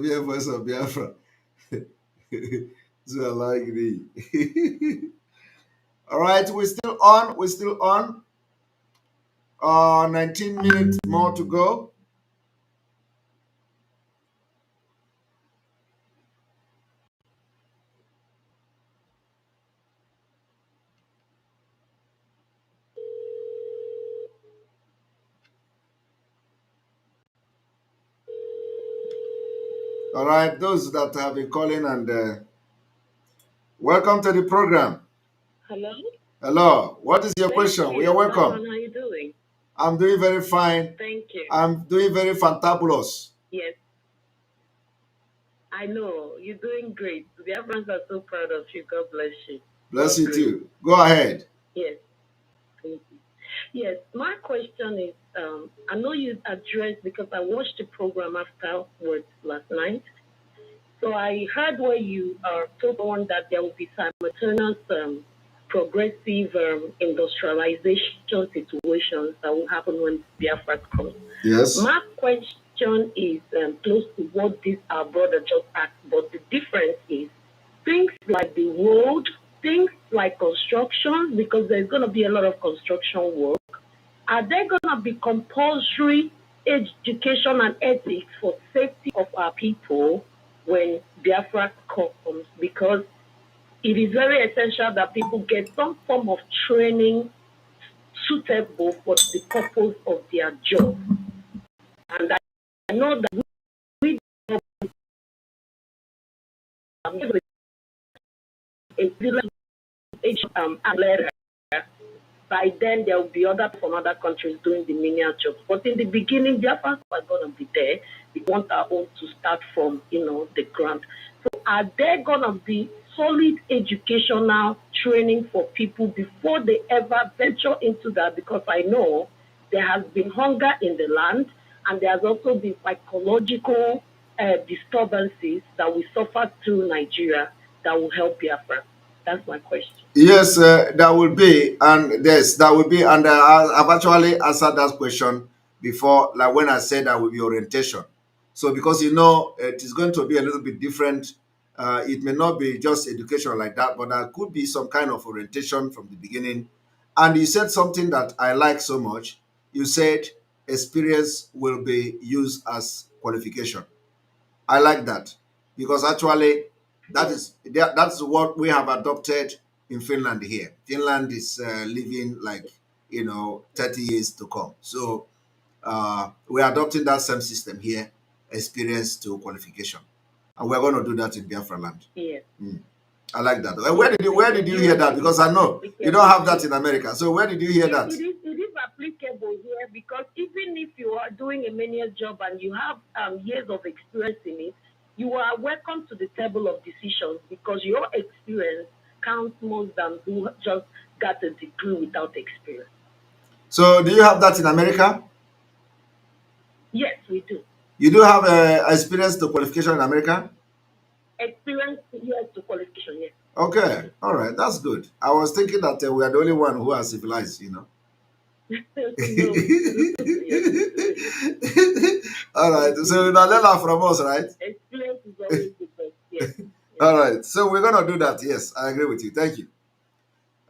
Speaker 8: Bia, voice of Biafra. So I like the. All right, we're still on. 19 minutes more to go. All right, those that have been calling and welcome to the program.
Speaker 3: Hello?
Speaker 8: Hello. What is your question? We are welcome.
Speaker 3: How are you doing?
Speaker 8: I'm doing very fine.
Speaker 3: Thank you.
Speaker 8: I'm doing very fantabulous.
Speaker 3: Yes. I know. You're doing great. The Africans are so proud of you. God bless you.
Speaker 8: Bless you too. Go ahead.
Speaker 3: Yes. Thank you. Yes. My question is, I know you addressed, because I watched the program afterwards last night. So I heard where you told one that there will be simultaneous progressive industrialization situations that will happen when Biafra comes.
Speaker 8: Yes.
Speaker 3: My question is close to what this our brother just asked, but the difference is things like the road, things like construction, because there's going to be a lot of construction work. Are there going to be compulsory education and ethics for safety of our people when Biafra comes? Because it is very essential that people get some form of training suitable for the purpose of their job. And I know that we by then there will be others from other countries doing the menial jobs. But in the beginning, Biafrans are going to be there. We want our own to start from, the ground. So are there going to be solid educational training for people before they ever venture into that? Because I know there has been hunger in the land, and there has also been psychological disturbances that we suffer through Nigeria that will help Biafra. That's my question.
Speaker 8: Yes, that will be, and yes, that will be, and I've actually answered that question before, like when I said that will be orientation. So because it is going to be a little bit different. It may not be just education like that, but there could be some kind of orientation from the beginning. And you said something that I like so much. You said experience will be used as qualification. I like that because actually that's what we have adopted in Finland here. Finland is living like 30 years to come. So we're adopting that same system here, experience to qualification, and we're going to do that in Biafra land.
Speaker 3: Yeah.
Speaker 8: I like that. Where did you hear that? Because I know you don't have that in America. So where did you hear that?
Speaker 3: It is applicable here because even if you are doing a menial job and you have years of experience in it, you are welcome to the table of decisions because your experience counts more than who just got a degree without experience.
Speaker 8: So do you have that in America?
Speaker 3: Yes, we do.
Speaker 8: You do have experience to qualification in America?
Speaker 3: Experience, yes, to qualification, yes.
Speaker 8: Okay, all right, that's good. I was thinking that we are the only one who are civilized, All right, so now learn from us, right?
Speaker 3: Experience is always the best, yes.
Speaker 8: All right, so we're going to do that. Yes, I agree with you. Thank you.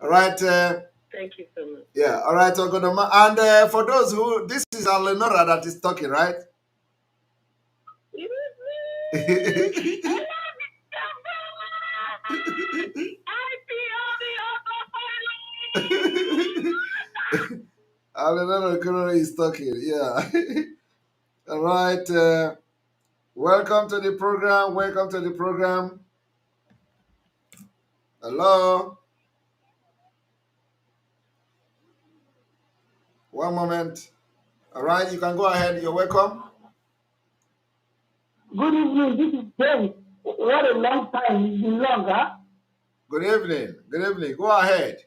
Speaker 8: All right.
Speaker 3: Thank you so much.
Speaker 8: Yeah, all right, Ogodoma. And for those who, this is Alenora that is talking, right? Alenora is talking, yeah. All right. Welcome to the program. Welcome to the program. Hello. One moment. All right, you can go ahead. You're welcome.
Speaker 3: Good evening. This is James. What a long time. It's been long, huh?
Speaker 8: Good evening. Good evening. Go ahead.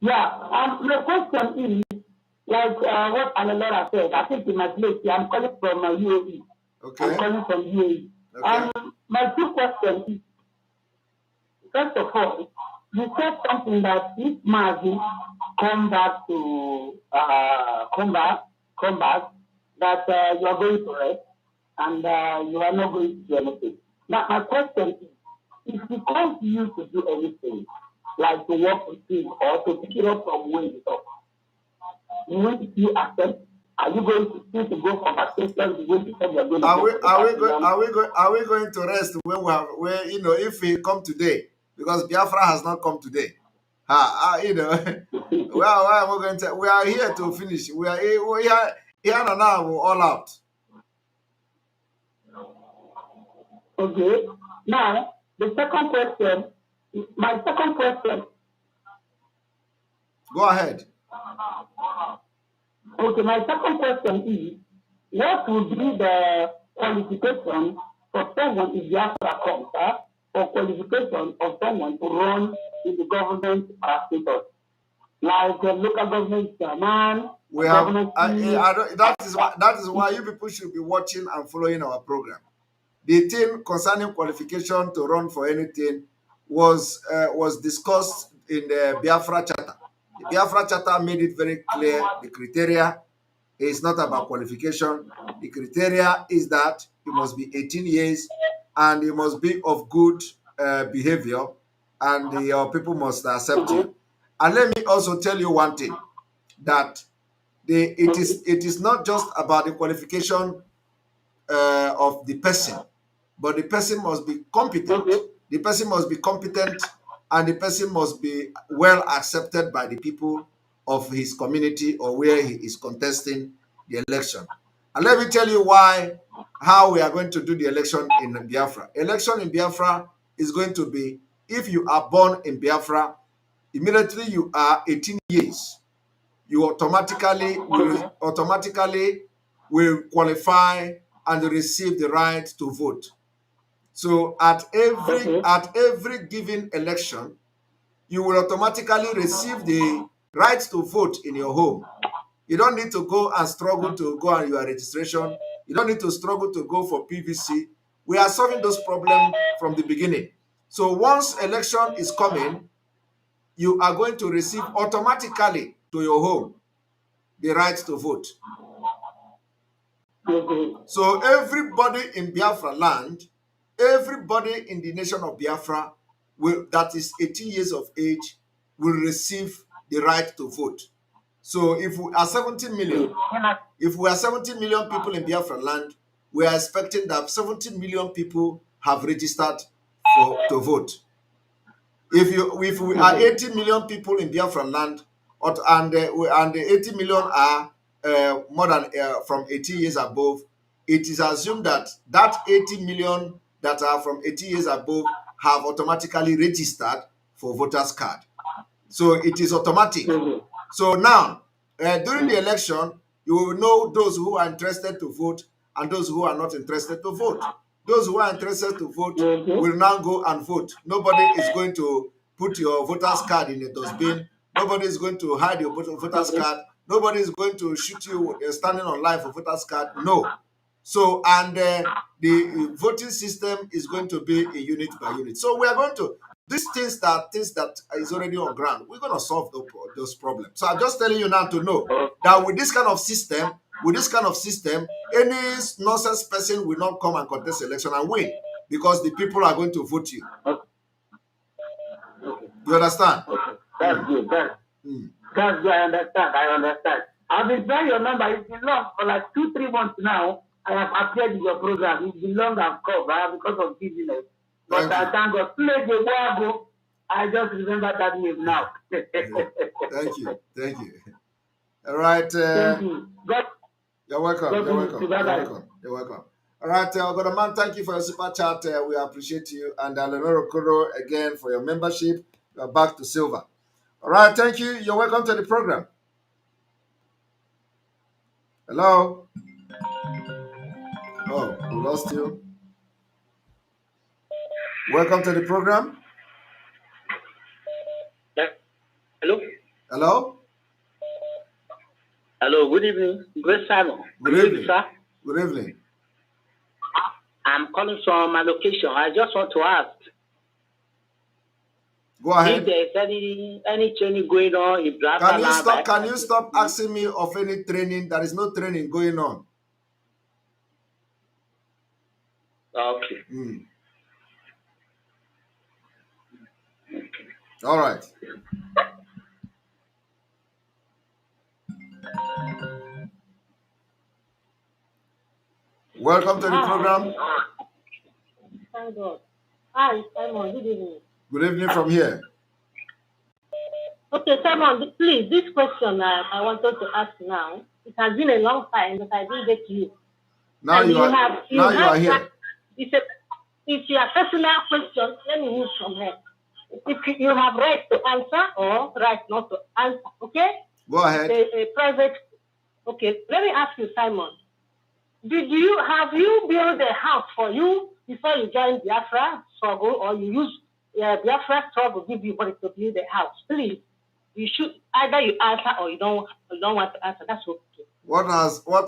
Speaker 3: Yeah, the question is, like what Alelora said, I think in my place, I'm calling from UAE.
Speaker 8: Okay.
Speaker 3: I'm calling from UAE.
Speaker 8: Okay.
Speaker 3: My two questions is, first of all, you said something that if Mazi come back to come back, that you are going to rest and you are not going to do anything. Now my question is, if he calls you to do anything, like to work with him or to pick it up from where you stop, will you accept? Are you going to still to go for vacation?
Speaker 8: Are we going to rest when we have if we come today, because Biafra has not come today? Why am I going to? We are here to finish. We are here and now. We're all out.
Speaker 3: Okay. Now the second question. My second question.
Speaker 8: Go ahead.
Speaker 3: Okay, my second question is, what would be the qualification for someone if Biafra comes, or qualification of someone to run in the government status? Like the local government chairman,
Speaker 8: we have that is why you people should be watching and following our program. The thing concerning qualification to run for anything was discussed in the Biafra Charter. The Biafra Charter made it very clear the criteria is not about qualification. The criteria is that you must be 18 years and you must be of good behavior, and your people must accept you. And let me also tell you one thing, that it is not just about the qualification of the person, but the person must be competent. The person must be competent, and the person must be well accepted by the people of his community or where he is contesting the election. And let me tell you how we are going to do the election in Biafra. Election in Biafra is going to be, if you are born in Biafra, immediately you are 18 years, you automatically will qualify and receive the right to vote. So at every given election, you will automatically receive the right to vote in your home. You don't need to go and struggle to go on your registration. You don't need to struggle to go for PVC. We are solving those problems from the beginning. So once election is coming, you are going to receive automatically to your home the right to vote. So everybody in Biafra land, everybody in the nation of Biafra that is 18 years of age will receive the right to vote. So if we are 17 million, people in Biafra land, we are expecting that 17 million people have registered to vote. If we are 80 million people in Biafra land, and 80 million are more than from 18 years above, it is assumed that 80 million that are from 18 years above have automatically registered for voters card. So it is automatic. So now, during the election, you will know those who are interested to vote and those who are not interested to vote. Those who are interested to vote will now go and vote. Nobody is going to put your voter's card in a dustbin. Nobody is going to hide your voter's card. Nobody is going to shoot you standing on line for voter's card. No. So, and the voting system is going to be a unit by unit. So we are going to, things that is already on ground, we're going to solve those problems. So I'm just telling you now to know that with this kind of system, any nonsense person will not come and contest election and win, because the people are going to vote you. You understand?
Speaker 3: That's good. That's good. I understand. I've been trying your number. It's been long for like 2-3 months now. I have appeared in your program. It's been long I've come because of business. But I thank God. I just remember that name now.
Speaker 8: Thank you. All right.
Speaker 3: Thank you.
Speaker 8: You're welcome. All right, Godaman, thank you for your super chat. We appreciate you. And Lenore Okoro, again, for your membership. You're back to silver. All right, thank you. You're welcome to the program. Hello? Oh, we lost you. Welcome to the program.
Speaker 5: Hello?
Speaker 8: Hello?
Speaker 4: Hello, good evening. Great Simon.
Speaker 8: Good evening.
Speaker 4: Sir.
Speaker 8: Good evening.
Speaker 4: I'm calling from my location. I just want to ask.
Speaker 8: Go ahead.
Speaker 4: If there's any training going on in Biafra
Speaker 8: Can you stop asking me of any training? There is no training going on.
Speaker 4: Okay.
Speaker 8: All right. Welcome to the program.
Speaker 3: Thank God. Hi, Simon. Good evening.
Speaker 8: Good evening from here.
Speaker 3: Okay, Simon, please, this question I wanted to ask now. It has been a long time that I didn't get to you.
Speaker 8: Now you are here.
Speaker 3: It's your personal question. Let me move from here. If you have right to answer or right not to answer, okay?
Speaker 8: Go ahead.
Speaker 3: A private. Okay, let me ask you, Simon. Have you built a house for you before you joined Biafra struggle, or you use Biafra struggle give you money to build a house? Please, you should either you answer or you don't want to answer. That's okay.
Speaker 8: What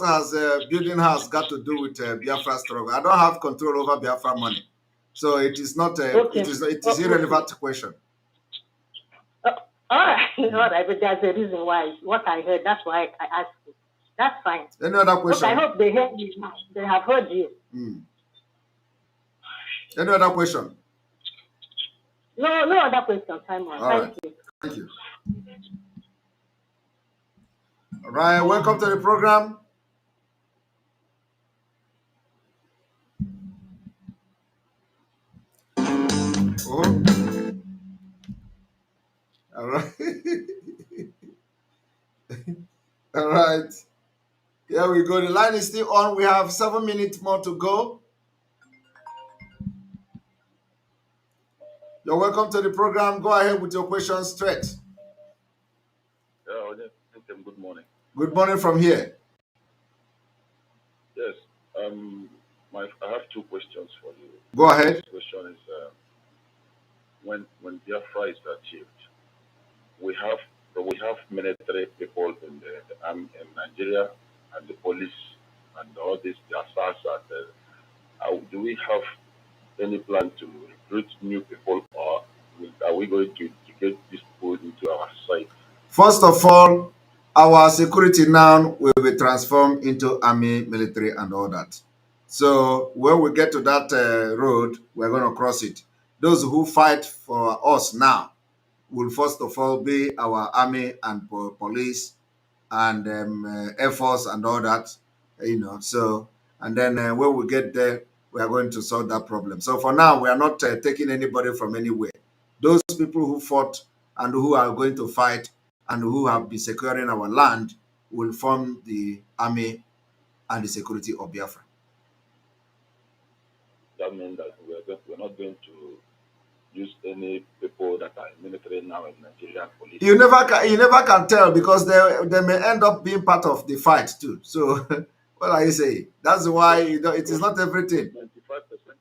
Speaker 8: has building house got to do with Biafra struggle? I don't have control over Biafra money, so it is not.
Speaker 3: Okay.
Speaker 8: It is irrelevant question.
Speaker 3: All right, all right, but there's a reason why. What I heard, that's why I asked you. That's fine.
Speaker 8: Any other question?
Speaker 3: Okay, I hope they heard you. They have heard you.
Speaker 8: Any other question?
Speaker 3: No other question, Simon. Thank you.
Speaker 8: Thank you. All right, welcome to the program. Oh. All right. All right. Here we go. The line is still on. We have 7 minutes more to go. You're welcome to the program. Go ahead with your questions straight.
Speaker 22: Good morning.
Speaker 8: Good morning from here.
Speaker 22: Yes. I have two questions for you.
Speaker 8: Go ahead.
Speaker 22: The first question is when Biafra is achieved, we have military people in the army in Nigeria and the police and all this, the SARS and do we have any plan to recruit new people, or are we going to get these people into our society?
Speaker 8: First of all, our security now will be transformed into army, military, and all that. So when we get to that road, we're going to cross it. Those who fight for us now will first of all be our army and police and Air Force and all that, So, and then when we get there, we are going to solve that problem. So for now, we are not taking anybody from anywhere. Those people who fought and who are going to fight and who have been securing our land will form the army and the security of Biafra.
Speaker 22: That means that we're not going to use any people that are in military now in Nigeria police.
Speaker 8: You never can tell, because they may end up being part of the fight too. So what are you saying? That's why it is not everything.
Speaker 22: 95%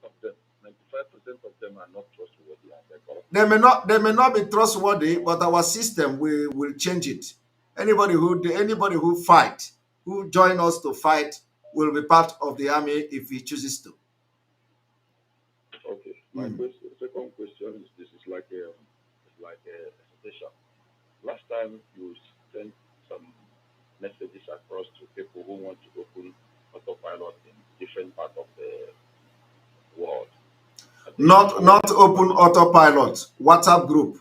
Speaker 22: of them are not trustworthy.
Speaker 8: They may not be trustworthy, but our system will change it. Anybody who fight, who join us to fight, will be part of the army if he chooses to.
Speaker 22: Okay. My second question is, this is like a suggestion. Last time you sent some messages across to people who want to open autopilot in different parts of the world.
Speaker 8: Not open autopilot, WhatsApp group.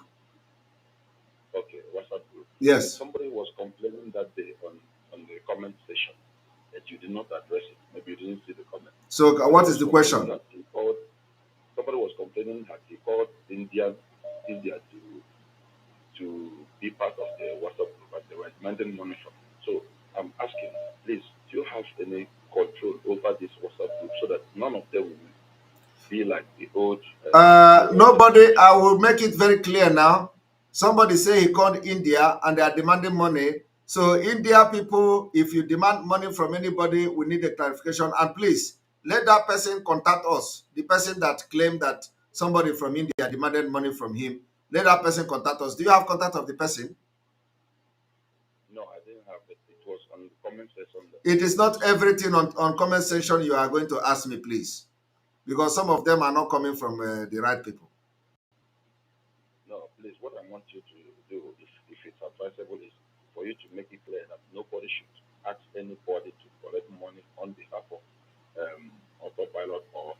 Speaker 22: Okay, WhatsApp group.
Speaker 8: Yes.
Speaker 22: Somebody was complaining that day on the comment section that you did not address it. Maybe you didn't see the comment.
Speaker 8: So what is the question?
Speaker 22: Somebody was complaining that he called India to be part of the WhatsApp group, but they were demanding money from him. So I'm asking, please, do you have any control over this WhatsApp group so that none of them will be like the old?
Speaker 8: Nobody. I will make it very clear now. Somebody say he called India and they are demanding money. So India people, if you demand money from anybody, we need a clarification. And please, let that person contact us. The person that claimed that somebody from India demanded money from him, let that person contact us. Do you have contact of the person?
Speaker 12: No, I didn't have it. It was on the comment section.
Speaker 8: It is not everything on comment section you are going to ask me, please, because some of them are not coming from the right people.
Speaker 12: No, please, what I want you to do, if it's advisable, is for you to make it clear that nobody should ask anybody to collect money on behalf of autopilot or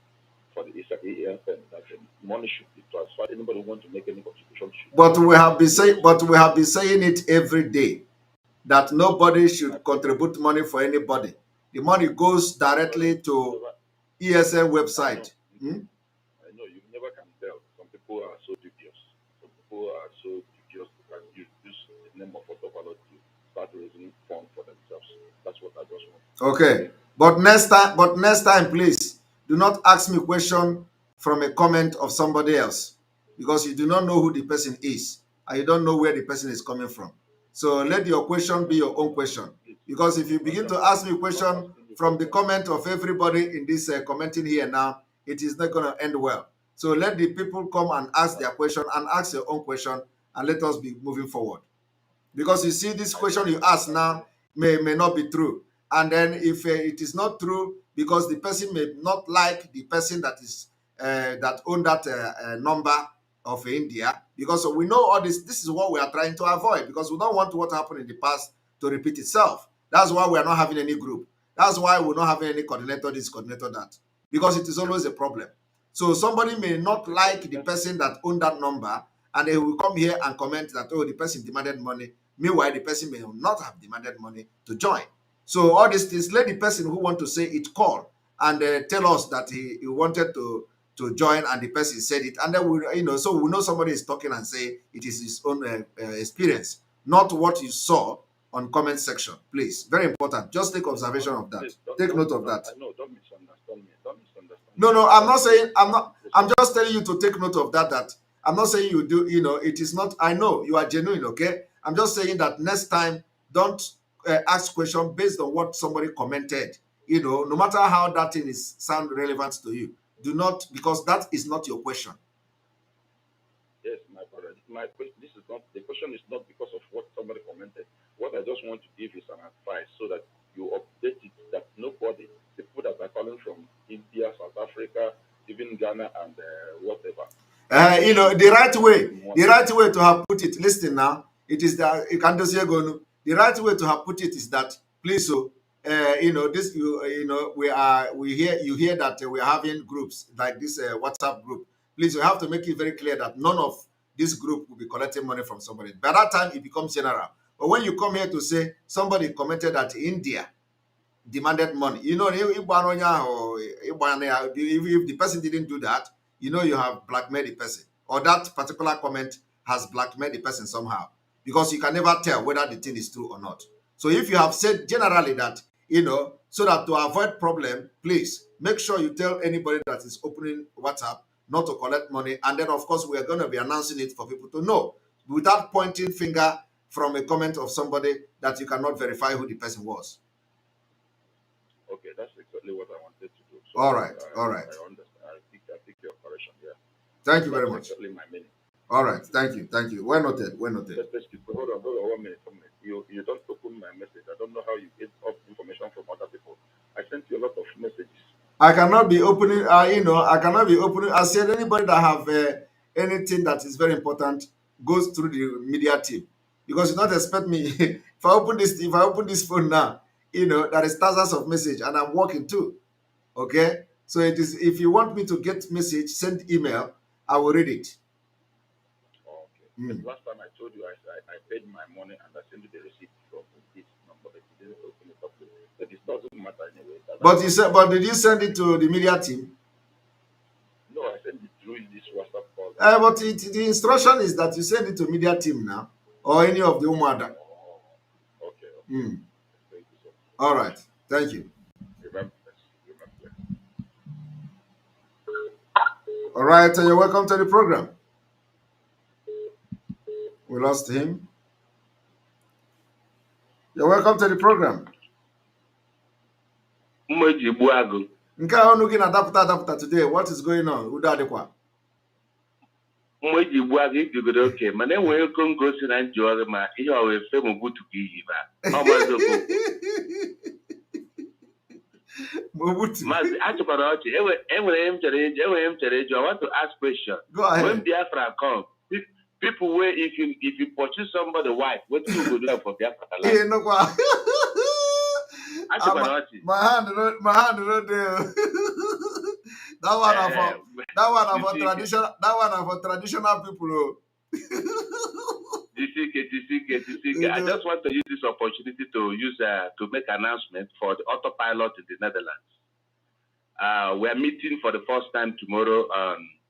Speaker 12: for the EFN. That the money should be transferred. Anybody who wants to make any contribution should.
Speaker 8: But we have been saying it every day that nobody should contribute money for anybody. The money goes directly to ESN website.
Speaker 12: I know you never can tell. Some people are so dubious. Some people are so dubious that you use the name of autopilot to start raising funds for themselves. That's what I just want.
Speaker 8: Okay. But next time, please do not ask me a question from a comment of somebody else, because you do not know who the person is and you don't know where the person is coming from. So let your question be your own question, because if you begin to ask me a question from the comment of everybody in this commenting here now, it is not going to end well. So let the people come and ask their question and ask your own question, and let us be moving forward. Because you see, this question you ask now may not be true. And then if it is not true, because the person may not like the person that is that own that number of India, because we know all this is what we are trying to avoid, because we don't want what happened in the past to repeat itself. That's why we are not having any group. That's why we're not having any coordinator this, coordinator that, because it is always a problem. So somebody may not like the person that owned that number, and they will come here and comment that, oh, the person demanded money. Meanwhile, the person may not have demanded money to join. So all these things, let the person who want to say it call and tell us that he wanted to join, and the person said it, and then we, so we know somebody is talking and say it is his own experience, not what you saw on comment section. Please, very important. Just take observation of that. Take note of that.
Speaker 12: I know, don't misunderstand me. Don't misunderstand me.
Speaker 8: No, I'm not saying, I'm just telling you to take note of that. That I'm not saying you do, it is not, I know you are genuine, okay? I'm just saying that next time, don't ask questions based on what somebody commented. No matter how that thing is sound relevant to you, do not, because that is not your question.
Speaker 12: Yes, my brother. This is not, the question is not because of what somebody commented. What I just want to give is an advice so that you update it, that nobody, the people that are calling from India, South Africa, even Ghana and whatever.
Speaker 8: The right way to have put it, listen now, it is that the right way to have put it is that, please, this, you hear that we are having groups like this WhatsApp group. Please, you have to make it very clear that none of this group will be collecting money from somebody. By that time, it becomes general. But when you come here to say somebody commented that India demanded money, if the person didn't do that, you have blackmailed the person, or that particular comment has blackmailed the person somehow, because you can never tell whether the thing is true or not. So if you have said generally that, so that to avoid problem, please make sure you tell anybody that is opening WhatsApp not to collect money. And then, of course, we are going to be announcing it for people to know, without pointing finger from a comment of somebody that you cannot verify who the person was.
Speaker 12: Okay, that's exactly what I wanted to do. So
Speaker 8: all right.
Speaker 12: I understand. I think your correction. Yeah.
Speaker 8: Thank you very much.
Speaker 12: Exactly my meaning.
Speaker 8: All right. Thank you. Well noted.
Speaker 12: Hold on 1 minute. You don't open my message. I don't know how you get up information from other people. I sent you a lot of messages.
Speaker 8: I cannot be opening. I cannot be opening. I said anybody that have anything that is very important goes through the media team, because you don't expect me. If I open this phone now, there is thousands of messages, and I'm working too. Okay, so it is. If you want me to get message, send email. I will read it.
Speaker 12: Okay. Last time I told you I paid my money and I sent you the receipt from this number, but you didn't open it up. But it doesn't matter anyway.
Speaker 8: But did you send it to the media team?
Speaker 12: No, I sent it through this WhatsApp call.
Speaker 8: But the instruction is that you send it to media team now, or any of the Umada.
Speaker 12: Okay.
Speaker 8: Thank
Speaker 12: you so much.
Speaker 8: All right. Thank you.
Speaker 12: Remember.
Speaker 8: All right, you're welcome to the program. We lost him. You're welcome to the program. Nke ọnụ gị na-adapụta today. What is going on? Udo adịkwa.
Speaker 22: mgbe ji gbuo gị idigoro oke mana enwere ego ngosi na nji ọrụ ma ihe ọwa efe m butu ka iyi ba ọmazi Okonkwo maazị achịkwara ọchị enwere m chere eji I want to ask question.
Speaker 8: Go ahead.
Speaker 22: When Biafra come, people wey if you pursue somebody wife, what you go do for Biafra life?
Speaker 8: Yeah, no, my hand no there. That one for traditional. That one for traditional people.
Speaker 22: I just want to use this opportunity to make announcement for the autopilot in the Netherlands. We are meeting for the first time tomorrow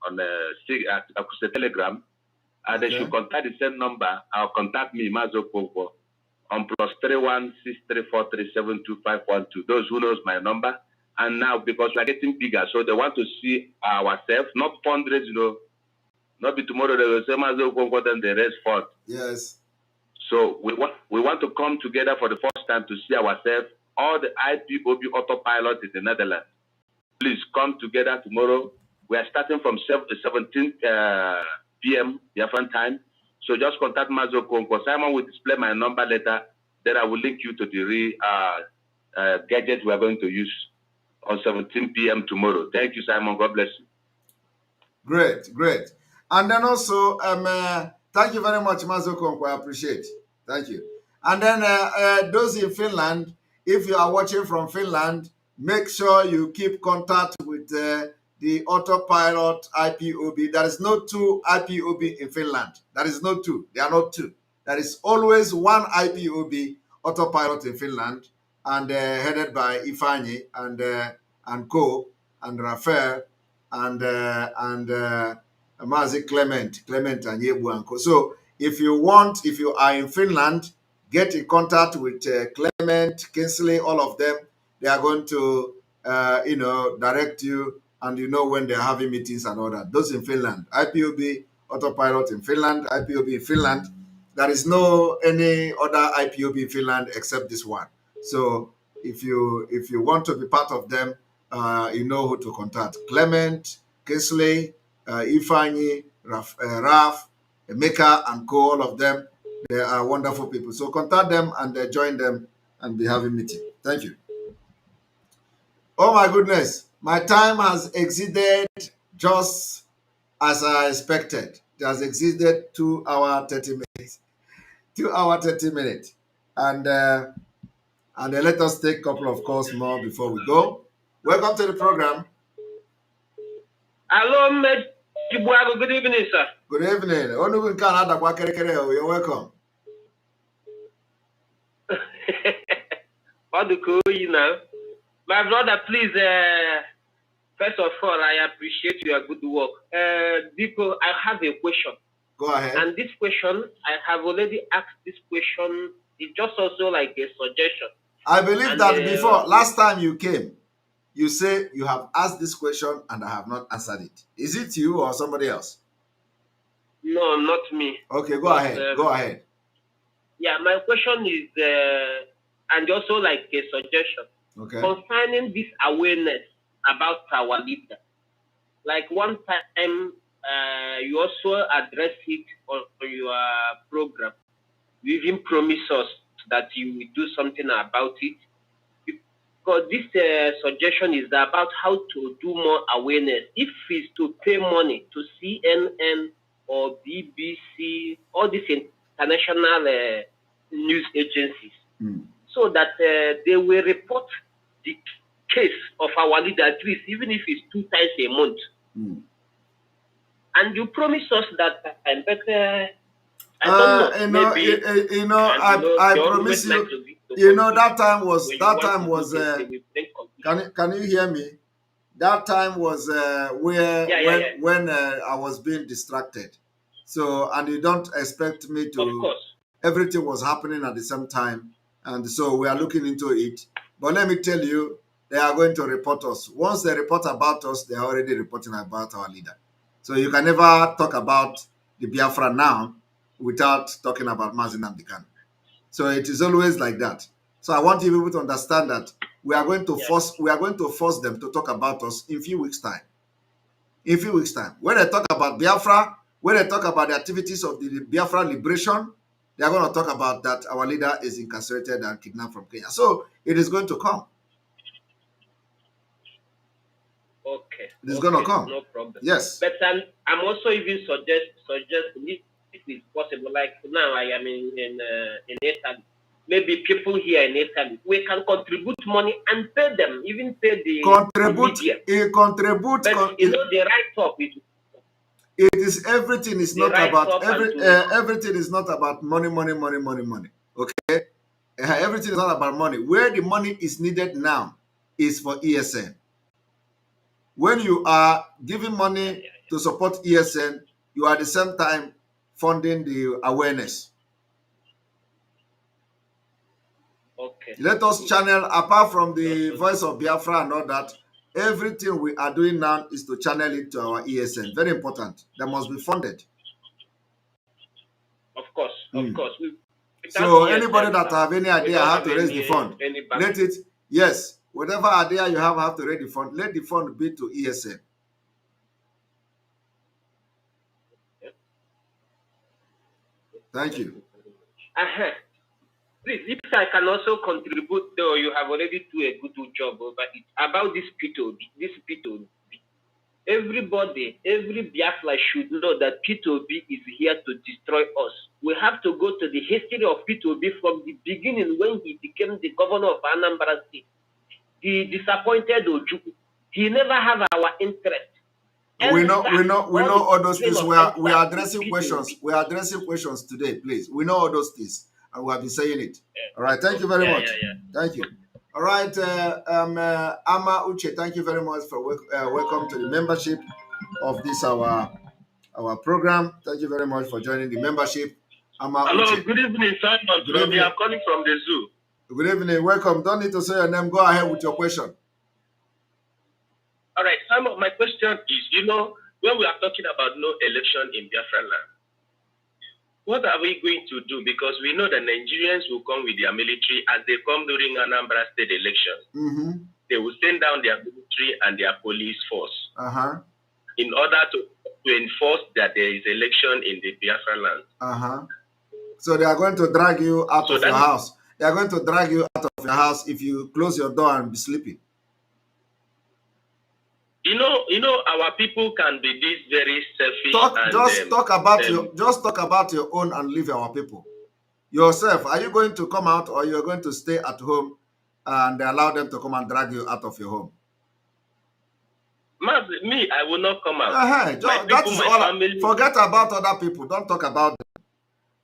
Speaker 22: on the Telegram. They should contact the same number. Contact me, Mazo Okonkwo, on +316343725512. Those who knows my number. And now, because we are getting bigger, so they want to see ourselves, not fundraise, not be tomorrow they will say Mazo Okonkwo, then the rest fund.
Speaker 8: Yes.
Speaker 22: So we want to come together for the first time to see ourselves, all the IPOB autopilot in the Netherlands. Please come together tomorrow. We are starting from 17 p.m. Biafran time. So just contact Mazo Okonkwo. Simon will display my number later. Then I will link you to the real gadget we are going to use on 17 p.m. tomorrow. Thank you, Simon. God bless you.
Speaker 8: Great. And then also, thank you very much, Mazo Okonkwo. I appreciate. Thank you. And then those in Finland, if you are watching from Finland, make sure you keep contact with the autopilot IPOB. There is no two IPOB in Finland. There is no two. There are not two. There is always one IPOB autopilot in Finland, and headed by Ifeanyi and Co. and Raphael and Mazi Clement and Yebu and Co. So if you are in Finland, get in contact with Clement, Kingsley, all of them. They are going to, direct you, and you know when they're having meetings and all that. Those in Finland, IPOB autopilot in Finland, IPOB in Finland. There is no any other IPOB in Finland except this one. So if you want to be part of them, you know who to contact. Clement, Kingsley, Ifeanyi, Raf, Emeka, and Co. All of them. They are wonderful people. So contact them and join them and be having meeting. Thank you. Oh my goodness, my time has exceeded just as I expected. It has exceeded 2 hours 30 minutes. 2 hours 30 minutes. And let us take a couple of calls more before we go. Welcome to the program.
Speaker 22: Hello, Mr. Good evening, sir.
Speaker 8: Good evening. You're welcome.
Speaker 22: What do you know? My brother, please, first of all, I appreciate your good work. Because I have a question.
Speaker 8: Go ahead.
Speaker 22: And this question, I have already asked this question. It's just also like a suggestion.
Speaker 8: I believe that before, last time you came, you say you have asked this question and I have not answered it. Is it you or somebody else?
Speaker 22: No, not me.
Speaker 8: Okay, go ahead. Go ahead.
Speaker 22: Yeah, my question is, and also like a suggestion.
Speaker 8: Okay.
Speaker 22: Concerning this awareness about our leader. Like one time, you also addressed it on your program. You even promised us that you will do something about it. Because this suggestion is about how to do more awareness. If it's to pay money to CNN or BBC, all these international news agencies, so that they will report the case of our leader, at least, even if it's 2 times a month. And you promise us that I'm better. I
Speaker 8: promise you. That time was. Can you hear me? That time was when I was being distracted. So, and you don't expect me to.
Speaker 22: Of course.
Speaker 8: Everything was happening at the same time, and so we are looking into it. But let me tell you, they are going to report us. Once they report about us, they are already reporting about our leader. So you can never talk about the Biafra now without talking about Mazi Nnamdi Kanu. So it is always like that. So I want you people to understand that we are going to force them to talk about us in a few weeks' time. In a few weeks' time. When they talk about Biafra, When they talk about the activities of the Biafra liberation, they are going to talk about that our leader is incarcerated and kidnapped from Kenya. So it is going to come.
Speaker 5: Okay.
Speaker 8: It is going to come.
Speaker 5: No problem.
Speaker 8: Yes.
Speaker 5: But I'm also even suggesting if it is possible. Like now, I am in Italy. Maybe people here in Italy, we can contribute money and pay them, even pay the media.
Speaker 8: Contribute.
Speaker 5: But you know, the write-up is.
Speaker 8: It is everything is not about everything is not about money. Okay, everything is not about money. Where the money is needed now is for ESN. When you are giving money to support ESN, you are at the same time funding the awareness.
Speaker 5: Okay.
Speaker 8: Let us channel, apart from the voice of Biafra and all that, everything we are doing now is to channel it to our ESN. Very important. That must be funded.
Speaker 5: Of course.
Speaker 8: So anybody that have any idea how to raise the fund, let it, yes, whatever idea you have to raise the fund, let the fund be to ESN. Thank you.
Speaker 5: Please, if I can also contribute, though you have already done a good job over it, about this P2B. Everybody, every Biafra should know that P2B is here to destroy us. We have to go to the history of P2B from the beginning when he became the governor of Anambra State. He disappointed Ojukwu. He never have our interest.
Speaker 8: We know all those things. We are addressing questions. We are addressing questions today, please. We know all those things, and we have been saying it. All right. Thank you very much. Thank you. All right, Ama Uche, thank you very much for welcome to the membership of this our program. Thank you very much for joining the membership. Ama
Speaker 22: Hello,
Speaker 8: Uche.
Speaker 22: good evening, Simon. Good evening. I'm calling from the zoo.
Speaker 8: Good evening, welcome. Don't need to say your name. Go ahead with your question.
Speaker 22: All right, Simon, my question is, when we are talking about no election in Biafra land, what are we going to do? Because we know that Nigerians will come with their military as they come during Anambra State election. They will send down their military and their police force in order to enforce that there is election in the Biafra land.
Speaker 8: So they are going to drag you out of your house. They are going to drag you out of your house if you close your door and be sleeping.
Speaker 22: Our people can be this very selfish.
Speaker 8: Just talk about your own and leave our people. Yourself, are you going to come out or you're going to stay at home and allow them to come and drag you out of your home?
Speaker 22: Me, I will not come out.
Speaker 8: Family. Forget about other people. Don't talk about them.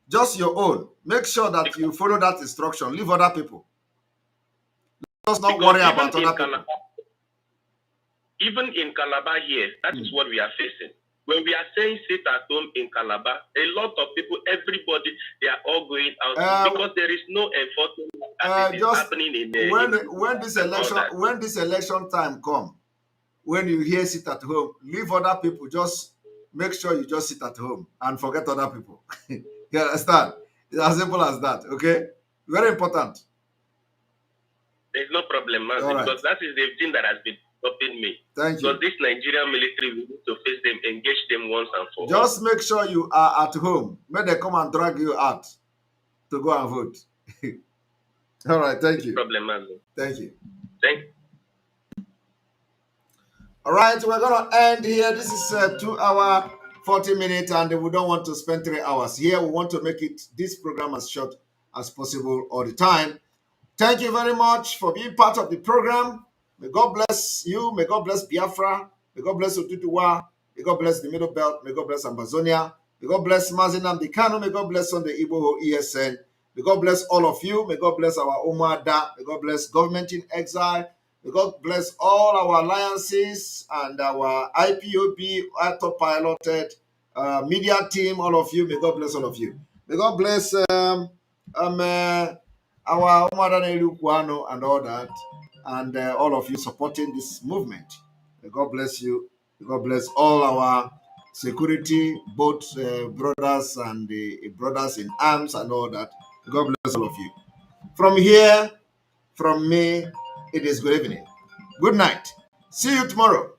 Speaker 8: Just your own. Make sure that you follow that instruction. Leave other people. Let us not worry about other people.
Speaker 22: Even in Calabar here, that is what we are facing. When we are saying sit at home in Calabar, a lot of people, everybody, they are all going out because there is no enforcement happening in the
Speaker 8: when this election time come, when you hear sit at home, leave other people. Just make sure you just sit at home and forget other people. You understand? It's as simple as that. Okay, very important.
Speaker 22: There's no problem, because that is the thing that has been stopping me.
Speaker 8: Thank you.
Speaker 22: So this Nigerian military, we need to face them, engage them once and for all.
Speaker 8: Just make sure you are at home. May they come and drag you out to go and vote. All right, thank you.
Speaker 22: No problem, man.
Speaker 8: Thank you.
Speaker 22: Thank you.
Speaker 8: All right, we're going to end here. This is 2 hours, 40 minutes, and we don't want to spend 3 hours here. We want to make this program as short as possible all the time. Thank you very much for being part of the program. May God bless you. May God bless Biafra. May God bless Otutuwa. May God bless the Middle Belt. May God bless Ambazonia. May God bless Mazinam Dikano. May God bless Sunday Igbo ESN. May God bless all of you. May God bless our Omada. May God bless Government in Exile. May God bless all our alliances and our IPOB, auto-piloted media team, all of you. May God bless all of you. May God bless our Omada Nelukwano and all that. And all of you supporting this movement. May God bless you. May God bless all our security, both brothers and the brothers in arms and all that. May God bless all of you. From here, from me, it is good evening. Good night. See you tomorrow.